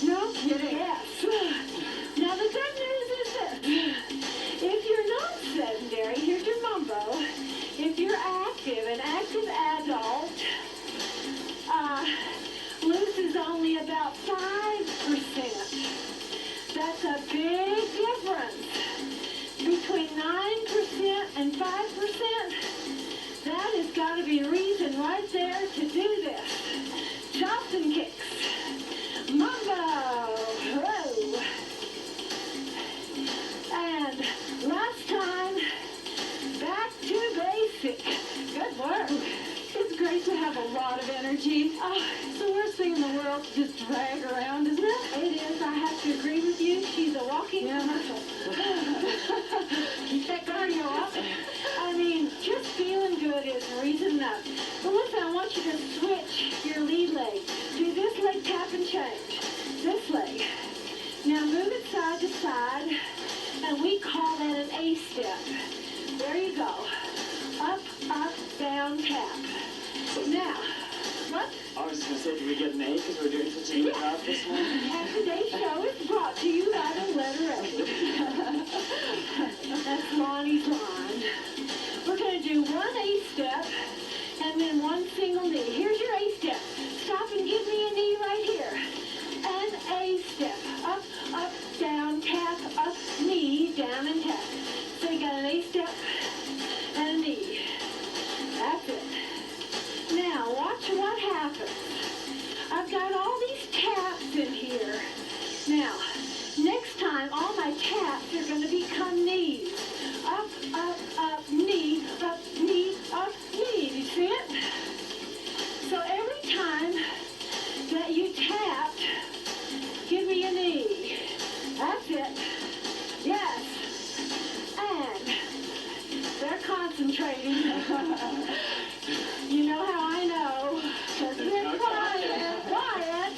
No kidding. Yes. Now the good news is this. If you're not sedentary, here's your mambo. If you're active, an active adult loses only about 5%. That's a big difference. Between 9% and 5%, that has got to be reason right there to do this. Charleston kicks. Mambo. Whoa. And last time, back to basic. Good work. It's great to have a lot of energy. It's the worst thing in the world to just drag around, isn't it? It is. I have to agree with you. She's a walking commercial. Keep that cardio up. I mean, just feeling good is reason enough. But listen, I want you to switch your lead leg. Do this leg, tap and change. This leg. Now move it side to side, and we call that an A step. going to say, did we get an A because we're doing such a good job this morning? And today's show is brought to you by the letter A. That's Lonnie's line. We're going to do one A step and then one single knee. Here's your A step. Stop and give me a knee right here. An A step. Up, up, down, tap, up, knee, down, and tap. So you got an A step and a knee. That's it. Now, watch what happens. I've got all these taps in here. Now, next time, all my taps are going to become knees. Up, up, up, knee, up, knee, up, knee. You see it? So every time that you tapped, give me a knee. That's it. Yes. And they're concentrating. You know how I know. Because they're quiet. Quiet.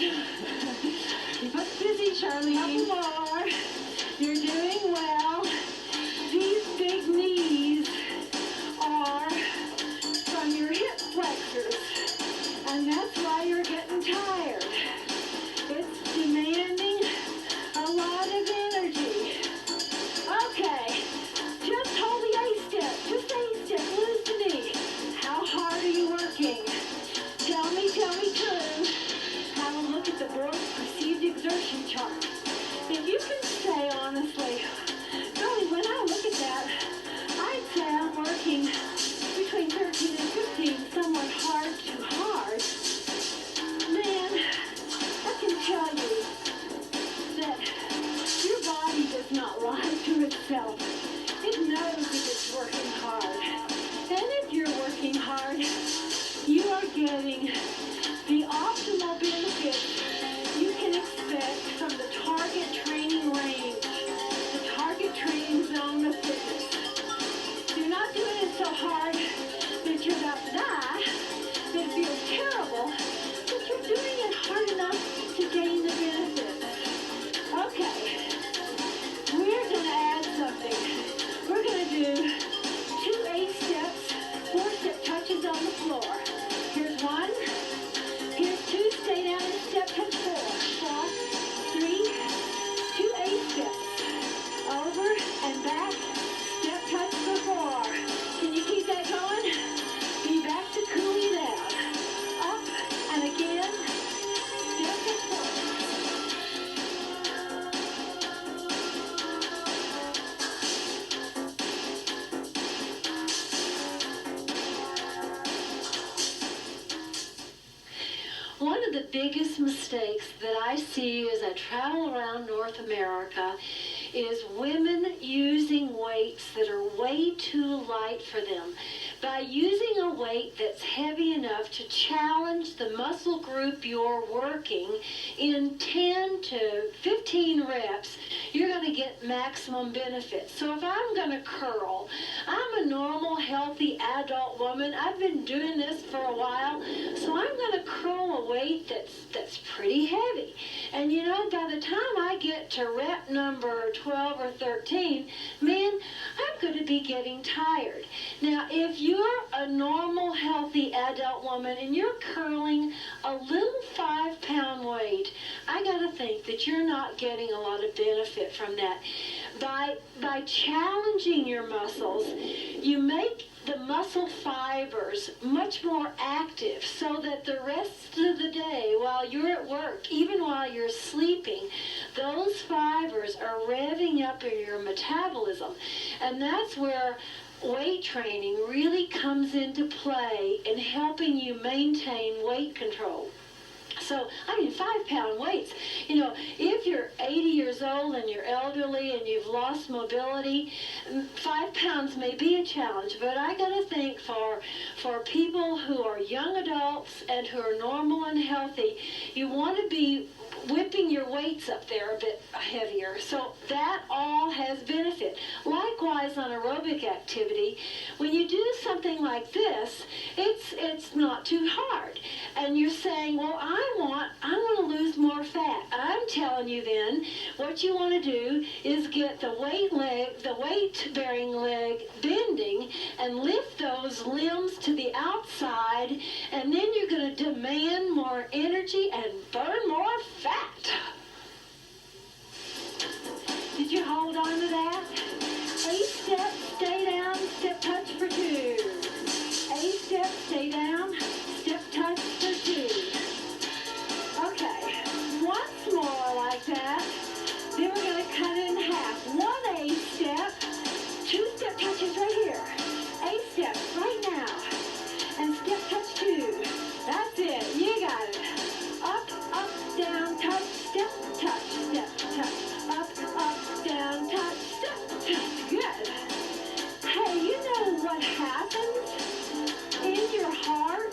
But busy, Charlene. Couple more. You're doing well. These big knees are from your hip flexors. And that's why you're getting tired. It's demanding a lot of energy. Okay. Just hold the A step. Just A step. Lose the knee. How hard are you working? Tell me true. Have a look at the board's perceived exertion chart. If you can say honestly, really, when I look at that, I'd say I'm working between 13 and 15, somewhat hard to hard. Man, I can tell you that your body does not lie to itself. It knows if it's working hard. And if you're working hard, you are getting the optimal benefits you can expect from the target training range, the target training zone of fitness. You're not doing it so hard that you're about to die, that it feels terrible, but you're doing it hard enough to gain the benefits. Okay, we're going to add something. We're going to do 2 A steps, 4 step touches on the floor. Here's 1. Here's 2. Stay down and step touch 4. 4, 3, 2 A steps. Over and back. Step touch for 4. Can you keep that going? Be back to cooling down. Up and again. Step touch 4. One of the biggest mistakes that I see as I travel around North America is women using weights that are way too light for them. By using a weight that's heavy enough to challenge the muscle group you're working in 10 to 15 reps, you're going to get maximum benefit. So if I'm going to curl, I'm a normal, healthy adult woman. I've been doing this for a while, so I'm going to curl a weight that's pretty heavy. And you know, by the time I get to rep number 12 or 13, man, I'm going to be getting tired. Now, if you're a normal, healthy adult woman and you're curling a little 5-pound weight, I got to think that you're not getting a lot of benefit from that. By challenging your muscles, you make the muscle fibers much more active so that the rest of the day while you're at work, even while you're sleeping, those fibers are revving up in your metabolism. And that's where weight training really comes into play in helping you maintain weight control. So, I mean, 5-pound weights. You know, if you're 80 years old and you're elderly and you've lost mobility, 5 pounds may be a challenge. But I got to think for people who are young adults and who are normal and healthy, you want to be whipping your weights up there a bit heavier. So that all has benefit. Likewise, on aerobic activity, when you do something like this, it's not too hard. And you're saying, well, I want to lose more fat. I'm telling you then, what you want to do is get the weight-bearing leg bending and lift those limbs to the outside, and then you're going to demand more energy and burn more fat. Did you hold on to that? 8 steps, stay down, step touch for 2. 8 steps, stay down, step touch for 2. Okay, once more like that. Then we're going to cut it in half. 1 8 step, 2 step touches right here. 8 steps right now. And step touch 2. That's it. You got it. Up, down, touch, step, touch, step, touch. Up, down, touch, step, touch. Good. Hey, you know what happens in your heart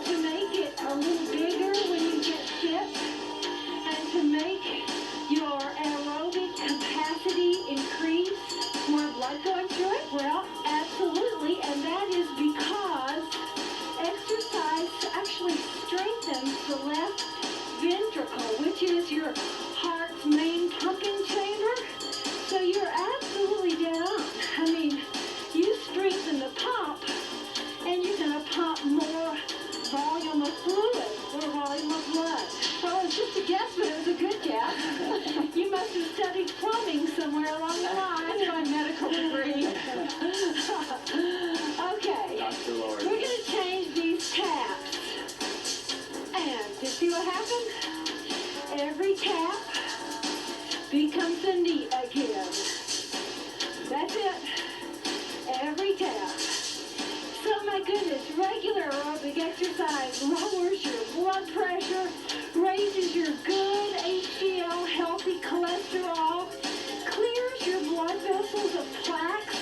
to make it a little bigger when you get fit and to make your aerobic capacity increase, more blood going through it? Well, absolutely, and that is because exercise actually strengthens the left ventricle, which is your heart's main pumping chamber. So you're absolutely dead on. I mean, you strengthen the pump, and you're going to pump more volume of fluid or volume of blood. Well, it's just a guess, but it was a good guess. You must have studied plumbing somewhere along the line. That's my medical degree. Okay. Dr. Lord. We're going to change these taps. And you see what happens? Every tap becomes a knee again. That's it. Every tap. So my goodness, regular aerobic exercise lowers your blood pressure, raises your good HDL, healthy cholesterol, clears your blood vessels of plaques,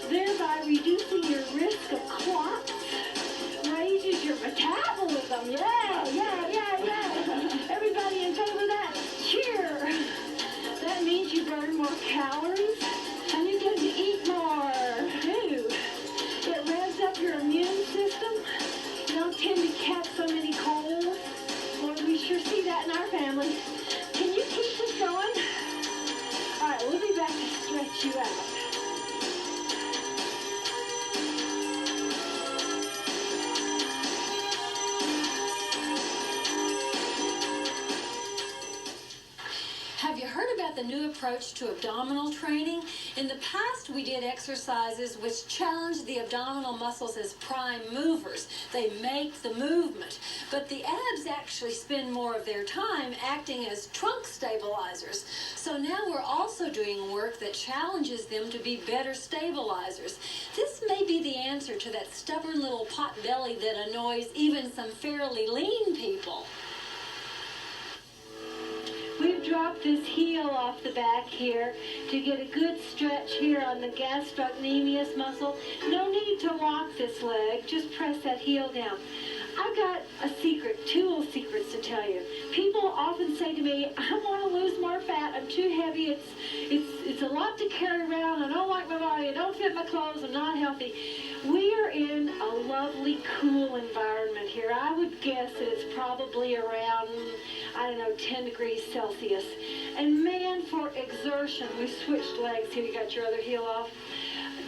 thereby reducing your risk of clots, raises your metabolism. Yeah. Everybody in favor of that? Cheer. That means you burn more calories and you get to eat more too. It revs up your immune system. You don't tend to catch so many colds. Boy, we sure see that in our family. Can you keep this going? All right, we'll be back to stretch you out. Have you heard about the new approach to abdominal training? In the past, we did exercises which challenged the abdominal muscles as prime movers. They make the movement. But the abs actually spend more of their time acting as trunk stabilizers. So now we're also doing work that challenges them to be better stabilizers. This may be the answer to that stubborn little pot belly that annoys even some fairly lean people. We've dropped this heel off the back here to get a good stretch here on the gastrocnemius muscle. No need to lock this leg, just press that heel down. I've got a secret, 2 little secrets to tell you. People often say to me, I want to lose more fat, I'm too heavy, it's a lot to carry around, I don't like my body, I don't fit my clothes, I'm not healthy. We are in a lovely, cool environment here. I would guess that it's probably around, 10 degrees Celsius. And man, for exertion, we switched legs here, you got your other heel off.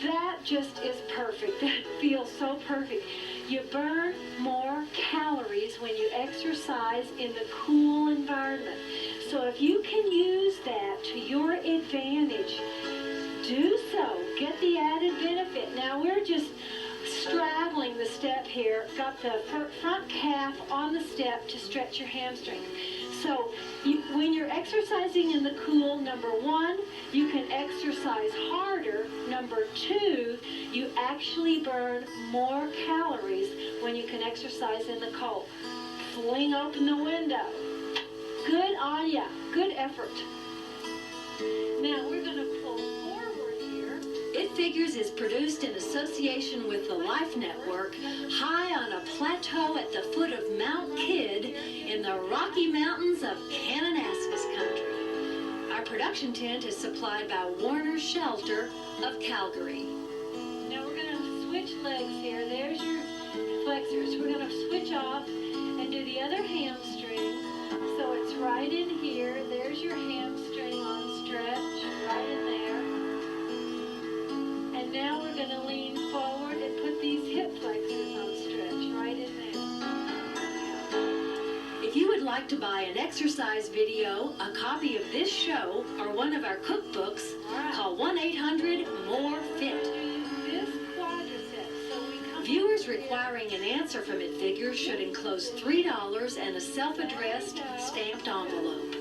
That just is perfect. That feels so perfect. You burn more calories when you exercise in the cool environment. So if you can use that to your advantage, do so. Get the added benefit. Now we're just straddling the step here. Got the front calf on the step to stretch your hamstring. So when you're exercising in the cool, number 1, you can exercise harder. Number 2, you actually burn more calories when you can exercise in the cold. Fling open the window. Good on ya. Good effort. Now we're going to pull forward here. It Figures is produced in association with the Life Network, high on a plateau at the foot of Mount Kidd in the Rocky Mountains of Kananaskis country. Our production tent is supplied by Warner Shelter of Calgary. Now we're going to switch legs here. There's your flexors. We're going to switch off and do the other hamstring. So it's right in here. There's your hamstring on stretch, right in there. And now we're going to lean forward and put these hip flexors on stretch, right in there. If you would like to buy an exercise video, a copy of this show, or one of our cookbooks, call 1-800-MORE-FIT. This quadricep, so we come Viewers requiring an answer from It Figures should enclose $3 and a self-addressed stamped envelope.